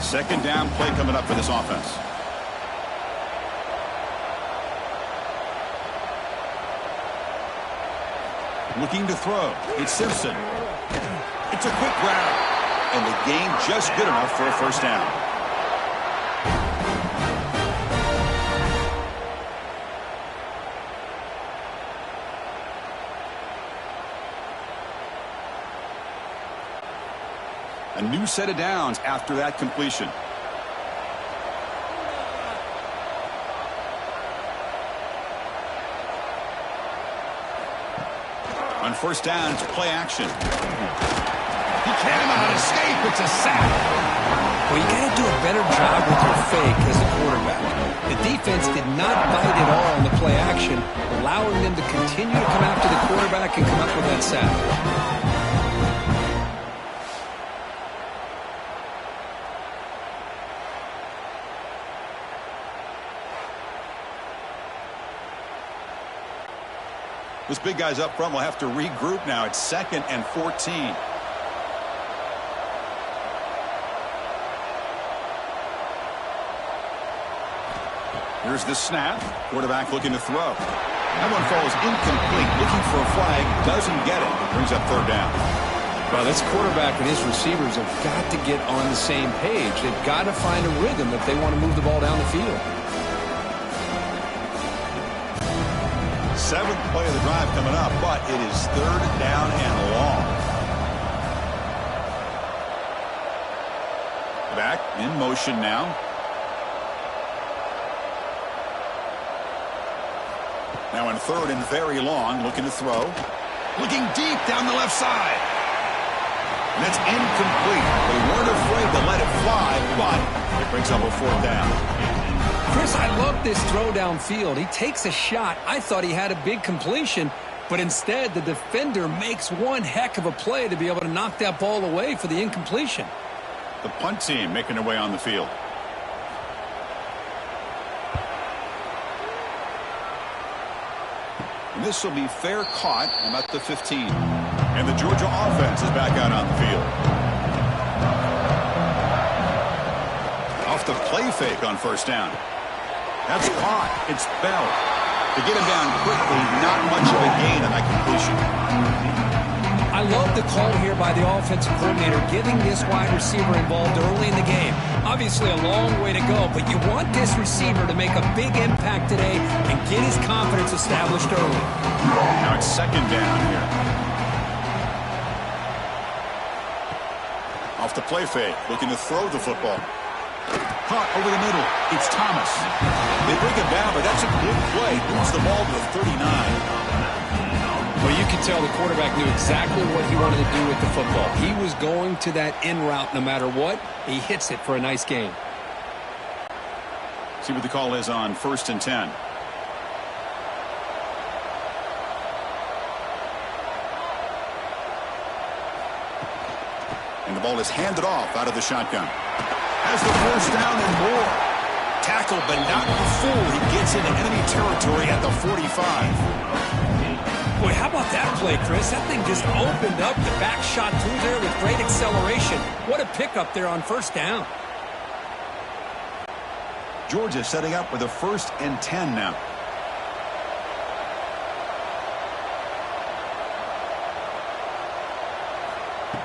Second down play coming up for this offense. Looking to throw. It's Simpson. It's a quick grab. And the gain just good enough for a first down. A new set of downs after that completion. On first down, it's play action. He cannot escape. It's a sack. Well, you got to do a better job with your fake as a quarterback. The defense did not bite at all on the play action, allowing them to continue to come after the quarterback and come up with that sack. Those big guys up front will have to regroup now. It's 2nd and 14. Here's the snap. Quarterback looking to throw. That one falls incomplete. Looking for a flag. Doesn't get it. Brings up third down. Well, this quarterback and his receivers have got to get on the same page. They've got to find a rhythm if they want to move the ball down the field. 7th play of the drive coming up, but it is third down and long. Back in motion now. Now in third and very long, looking to throw. Looking deep down the left side. And it's incomplete. They weren't afraid to let it fly, but it brings up a fourth down. Chris, I love this throw downfield. He takes a shot. I thought he had a big completion, but instead the defender makes one heck of a play to be able to knock that ball away for the incompletion. The punt team making their way on the field. And this will be fair caught about the 15. And the Georgia offense is back out on the field. Off the play fake on first down. That's caught. It's Bell. To get him down quickly, not much of a gain on that completion. I love the call here by the offensive coordinator, getting this wide receiver involved early in the game. Obviously a long way to go, but you want this receiver to make a big impact today and get his confidence established early. Now it's second down here. Off the play fake, looking to throw the football. Caught over the middle. It's Thomas. They bring him down, but that's a good play. Moves the ball to the 39. Well, you can tell the quarterback knew exactly what he wanted to do with the football. He was going to that in route no matter what. He hits it for a nice gain. See what the call is on 1st and 10. And the ball is handed off out of the shotgun. Has the first down and more. Tackled, but not before he gets into enemy territory at the 45. Boy, how about that play, Chris? That thing just opened up. The back shot through there with great acceleration. What a pickup there on first down. Georgia setting up with a 1st and 10 now.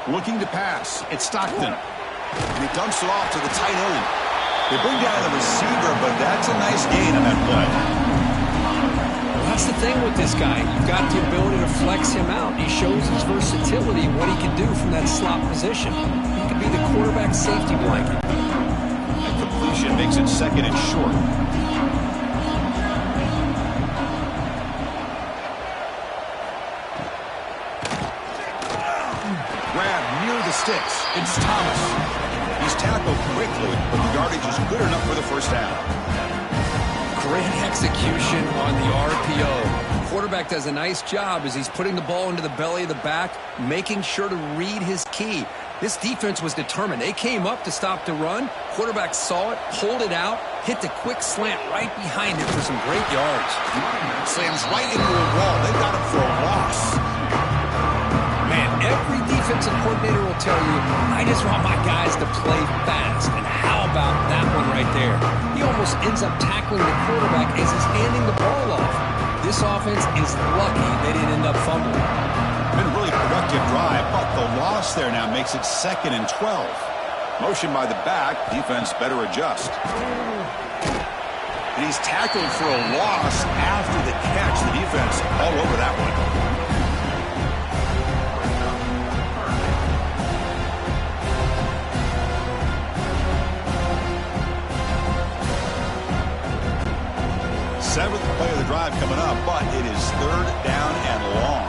Looking to pass. It's Stockton. And he dumps it off to the tight end. They bring down the receiver, but that's a nice gain on that play. That's the thing with this guy. You've got the ability to flex him out. He shows his versatility, what he can do from that slot position. He could be the quarterback's safety blanket. That completion makes it second and short. Grab near the sticks. It's Thomas. He's tackled quickly, but the yardage is good enough for the first down. Great execution on the RPO. Quarterback does a nice job as he's putting the ball into the belly of the back, making sure to read his key. This defense was determined. They came up to stop the run. Quarterback saw it, pulled it out, hit the quick slant right behind it for some great yards. Slams right into a wall. They got him for a loss. Man, every defensive coordinator will tell you, I just want my guys to play fast. And how about that one right there? He almost ends up tackling the quarterback as he's handing the ball off. This offense is lucky they didn't end up fumbling. Been a really productive drive, but the loss there now makes it 2nd and 12. Motion by the back. Defense better adjust. And he's tackled for a loss after the catch. The defense all over that one. Seventh play of the drive coming up, but it is 3rd down and long.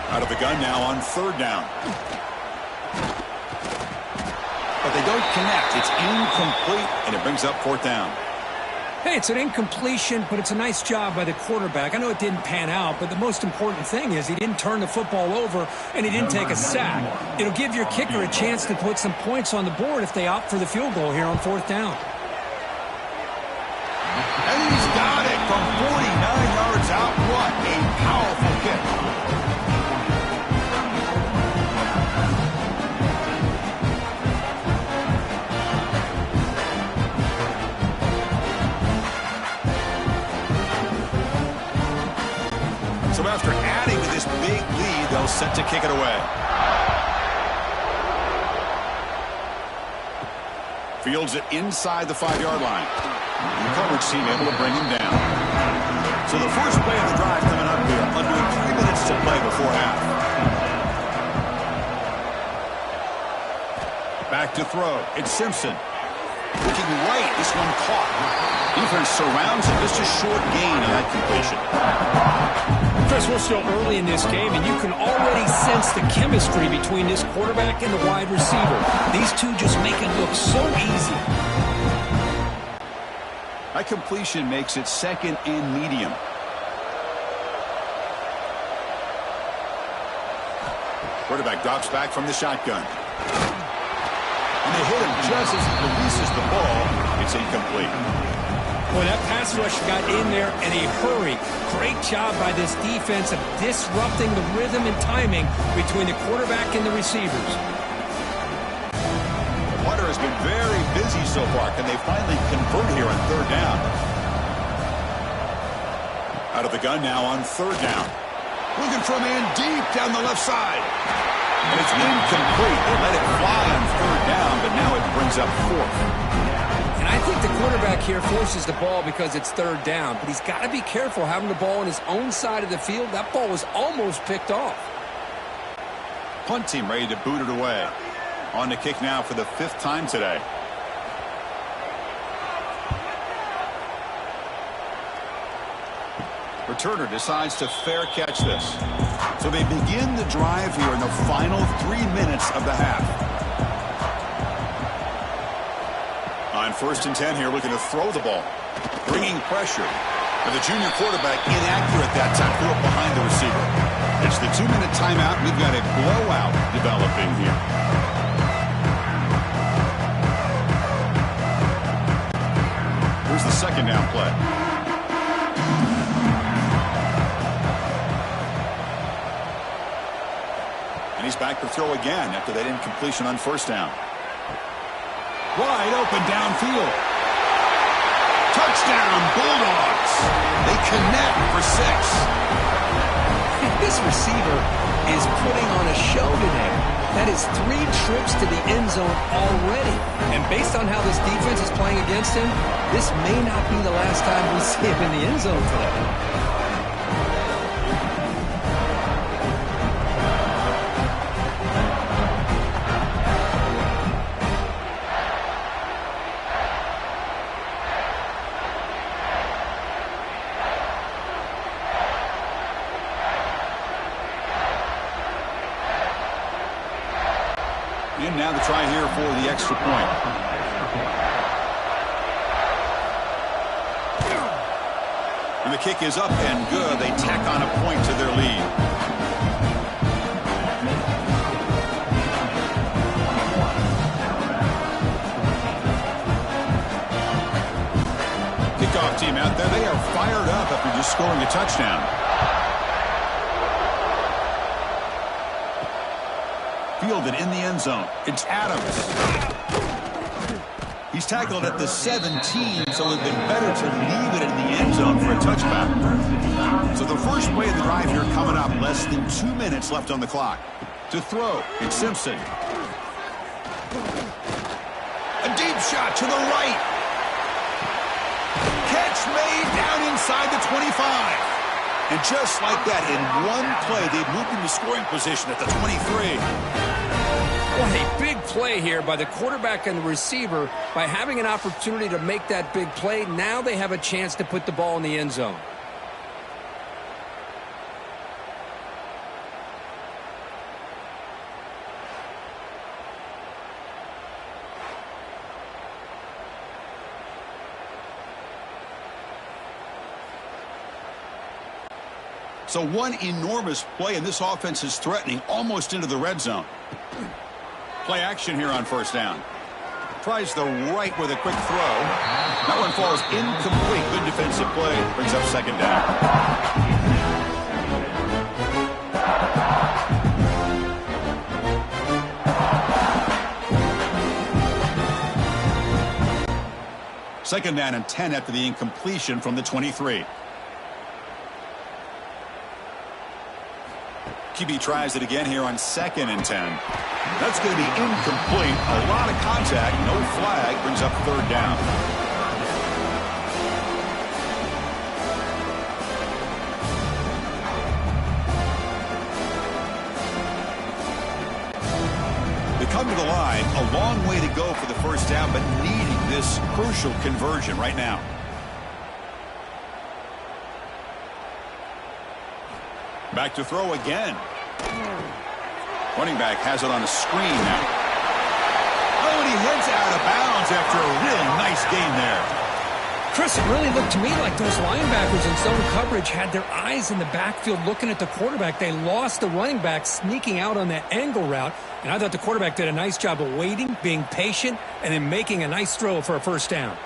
Out of the gun now on 3rd down. But they don't connect. It's incomplete, and it brings up 4th down. Hey, it's an incompletion, but it's a nice job by the quarterback. I know it didn't pan out, but the most important thing is he didn't turn the football over and he didn't take a sack. It'll give your kicker a chance to put some points on the board if they opt for the field goal here on 4th down. And he's got it from 49 yards out. What a powerful kick. So after adding to this big lead, they'll set to kick it away. Fields it inside the 5-yard line. The coverage team able to bring him down. So the first play of the drive coming up here. Under 3 minutes to play before half. Back to throw. It's Simpson. Looking right. This one caught. Defense surrounds him. Just a short gain on that completion. Chris, we're still early in this game, and you can already sense the chemistry between this quarterback and the wide receiver. These two just make it look so easy. That completion makes it 2nd and medium. Quarterback drops back from the shotgun. And they hit him just as he releases the ball. It's incomplete. Boy, that pass rush got in there in a hurry. Great job by this defense of disrupting the rhythm and timing between the quarterback and the receivers. Punter has been very busy so far. Can they finally convert here on 3rd down? Out of the gun now on third down. Looking for a man deep down the left side. And it's incomplete. They let it fly on third down, but now it brings up fourth. And I think the quarterback here forces the ball because it's third down, but he's got to be careful having the ball on his own side of the field. That ball was almost picked off. Punt team ready to boot it away. On to kick now for the 5th time today. Returner decides to fair catch this. So they begin the drive here in the final 3 minutes of the half. On 1st and 10 here, looking to throw the ball. Bringing pressure. But the junior quarterback inaccurate that time. Threw it behind the receiver. It's the 2-minute timeout. We've got a blowout developing here. Here's the 2nd down play. And he's back to throw again after that incompletion on 1st down. Wide open downfield. Touchdown, Bulldogs. They connect for 6. This receiver is putting on a show today. That is 3 trips to the end zone already. And based on how this defense is playing against him, this may not be the last time we see him in the end zone today. And now the try here for the extra point. And the kick is up and good. They tack on a point to their lead. Kickoff team out there. They are fired up after just scoring a touchdown. Fielded in the end zone. It's Adams. He's tackled at the 17, so it would have been better to leave it in the end zone for a touchback. So the first play of the drive here coming up. Less than 2 minutes left on the clock. To throw, it's Simpson. A deep shot to the right. Catch made down inside the 25. And just like that, in one play, they've moved into scoring position at the 23. What a big play here by the quarterback and the receiver. By having an opportunity to make that big play, now they have a chance to put the ball in the end zone. So one enormous play, and this offense is threatening almost into the red zone. Play action here on 1st down. Tries the right with a quick throw. That one falls incomplete. Good defensive play. Brings up 2nd down. Second down and 10 after the incompletion from the 23. QB tries it again here on 2nd and 10. That's going to be incomplete. A lot of contact. No flag. Brings up 3rd down. They come to the line. A long way to go for the 1st down, but needing this crucial conversion right now. Back to throw again. Running back has it on a screen now. Oh, and he heads out of bounds after a really nice game there. Chris, it really looked to me like those linebackers in zone coverage had their eyes in the backfield looking at the quarterback. They lost the running back sneaking out on that angle route, and I thought the quarterback did a nice job of waiting, being patient, and then making a nice throw for a 1st down.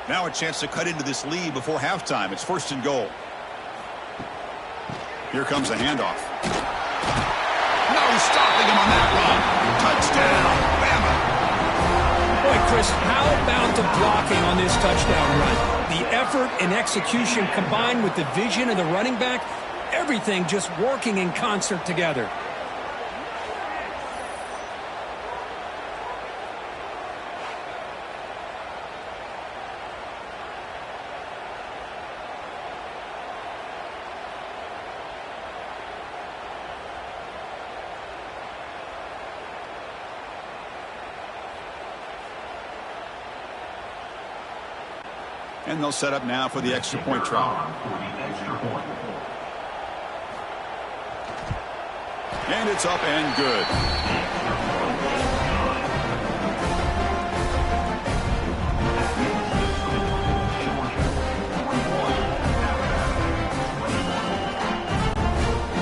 Now a chance to cut into this lead before halftime. It's 1st and goal. Here comes a handoff. No stopping him on that run. Touchdown, Bama. Boy, Chris, how about the blocking on this touchdown run? The The effort and execution combined with the vision of the running back, everything just working in concert together. And they'll set up now for the extra point try. And it's up and good.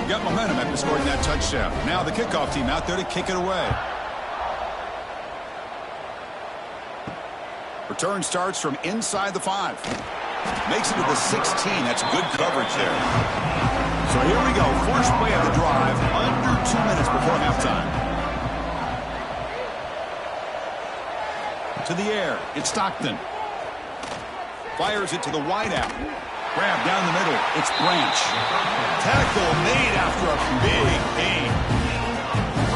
Got momentum after scoring that touchdown. Now the kickoff team out there to kick it away. Return starts from inside the 5. Makes it to the 16. That's good coverage there. So here we go. First play of the drive. Under 2 minutes before halftime. To the air. It's Stockton. Fires it to the wideout. Grab down the middle. It's Branch. Tackle made after a big gain.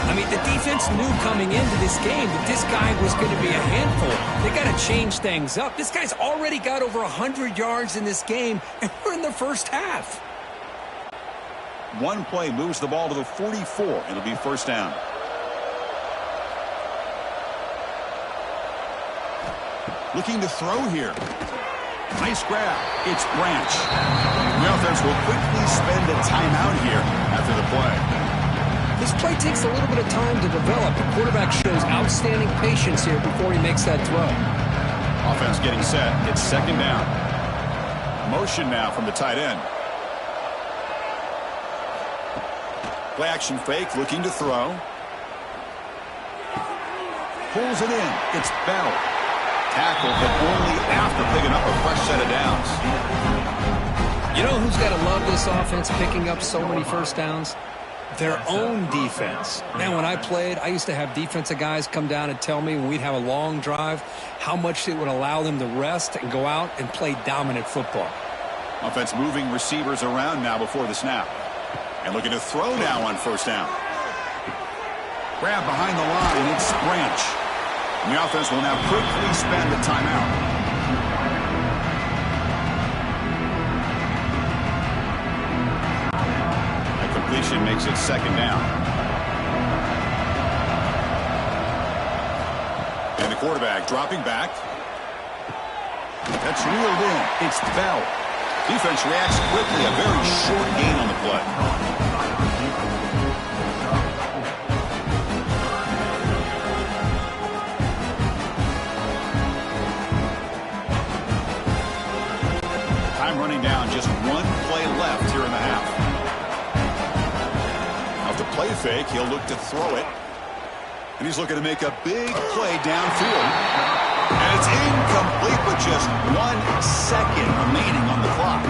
I mean, the defense knew coming into this game that this guy was going to be a handful. They got to change things up. This guy's already got over 100 yards in this game, and we're in the first half. One play moves the ball to the 44. It'll be first down. Looking to throw here. Nice grab. It's Branch. The offense will quickly spend a timeout here after the play. This play takes a little bit of time to develop. The quarterback shows outstanding patience here before he makes that throw. Offense getting set. It's second down. Motion now from the tight end. Play action fake, looking to throw. Pulls it in. It's Bell. Tackled, but only after picking up a fresh set of downs. You know who's got to love this offense picking up so many first downs? Their own defense. Man, when I played, I used to have defensive guys come down and tell me when we'd have a long drive how much it would allow them to rest and go out and play dominant football. Offense moving receivers around now before the snap. And looking to throw now on first down. Grab behind the line. It's Branch. And the offense will now quickly spend the timeout. Completion makes it second down. And the quarterback dropping back. That's reeled in. It's Bell. Defense reacts quickly. A very short gain on the play. Time running down. Just one play left here in the half. Play fake, he'll look to throw it. And he's looking to make a big play downfield. And it's incomplete with just 1 second remaining on the clock.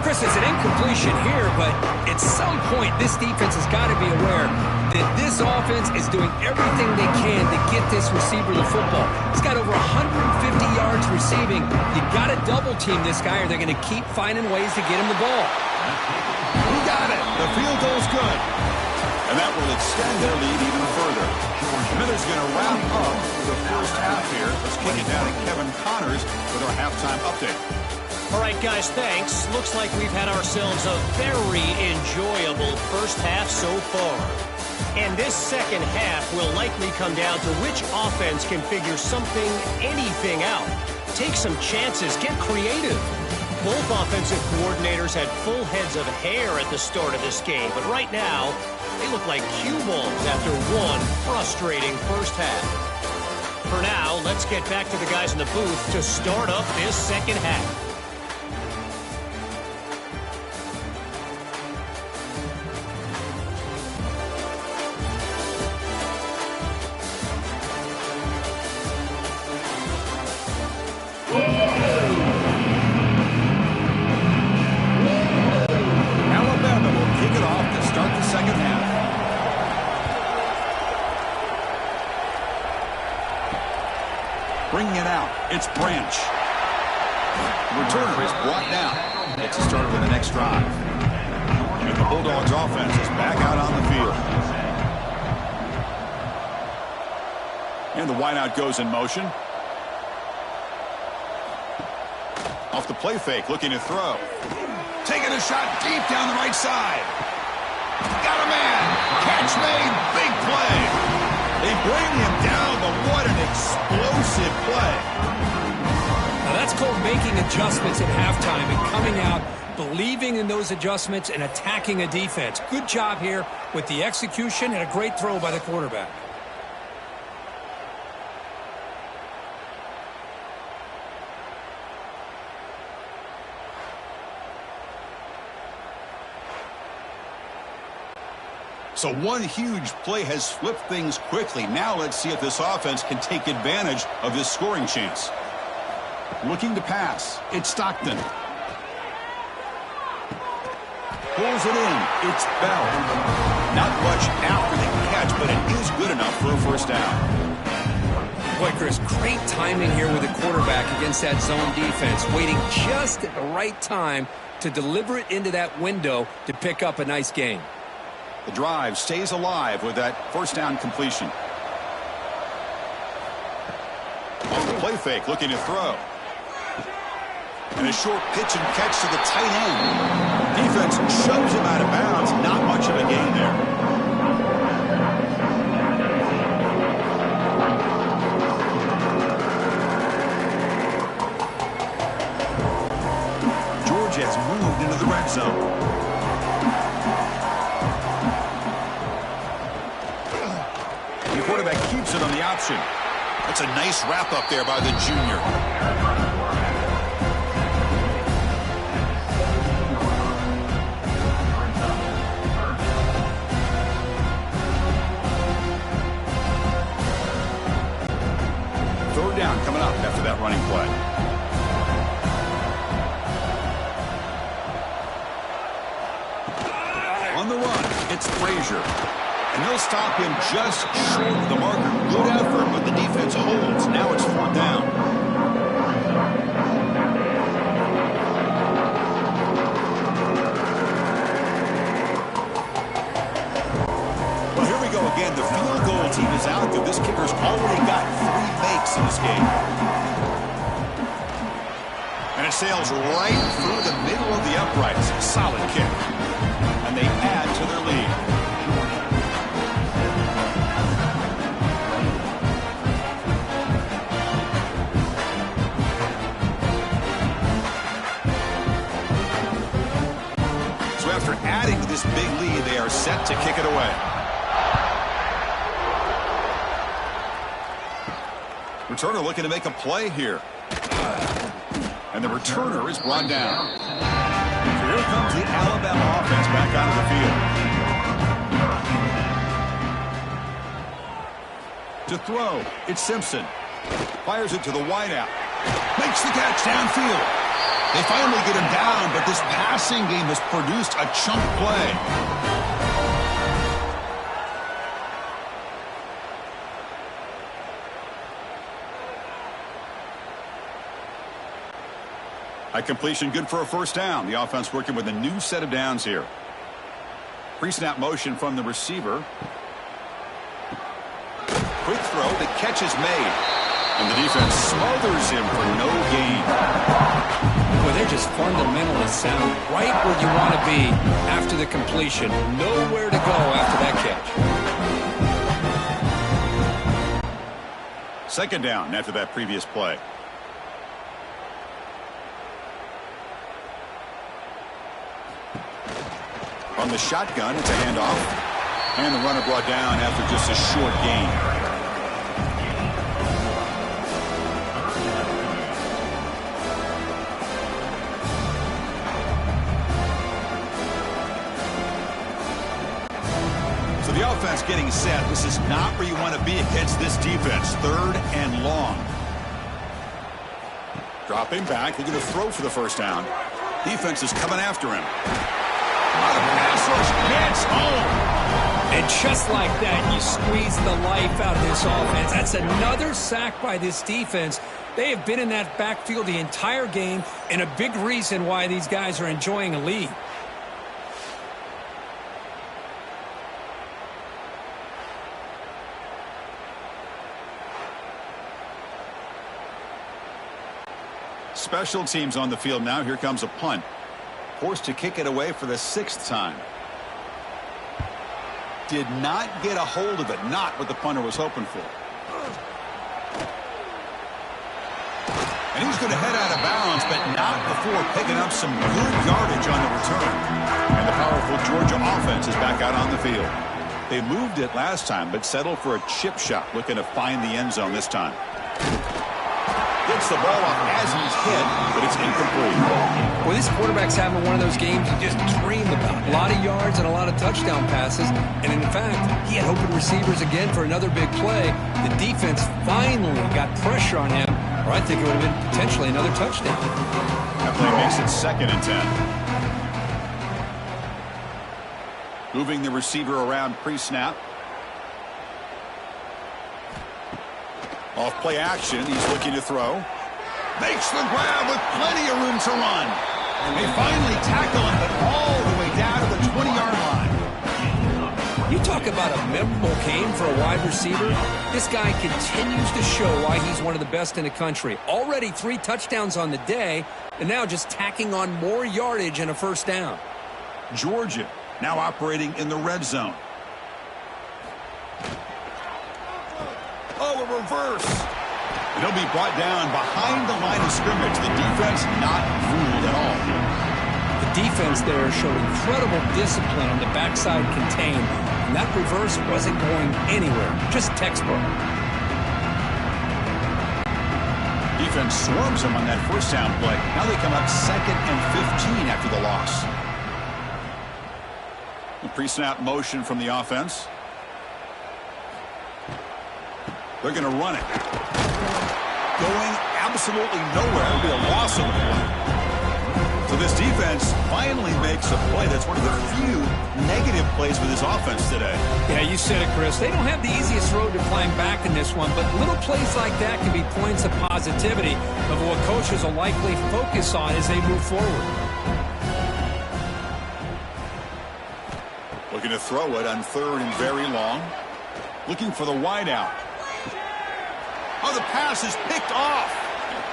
Chris, it's an incompletion here, but at some point this defense has got to be aware that this offense is doing everything they can to get this receiver the football. He's got over 150 yards receiving. You got to double team this guy or they're going to keep finding ways to get him the ball. Who got it? The field goal's good. And that will extend their lead even further. Miller's going to wrap up the first half here. Let's kick it down to Kevin Connors with our halftime update. All right, guys, thanks. Looks like we've had ourselves a very enjoyable first half so far. And this second half will likely come down to which offense can figure something, anything out. Take some chances. Get creative. Both offensive coordinators had full heads of hair at the start of this game, but right now, they look like cue balls after one frustrating first half. For now, let's get back to the guys in the booth to start up this second half. Bringing it out, it's Branch. The returner is brought down. Gets started with the next drive. And the Bulldogs offense is back out on the field. And the wideout goes in motion. Off the play fake, looking to throw. Taking a shot deep down the right side. Got a man. Catch made. Big play. They bring him down, but what an explosive play. Now that's called making adjustments at halftime and coming out, believing in those adjustments and attacking a defense. Good job here with the execution and a great throw by the quarterback. So one huge play has flipped things quickly. Now let's see if this offense can take advantage of this scoring chance. Looking to pass. It's Stockton. Pulls it in. It's Bell. Not much after the catch, but it is good enough for a first down. Boy, Chris, great timing here with the quarterback against that zone defense, waiting just at the right time to deliver it into that window to pick up a nice gain. The drive stays alive with that first down completion. On the play fake, looking to throw. And a short pitch and catch to the tight end. Defense shoves him out of bounds. Not much of a gain there. Georgia has moved into the red zone. The quarterback keeps it on the option. That's a nice wrap up there by the junior. Third down coming up after that running play. On the run, it's Frazier. And they'll stop him just short of the marker. Good effort, but the defense holds. Now it's fourth down. Well, here we go again. The field goal team is out there. This kicker's already got 3 makes in this game. And it sails right through the middle of the uprights. Solid kick. And they add to their lead. After adding to this big lead, they are set to kick it away. Returner looking to make a play here. And the returner is brought down. So here comes the Alabama offense back onto the field. To throw, it's Simpson. Fires it to the wideout. Makes the catch downfield. They finally get him down, but this passing game has produced a chunk play. A completion good for a first down. The offense working with a new set of downs here. Pre-snap motion from the receiver. Quick throw. The catch is made. And the defense smothers him for no gain. Boy, they're just fundamentally sound, right where you want to be after the completion. Nowhere to go after that catch. Second down after that previous play. On the shotgun, it's a handoff. And the runner brought down after just a short gain. The offense getting set. This is not where you want to be against this defense. Third and long. Dropping back. Looking to throw for the first down. Defense is coming after him. The pass rush gets home. And just like that, you squeeze the life out of this offense. That's another sack by this defense. They have been in that backfield the entire game, and a big reason why these guys are enjoying a lead. Special teams on the field now. Here comes a punt. Forced to kick it away for the 6th time. Did not get a hold of it. Not what the punter was hoping for. And he's going to head out of bounds, but not before picking up some good yardage on the return. And the powerful Georgia offense is back out on the field. They moved it last time, but settled for a chip shot, looking to find the end zone this time. Gets the ball off as he's hit, but it's incomplete. Well, this quarterback's having one of those games you just dream about. A lot of yards and a lot of touchdown passes. And in fact, he had open receivers again for another big play. The defense finally got pressure on him, or I think it would have been potentially another touchdown. That play makes it 2nd and 10. Moving the receiver around pre-snap. Off play action, he's looking to throw. Makes the grab with plenty of room to run. And they finally tackle him, but all the way down to the 20-yard line. You talk about a memorable game for a wide receiver. This guy continues to show why he's one of the best in the country. Already 3 touchdowns on the day, and now just tacking on more yardage and a 1st down. Georgia now operating in the red zone. Oh, a reverse. And he'll be brought down behind the line of scrimmage. The defense not fooled at all. The defense there showed incredible discipline on the backside contain, and that reverse wasn't going anywhere. Just textbook. Defense swarms him on that 1st down play. Now they come up 2nd and 15 after the loss. The pre-snap motion from the offense. They're going to run it. Going absolutely nowhere. It'll be a loss of the play. So this defense finally makes a play. That's one of the few negative plays for this offense today. Yeah, you said it, Chris. They don't have the easiest road to climb back in this one, but little plays like that can be points of positivity of what coaches will likely focus on as they move forward. Looking to throw it on 3rd and very long. Looking for the wide out. Oh, the pass is picked off.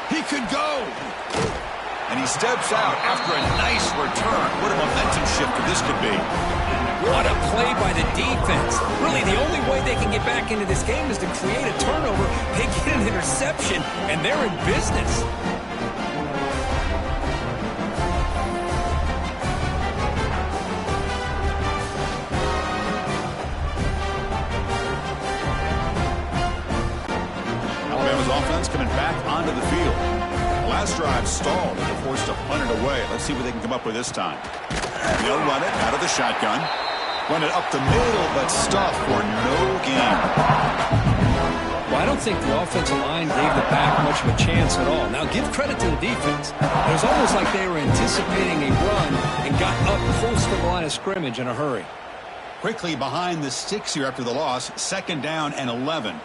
He could go. And he steps out after a nice return. What a momentum shifter this could be. What a play by the defense. Really, the only way they can get back into this game is to create a turnover. They get an interception, and they're in business. Offense coming back onto the field. Last drive stalled and they're forced to punt it away. Let's see what they can come up with this time. They'll run it out of the shotgun. Run it up the middle, but stuffed for no gain. Well, I don't think the offensive line gave the back much of a chance at all. Now, give credit to the defense. It was almost like they were anticipating a run and got up close to the line of scrimmage in a hurry. Quickly behind the sticks here after the loss. 2nd down and 11.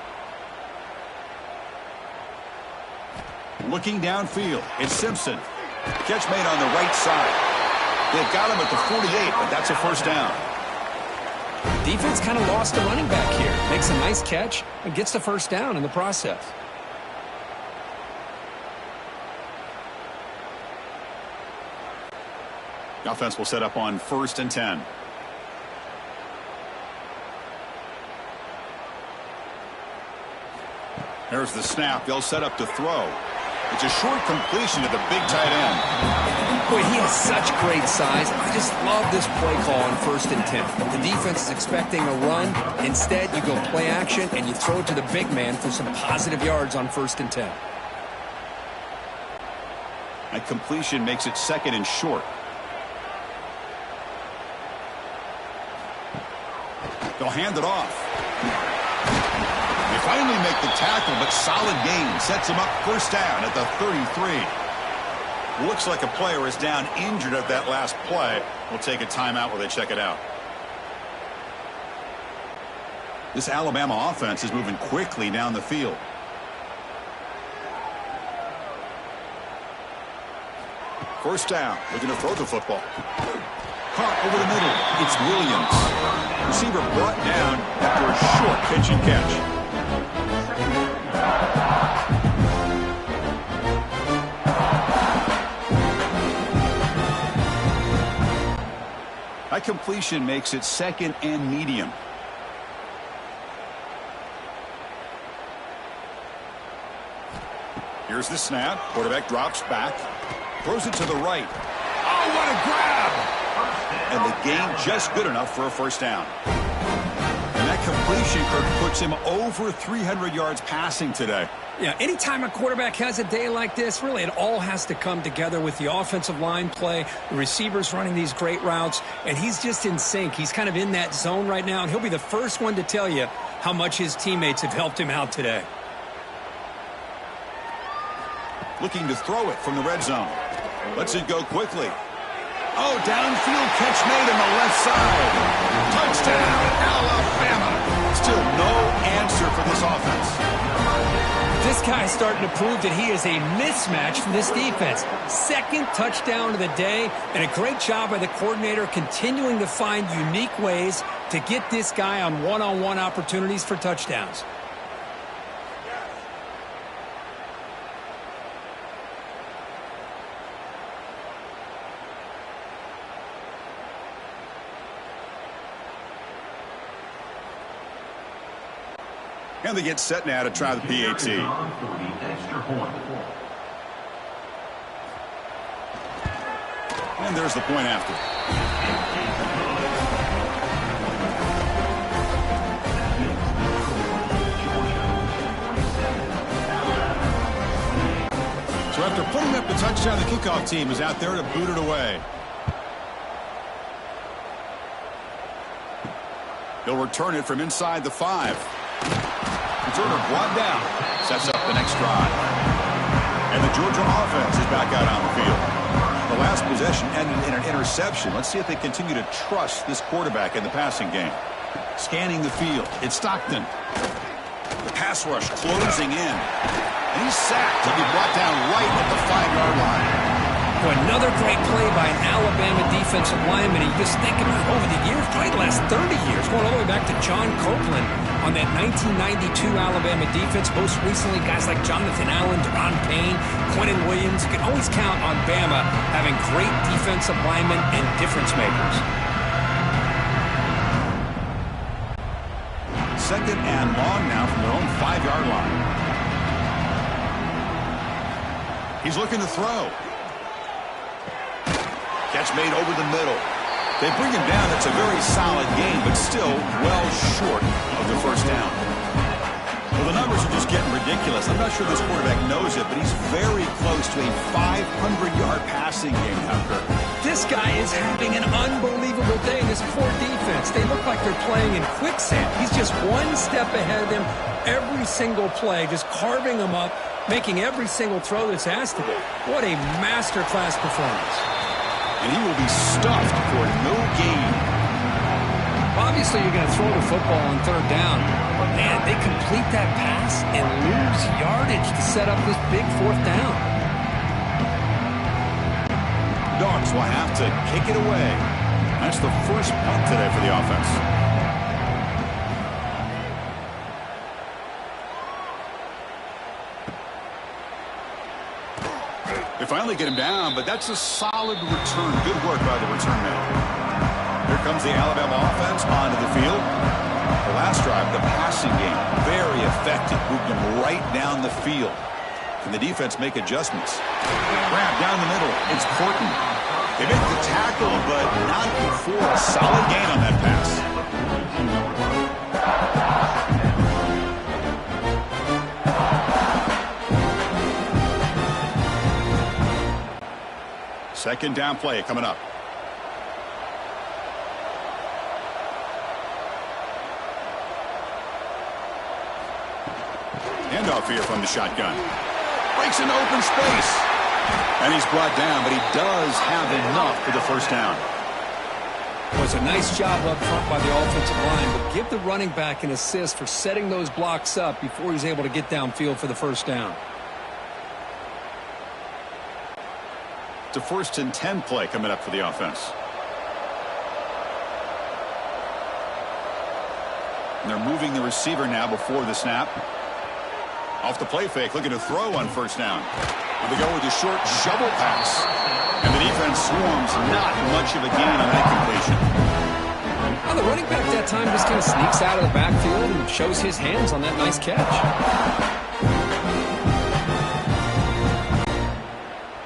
Looking downfield, it's Simpson. Catch made on the right side. They've got him at the 48, but that's a 1st down. Defense kind of lost a running back here. Makes a nice catch and gets the 1st down in the process. The offense will set up on 1st and 10. There's the snap. They'll set up to throw. It's a short completion to the big tight end. Boy, he has such great size. I just love this play call on 1st and 10. The defense is expecting a run. Instead, you go play action and you throw it to the big man for some positive yards on 1st and 10. That completion makes it 2nd and short. They'll hand it off. They finally make the tackle, but solid gain. Sets him up 1st down at the 33. Looks like a player is down injured at that last play. We'll take a timeout while they check it out. This Alabama offense is moving quickly down the field. First down, looking to throw the football. Caught over the middle. It's Williams. Receiver brought down after a short pitch and catch. That completion makes it 2nd and medium. Here's the snap. Quarterback drops back. Throws it to the right. Oh, what a grab! And the gain just good enough for a first down. And that completion, Kirk, puts him over 300 yards passing today. Yeah, anytime a quarterback has a day like this, really it all has to come together with the offensive line play, the receivers running these great routes, and he's just in sync. He's kind of in that zone right now, and he'll be the first one to tell you how much his teammates have helped him out today. Looking to throw it from the red zone. Lets it go quickly. Oh, downfield catch made on the left side. Touchdown, Alabama. Still no answer for this offense. This guy's starting to prove that he is a mismatch for this defense. 2nd touchdown of the day, and a great job by the coordinator continuing to find unique ways to get this guy on one-on-one opportunities for touchdowns. And they get set now to try the PAT. And there's the point after. So after putting up the touchdown, the kickoff team is out there to boot it away. He'll return it from inside the 5. Returner brought down. Sets up the next drive. And the Georgia offense is back out on the field. The last possession ended in an interception. Let's see if they continue to trust this quarterback in the passing game. Scanning the field. It's Stockton. The pass rush closing in. And he's sacked. He'll be brought down right at the 5-yard line. Boy, another great play by an Alabama defensive lineman. You just think about over the years, probably the last 30 years, going all the way back to John Copeland on that 1992 Alabama defense. Most recently, guys like Jonathan Allen, Deron Payne, Quentin Williams. You can always count on Bama having great defensive linemen and difference makers. 2nd and long now from their own 5-yard line. He's looking to throw. Catch made over the middle. They bring him down. It's a very solid game, but still well short of the first down. Well, the numbers are just getting ridiculous. I'm not sure this quarterback knows it, but he's very close to a 500-yard passing game now, Kirk. This guy is having an unbelievable day in this poor defense. They look like they're playing in quicksand. He's just one step ahead of them every single play, just carving them up, making every single throw that's asked of him. What a masterclass performance. And he will be stuffed for no gain. Obviously, you're going to throw the football on 3rd down. But, man, they complete that pass and lose yardage to set up this big 4th down. Dogs will have to kick it away. That's the first punt today for the offense. They finally get him down, but that's a solid return. Good work by the return man. Here comes the Alabama offense onto the field. The last drive, the passing game, very effective. Moved them right down the field. Can the defense make adjustments? Grab down the middle. It's Horton. They make the tackle, but not before a solid gain on that pass. Second down play coming up. Handoff here from the shotgun. Breaks into open space. And he's brought down, but he does have enough for the first down. Well, it's a nice job up front by the offensive line, but give the running back an assist for setting those blocks up before he's able to get downfield for the first down. It's a 1st and 10 play coming up for the offense. And they're moving the receiver now before the snap. Off the play fake, looking to throw on 1st down. And they go with a short shovel pass. And the defense swarms, not much of a gain on that completion. Well, the running back that time just kind of sneaks out of the backfield and shows his hands on that nice catch.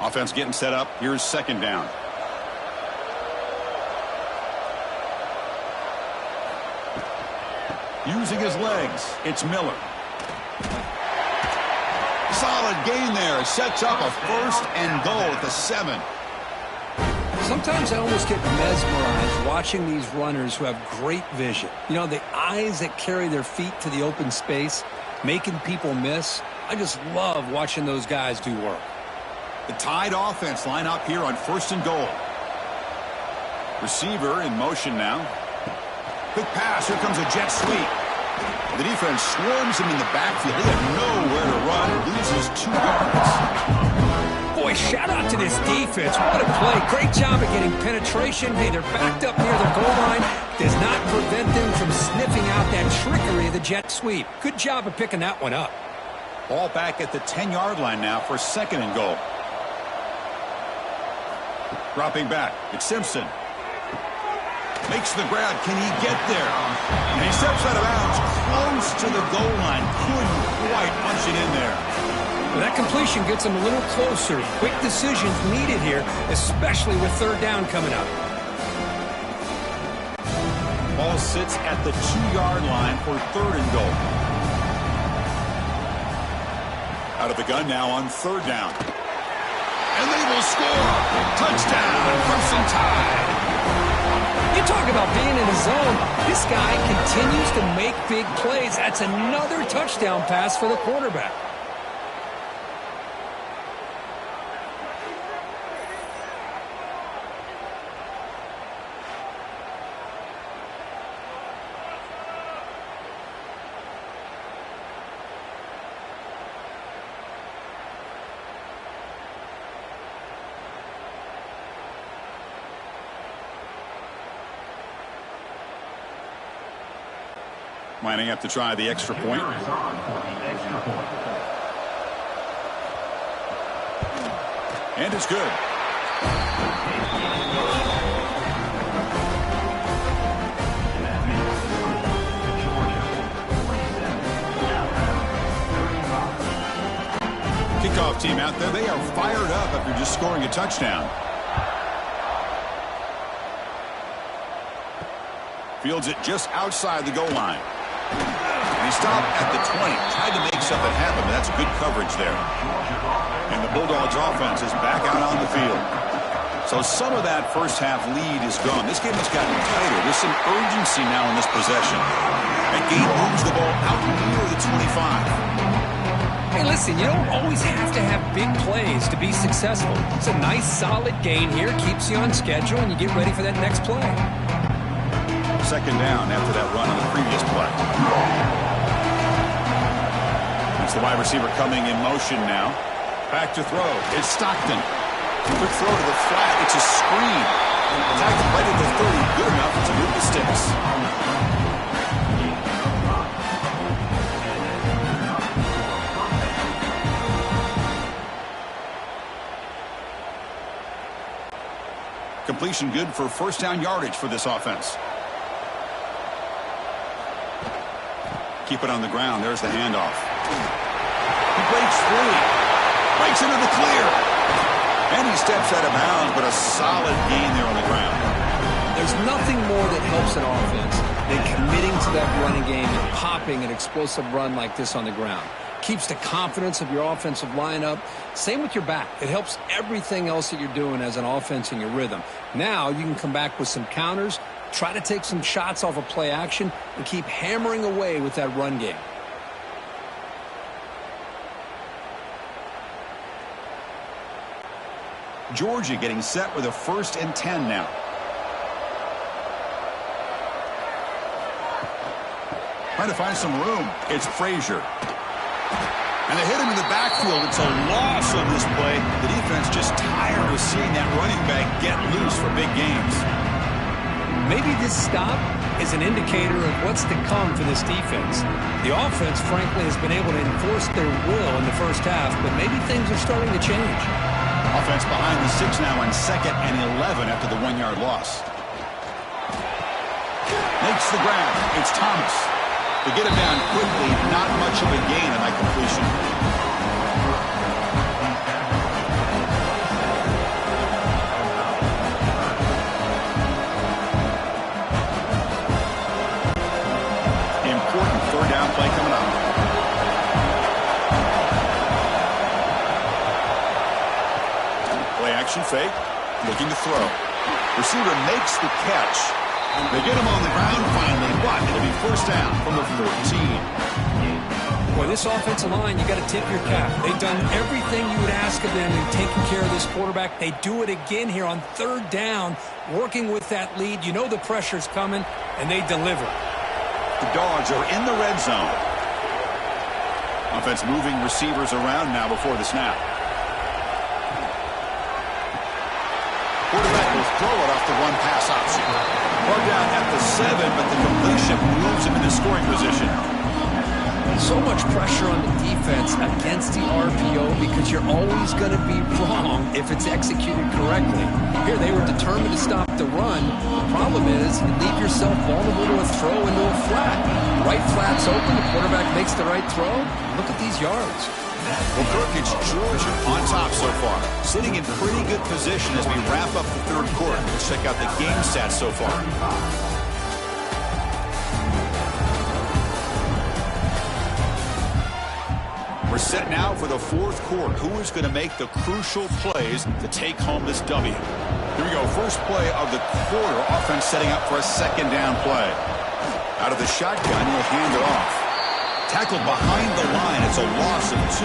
Offense getting set up. Here's 2nd down. Using his legs, it's Miller. Solid gain there. Sets up a 1st and goal at the 7. Sometimes I almost get mesmerized watching these runners who have great vision. You know, the eyes that carry their feet to the open space, making people miss. I just love watching those guys do work. The Tide offense line up here on 1st and goal. Receiver in motion now. Quick pass. Here comes a jet sweep. The defense swarms him in the backfield. He had nowhere to run. Loses 2 yards. Boy, shout out to this defense. What a play. Great job of getting penetration. Hey, they're backed up near the goal line. Does not prevent them from sniffing out that trickery of the jet sweep. Good job of picking that one up. Ball back at the 10-yard line now for 2nd and goal. Dropping back. It's Simpson. Makes the grab. Can he get there? And he steps out of bounds close to the goal line. Couldn't quite punch it in there. Well, that completion gets him a little closer. Quick decisions needed here, especially with 3rd down coming up. Ball sits at the 2-yard line for 3rd and goal. Out of the gun now on 3rd down. And they will score. Touchdown, Crimson Tide. You talk about being in the zone. This guy continues to make big plays. That's another touchdown pass for the quarterback. Lining up to try the extra point. And it's good. Kickoff team out there. They are fired up after just scoring a touchdown. Fields it just outside the goal line. And he stopped at the 20. Tried to make something happen, but that's good coverage there. And the Bulldogs offense is back out on the field. So some of that first half lead is gone. This game has gotten tighter. There's some urgency now in this possession. And Gate moves the ball out near the 25. Hey, listen, you don't always have to have big plays to be successful. It's a nice, solid gain here. Keeps you on schedule, and you get ready for that next play. 2nd down after that run on the previous play. It's the wide receiver coming in motion now. Back to throw. It's Stockton. Quick throw to the flat. It's a screen. Tacked right at the 30. Good enough to move the sticks. Completion good for 1st down yardage for this offense. Keep it on the ground. There's the handoff. He breaks free. Breaks into the clear. And he steps out of bounds, but a solid gain there on the ground. There's nothing more that helps an offense than committing to that running game and popping an explosive run like this on the ground. Keeps the confidence of your offensive lineup. Same with your back. It helps everything else that you're doing as an offense in your rhythm. Now you can come back with some counters, try to take some shots off of play action, and keep hammering away with that run game. Georgia getting set with a 1st and 10 now. Trying to find some room. It's Frazier. And they hit him in the backfield. It's a loss on this play. The defense just tired of seeing that running back get loose for big games. Maybe this stop is an indicator of what's to come for this defense. The offense, frankly, has been able to enforce their will in the first half, but maybe things are starting to change. Offense behind the 6 now on 2nd and 11 after the 1-yard loss. Makes the grab. It's Thomas. To get him down quickly, not much of a gain on that completion. Important 3rd down play coming up. Play action fake. Looking to throw. Receiver makes the catch. They get him on the ground finally, but it'll be 1st down from the 14. Boy, this offensive line, you got to tip your cap. They've done everything you would ask of them in taking care of this quarterback. They do it again here on 3rd down, working with that lead. You know the pressure's coming, and they deliver. The Dogs are in the red zone. Offense moving receivers around now before the snap. Quarterback will throw it off the one pass option. Brought down at the 7, but the completion moves him into scoring position. So much pressure on the defense against the RPO because you're always going to be wrong if it's executed correctly. Here, they were determined to stop the run. The problem is you leave yourself vulnerable to a throw into a flat. Right flat's open, the quarterback makes the right throw. Look at these yards. Well, Kirk, it's Georgia on top so far. Sitting in pretty good position as we wrap up the 3rd quarter. Let's check out the game stats so far. We're set now for the 4th quarter. Who is going to make the crucial plays to take home this W? Here we go. First play of the quarter. Offense setting up for a 2nd down play. Out of the shotgun, he'll hand it off. Tackled behind the line. It's a loss of 2.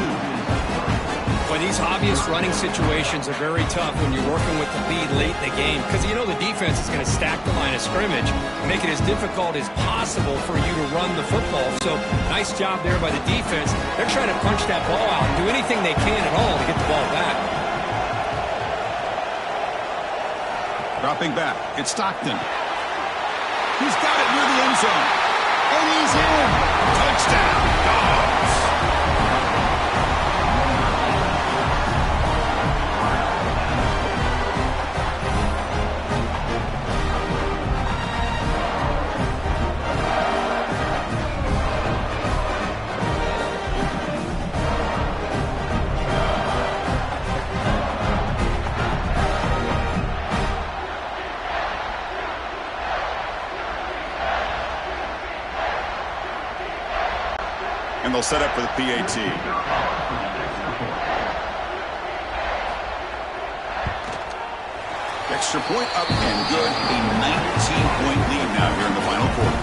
Boy, these obvious running situations are very tough when you're working with the lead late in the game because you know the defense is going to stack the line of scrimmage and make it as difficult as possible for you to run the football. So, nice job there by the defense. They're trying to punch that ball out and do anything they can at all to get the ball back. Dropping back. It's Stockton. He's got it near the end zone. And he's in. Touchdown, Dogs. And they'll set up for the PAT. Extra point up and good. A 19-point lead now here in the final quarter.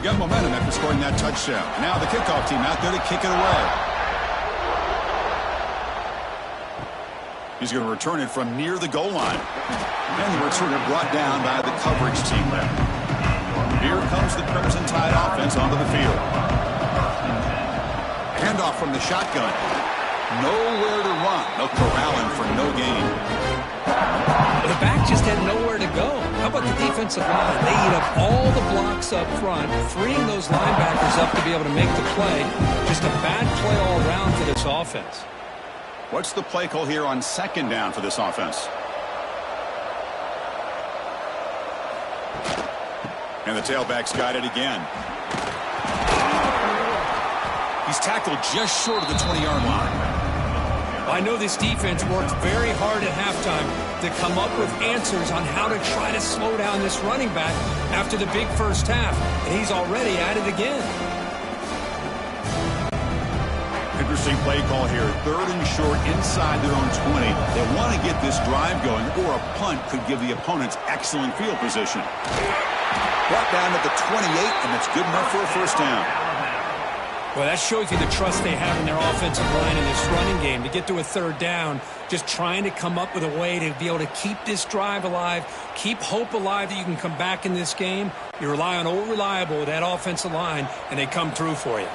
Got momentum after scoring that touchdown. Now the kickoff team out there to kick it away. He's going to return it from near the goal line. And the returner brought down by the coverage team there. Here comes the Crimson Tide offense onto the field. Handoff from the shotgun. Nowhere to run. They'll corral him for no gain. The back just had nowhere to go. How about the defensive line? They eat up all the blocks up front, freeing those linebackers up to be able to make the play. Just a bad play all around for this offense. What's the play call here on 2nd down for this offense? And the tailback's got it again. He's tackled just short of the 20-yard line. I know this defense worked very hard at halftime to come up with answers on how to try to slow down this running back after the big first half. And he's already at it again. Interesting play call here. 3rd and short inside their own 20. They want to get this drive going, or a punt could give the opponents excellent field position. Brought down at the 28, and that's good enough for a 1st down. Well, that shows you the trust they have in their offensive line in this running game. To get to a third down, just trying to come up with a way to be able to keep this drive alive, keep hope alive that you can come back in this game. You rely on Old Reliable with that offensive line, and they come through for you.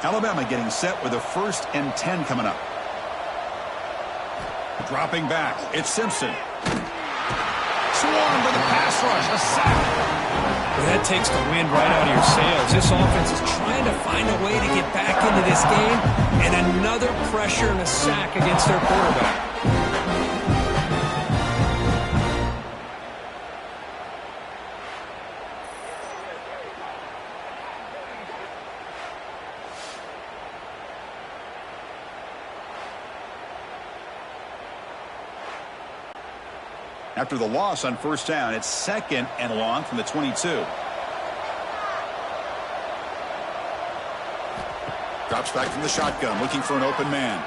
Alabama getting set with a 1st and 10 coming up. Dropping back, it's Simpson. Swarm for the pass rush, a sack. Well, that takes the wind right out of your sails. This offense is trying to find a way to get back into this game, and another pressure and a sack against their quarterback. After the loss on 1st down, it's 2nd and long from the 22. Drops back from the shotgun, looking for an open man.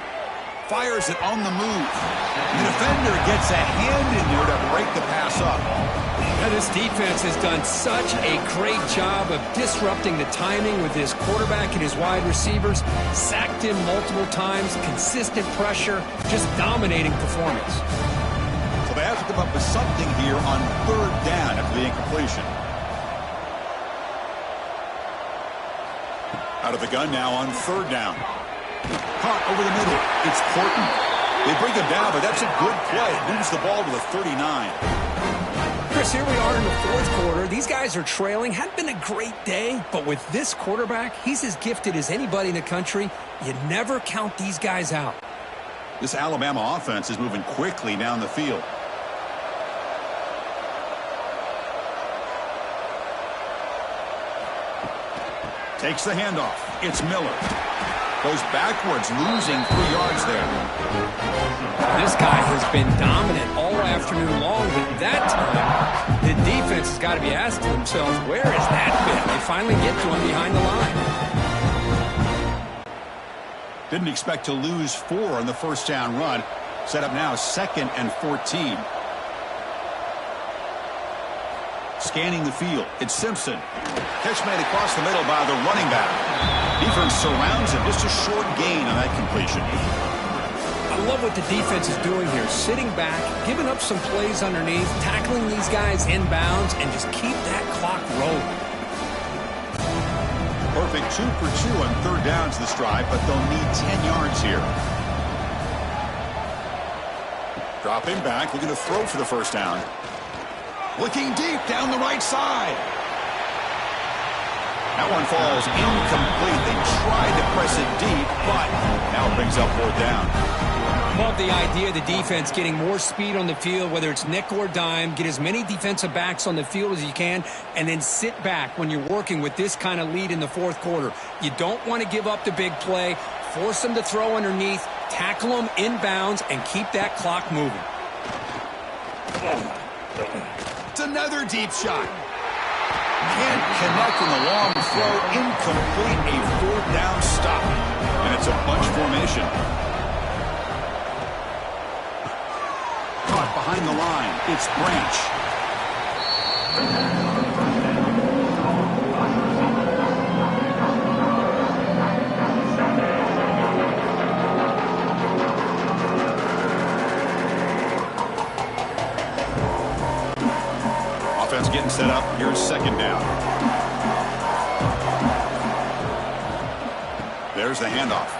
Fires it on the move. The defender gets a hand in there to break the pass up. Now, this defense has done such a great job of disrupting the timing with his quarterback and his wide receivers. Sacked him multiple times, consistent pressure, just dominating performance. They have to come up with something here on 3rd down after the incompletion. Out of the gun now on 3rd down. Caught over the middle. It's Horton. They bring him down, but that's a good play. Moves the ball to the 39. Chris, here we are in the 4th quarter. These guys are trailing. Hadn't been a great day, but with this quarterback, he's as gifted as anybody in the country. You never count these guys out. This Alabama offense is moving quickly down the field. Takes the handoff. It's Miller. Goes backwards, losing 3 yards there. This guy has been dominant all afternoon long, but that time, the defense has got to be asking themselves, where is that bit? They finally get to him behind the line. Didn't expect to lose 4 on the 1st down run. Set up now 2nd and 14. Scanning the field, it's Simpson. Catch made across the middle by the running back. Defense surrounds him, just a short gain on that completion. I love what the defense is doing here. Sitting back, giving up some plays underneath, tackling these guys inbounds, and just keep that clock rolling. Perfect 2 for 2 on 3rd downs this drive, but they'll need 10 yards here. Dropping back, looking to throw for the 1st down. Looking deep down the right side. That one falls incomplete. They tried to press it deep, but now it brings up 4th down. Love the idea of the defense getting more speed on the field, whether it's nickel or dime. Get as many defensive backs on the field as you can, and then sit back when you're working with this kind of lead in the 4th quarter. You don't want to give up the big play. Force them to throw underneath, tackle them inbounds, and keep that clock moving. It's another deep shot. Can't connect in the long throw. Incomplete. A 4th down stop. And it's a bunch formation. Caught behind the line. It's Branch. Getting set up. Here's 2nd down. There's the handoff.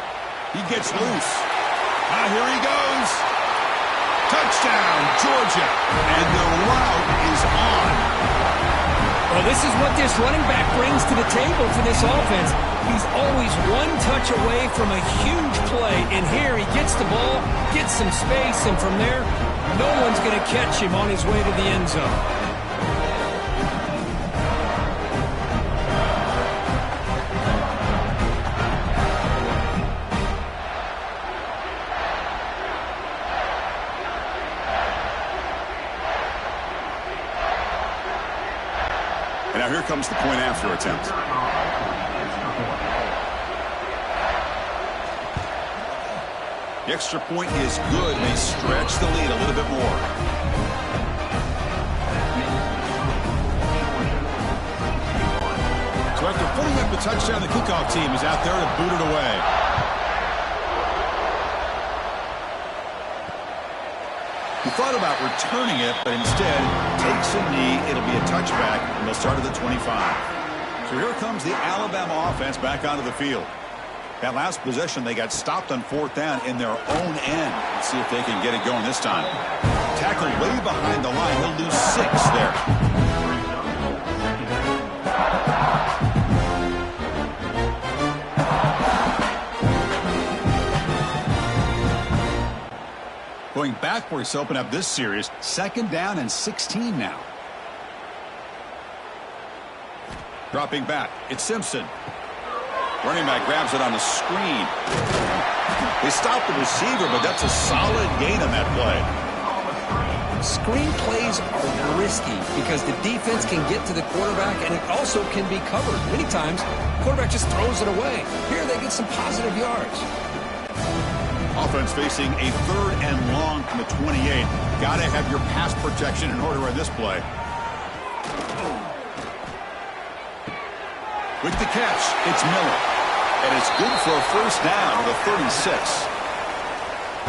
He gets loose. Here he goes. Touchdown, Georgia. And the route is on. Well, this is what this running back brings to the table for this offense. He's always one touch away from a huge play. And here he gets the ball, gets some space, and from there, no one's going to catch him on his way to the end zone. Now here comes the point after attempt. The extra point is good. They stretch the lead a little bit more. So after putting up a touchdown. The kickoff team is out there to boot it away. He thought about returning it, but instead takes a knee. It'll be a touchback, and they'll start at the 25. So here comes the Alabama offense back onto the field. That last possession, they got stopped on 4th down in their own end. Let's see if they can get it going this time. Tackled way behind the line. He'll lose 6 there. Going backwards to open up this series. 2nd down and 16 now. Dropping back. It's Simpson. Running back grabs it on the screen. They stopped the receiver, but that's a solid gain on that play. Screen plays are risky because the defense can get to the quarterback, and it also can be covered. Many times, the quarterback just throws it away. Here they get some positive yards. Offense facing a 3rd and long from the 28. Got to have your pass protection in order on this play. With the catch, it's Miller. And it's good for a 1st down to the 36.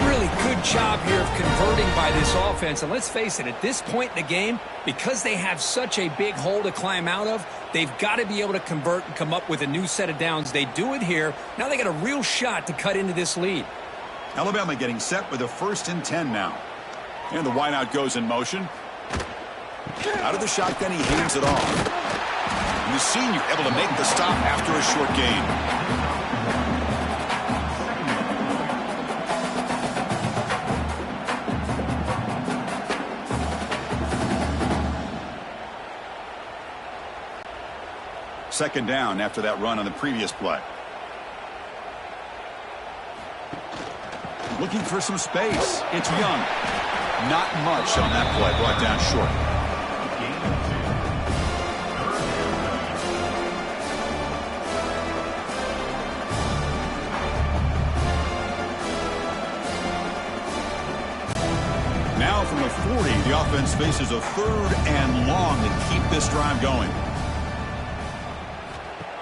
Really good job here of converting by this offense. And let's face it, at this point in the game, because they have such a big hole to climb out of, they've got to be able to convert and come up with a new set of downs. They do it here. Now they got a real shot to cut into this lead. Alabama getting set with a 1st and 10 now. And the wideout goes in motion. Out of the shotgun, he hands it off. And the senior able to make the stop after a short gain. Second down after that run on the previous play. Looking for some space. It's Young. Not much on that play. Brought down short. Now from the 40, the offense faces a 3rd and long to keep this drive going.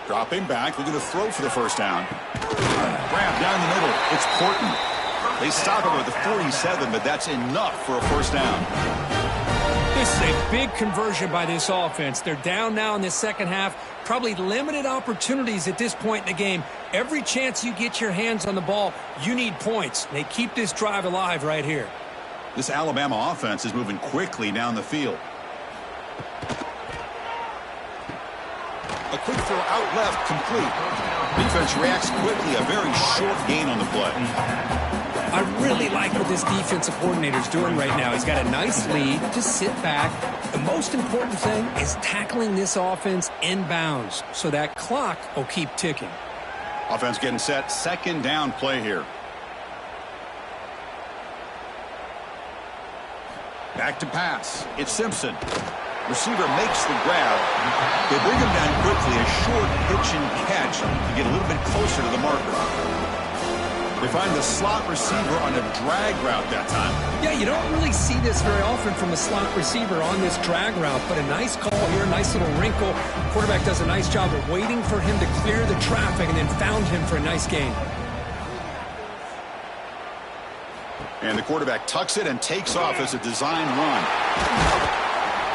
Dropping back, looking to throw for the 1st down. Grab down the middle. It's Porton. They stop him at the 47, but that's enough for a 1st down. This is a big conversion by this offense. They're down now in the second half. Probably limited opportunities at this point in the game. Every chance you get your hands on the ball, you need points. They keep this drive alive right here. This Alabama offense is moving quickly down the field. A quick throw out left, complete. Defense reacts quickly, a very short gain on the play. I really like what this defensive coordinator is doing right now. He's got a nice lead to sit back. The most important thing is tackling this offense inbounds so that clock will keep ticking. Offense getting set, 2nd down play here. Back to pass. It's Simpson. Receiver makes the grab. They bring him down quickly. A short pitch and catch to get a little bit closer to the marker. They find the slot receiver on a drag route that time. Yeah, you don't really see this very often from a slot receiver on this drag route, but a nice call here, nice little wrinkle. Quarterback does a nice job of waiting for him to clear the traffic and then found him for a nice gain. And the quarterback tucks it and takes off as a design run.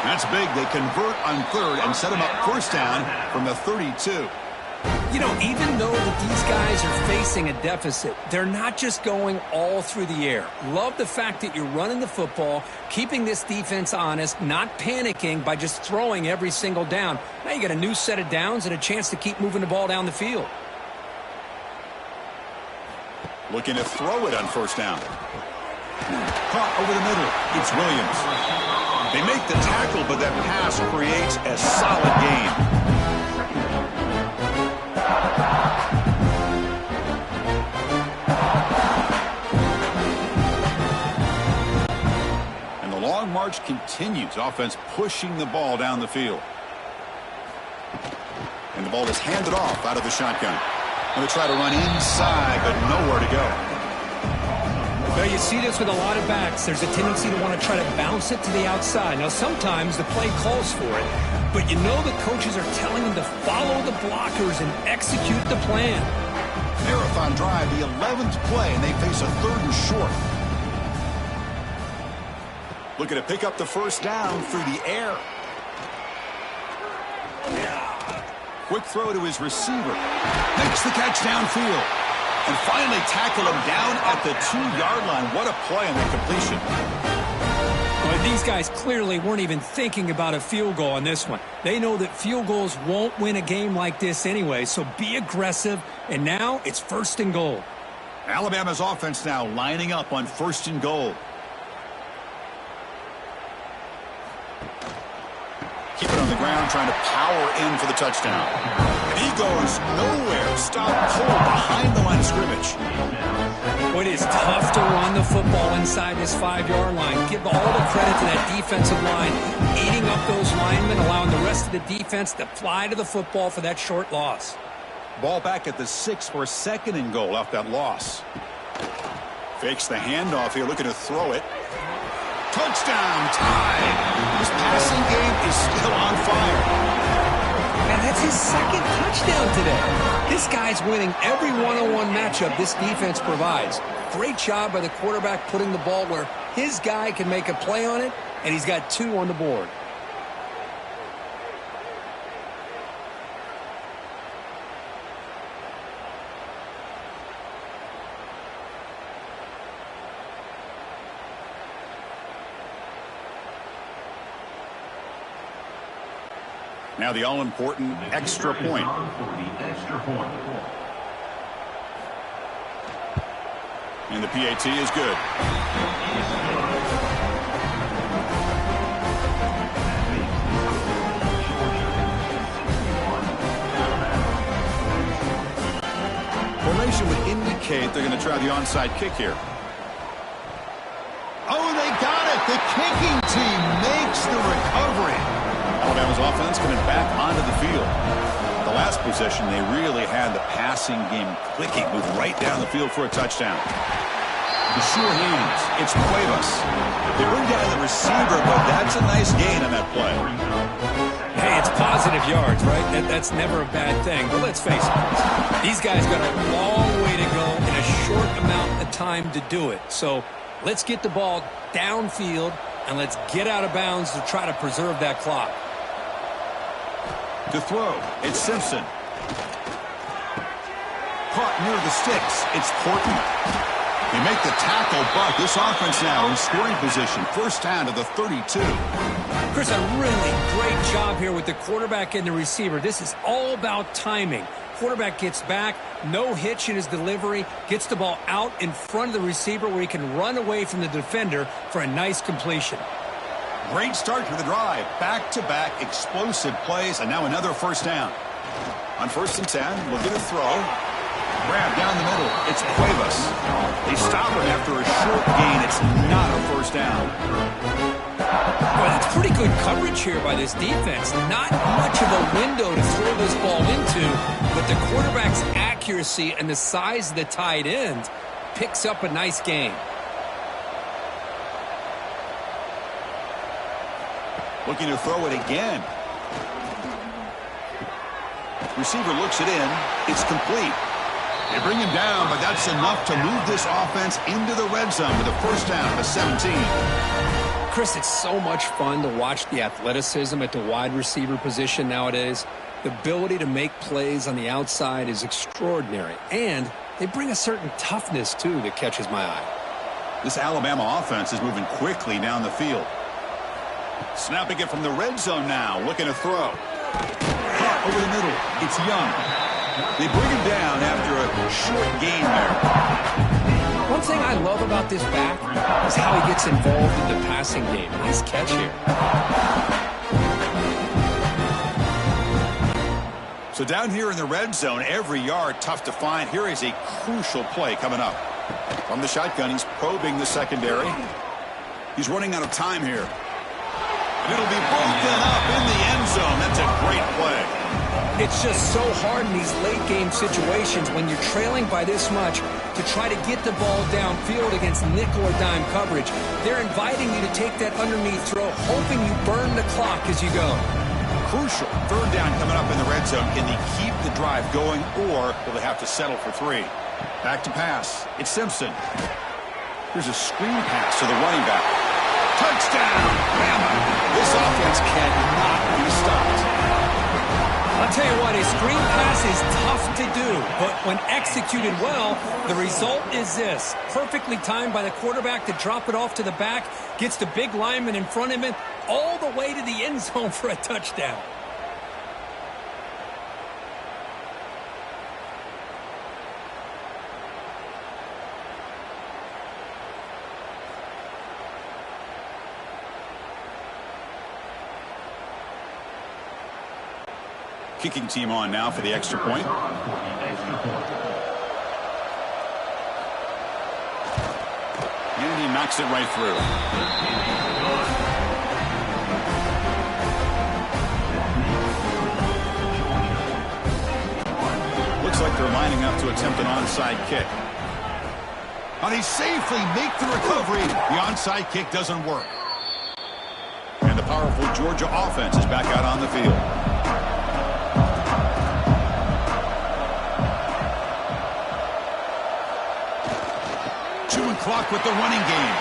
That's big. They convert on 3rd and set him up 1st down from the 32. You know, even though that these guys are facing a deficit, they're not just going all through the air. Love the fact that you're running the football, keeping this defense honest, not panicking by just throwing every single down. Now you got a new set of downs and a chance to keep moving the ball down the field. Looking to throw it on 1st down. Caught over the middle. It's Williams. They make the tackle, but that pass creates a solid gain. And the long march continues. Offense pushing the ball down the field. And the ball is handed off out of the shotgun. Going to try to run inside, but nowhere to go. Well, you see this with a lot of backs. There's a tendency to want to try to bounce it to the outside. Now, sometimes the play calls for it, but you know the coaches are telling them to follow the blockers and execute the plan. Marathon drive, the 11th play, and they face a 3rd and short. Looking to pick up the first down through the air. Quick throw to his receiver. Makes the catch downfield. And finally tackle him down at the 2-yard line. What a play on that completion. Well, these guys clearly weren't even thinking about a field goal on this one. They know that field goals won't win a game like this anyway, so be aggressive. And now it's 1st and goal. Alabama's offense now lining up on 1st and goal. Keep it on the ground, trying to power in for the touchdown. And he goes nowhere. Stop cold behind the line of scrimmage. Well, it is tough to run the football inside this 5-yard line. Give all the credit to that defensive line, eating up those linemen, allowing the rest of the defense to fly to the football for that short loss. Ball back at the 6 for 2nd and goal off that loss. Fakes the handoff here, looking to throw it. Touchdown, tied. His passing game is still on fire. And that's his 2nd touchdown today. This guy's winning every one-on-one matchup this defense provides. Great job by the quarterback putting the ball where his guy can make a play on it, and he's got 2 on the board. Now the all-important extra point. And the PAT is good. Formation would indicate they're going to try the onside kick here. Oh, they got it! The kicking team makes the recovery. Alabama's offense coming back onto the field. The last possession, they really had the passing game clicking, moved right down the field for a touchdown. The sure hands, it's Cuevas. They bring down the receiver, but that's a nice gain on that play. Hey, it's positive yards, right? That's never a bad thing. But let's face it, these guys got a long way to go in a short amount of time to do it. So let's get the ball downfield, and let's get out of bounds to try to preserve that clock. To throw, it's Simpson. Caught near the sticks, it's Portman. They make the tackle, but this offense now in scoring position. 1st down to the 32. Chris, a really great job here with the quarterback and the receiver. This is all about timing. Quarterback gets back, no hitch in his delivery, gets the ball out in front of the receiver where he can run away from the defender for a nice completion. Great start to the drive. Back-to-back explosive plays, and now another 1st down. On 1st and 10, we'll get a throw. Grab down the middle. It's Cuevas. They stop him after a short gain. It's not a 1st down. Well, that's pretty good coverage here by this defense. Not much of a window to throw this ball into, but the quarterback's accuracy and the size of the tight end picks up a nice gain. Looking to throw it again. Receiver looks it in. It's complete. They bring him down, but that's enough to move this offense into the red zone with a 1st down to 17. Chris, it's so much fun to watch the athleticism at the wide receiver position nowadays. The ability to make plays on the outside is extraordinary, and they bring a certain toughness, too, that catches my eye. This Alabama offense is moving quickly down the field. Snapping it from the red zone now, looking to throw. Caught over the middle. It's Young. They bring him down after a short gain there. One thing I love about this back is how he gets involved in the passing game. Nice catch here. So down here in the red zone, every yard tough to find. Here is a crucial play coming up. From the shotgun, he's probing the secondary. He's running out of time here. And it'll be broken up in the end zone. That's a great play. It's just so hard in these late-game situations when you're trailing by this much to try to get the ball downfield against nickel or dime coverage. They're inviting you to take that underneath throw, hoping you burn the clock as you go. Crucial. Third down coming up in the red zone. Can they keep the drive going, or will they have to settle for 3? Back to pass. It's Simpson. Here's a screen pass to the running back. Touchdown, Bama. This offense cannot be stopped. I'll tell you what, a screen pass is tough to do, but when executed well, the result is this. Perfectly timed by the quarterback to drop it off to the back, gets the big lineman in front of him, all the way to the end zone for a touchdown. Kicking team on now for the extra point. And he knocks it right through. Looks like they're lining up to attempt an onside kick. And they safely make the recovery. The onside kick doesn't work. And the powerful Georgia offense is back out on the field. Clock with the running game.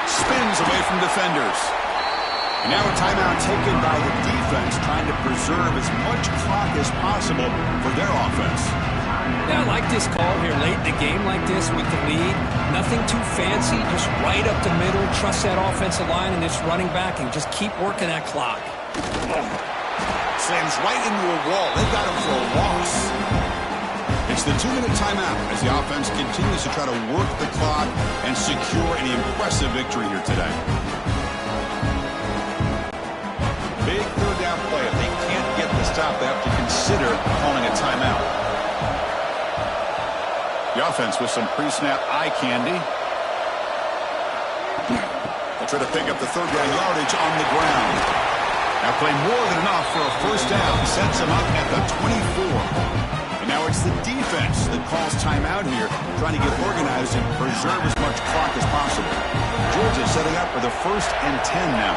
Spins away from defenders. And now a timeout taken by the defense, trying to preserve as much clock as possible for their offense. Yeah, I like this call here late in the game like this with the lead. Nothing too fancy, just right up the middle. Trust that offensive line and this running back and just keep working that clock. Slams right into a wall. They got him for a loss. It's the 2-minute timeout as the offense continues to try to work the clock and secure an impressive victory here today. Big third down play. If they can't get the stop, they have to consider calling a timeout. The offense with some pre-snap eye candy. They'll try to pick up the third down yardage on the ground. That play more than enough for a first down. Sets them up at the 24. And now it's the defense that calls timeout here, trying to get organized and preserve as much clock as possible. Georgia setting up for the 1st and 10 now.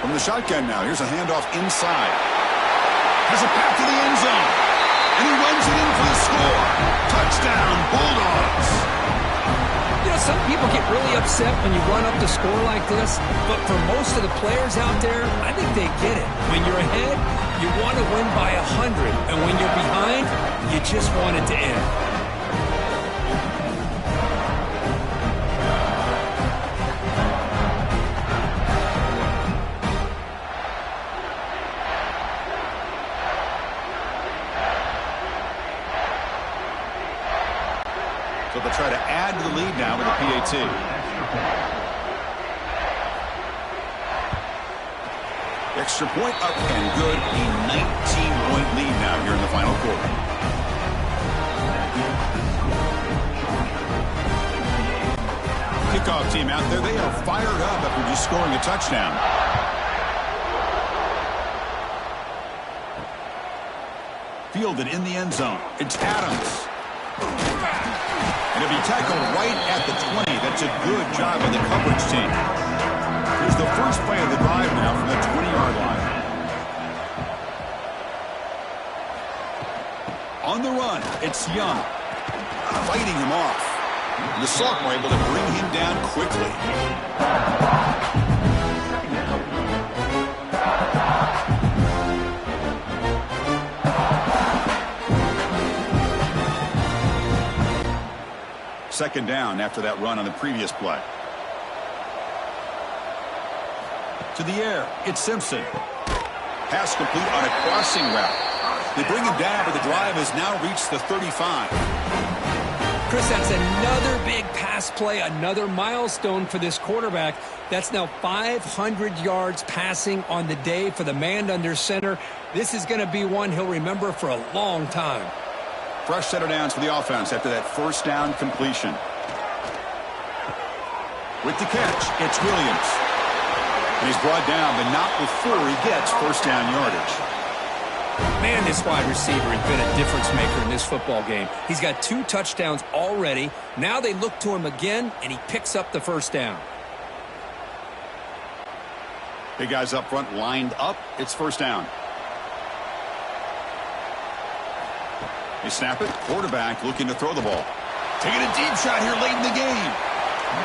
From the shotgun now, here's a handoff inside. Has a path to the end zone. And he runs it in for the score. Touchdown, Bulldogs. You know, some people get really upset when you run up the score like this, but for most of the players out there, I think they get it. When you're ahead, you want to win by 100, and when you're behind, you just want it to end. So they'll try to add to the lead now with a PAT. Extra point up and good. A 19-point lead now here in the final quarter. Kickoff team out there. They are fired up after just scoring a touchdown. Fielded in the end zone. It's Adams. And he'll be tackled right at the 20. That's a good job by the coverage team. Here's the first play of the drive now from the 20-yard line. On the run, it's Young. Fighting him off. And the Sophomore able to bring him down quickly. Second down after that run on the previous play. To the air, it's Simpson. Pass complete on a crossing route. They bring him down, but the drive has now reached the 35. Chris, that's another big pass play, another milestone for this quarterback. That's now 500 yards passing on the day for the man under center. This is going to be one he'll remember for a long time. Fresh set of downs for the offense after that first down completion. With the catch, it's Williams. And he's brought down, but not before he gets first down yardage. Man, this wide receiver has been a difference maker in this football game. He's got 2 touchdowns already. Now they look to him again, and he picks up the first down. Big guys up front lined up. It's first down. They snap it. Quarterback looking to throw the ball. Taking a deep shot here late in the game.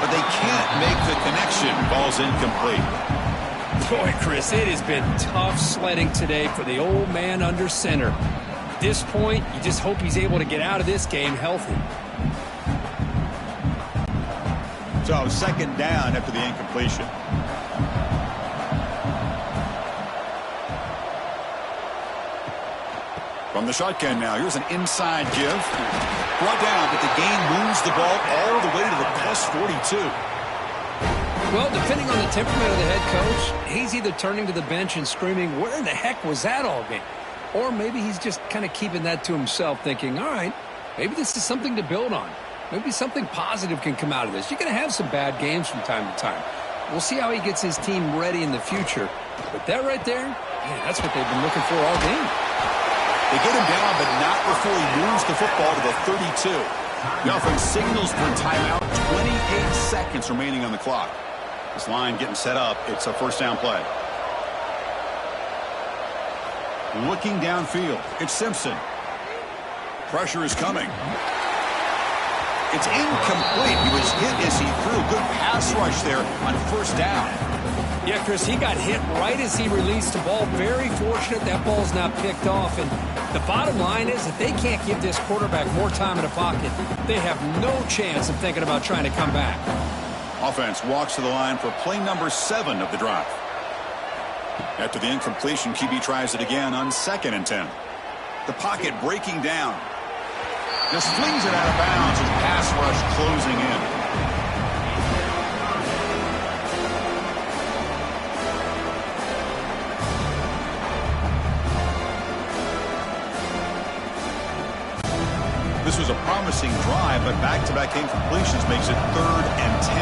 But they can't make the connection. Ball's incomplete. Boy, Chris, it has been tough sledding today for the old man under center. At this point, you just hope he's able to get out of this game healthy. So, second down after the incompletion. From the shotgun now, here's an inside give. Brought down, but the game moves the ball all the way to the plus 42. Well, depending on the temperament of the head coach, he's either turning to the bench and screaming, where in the heck was that all game? Or maybe he's just kind of keeping that to himself, thinking, all right, maybe this is something to build on. Maybe something positive can come out of this. You're going to have some bad games from time to time. We'll see how he gets his team ready in the future. But that right there, man, that's what they've been looking for all game. They get him down, but not before he moves the football to the 32. The offense signals for a timeout. 28 seconds remaining on the clock. This line getting set up. It's a first down play. Looking downfield. It's Simpson. Pressure is coming. It's incomplete. He was hit as he threw. Good pass rush there on first down. Yeah, Chris, he got hit right as he released the ball. Very fortunate that ball's not picked off. And the bottom line is that they can't give this quarterback more time in the pocket. They have no chance of thinking about trying to come back. Offense walks to the line for play number 7 of the drive. After the incompletion, QB tries it again on 2nd and 10. The pocket breaking down. Just flings it out of bounds with pass rush closing in. This was a promising drive, but back-to-back incompletions makes it 3rd and 10.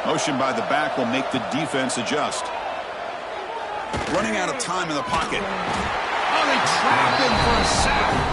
Motion by the back will make the defense adjust. Running out of time in the pocket. Oh, they trap him for a sack.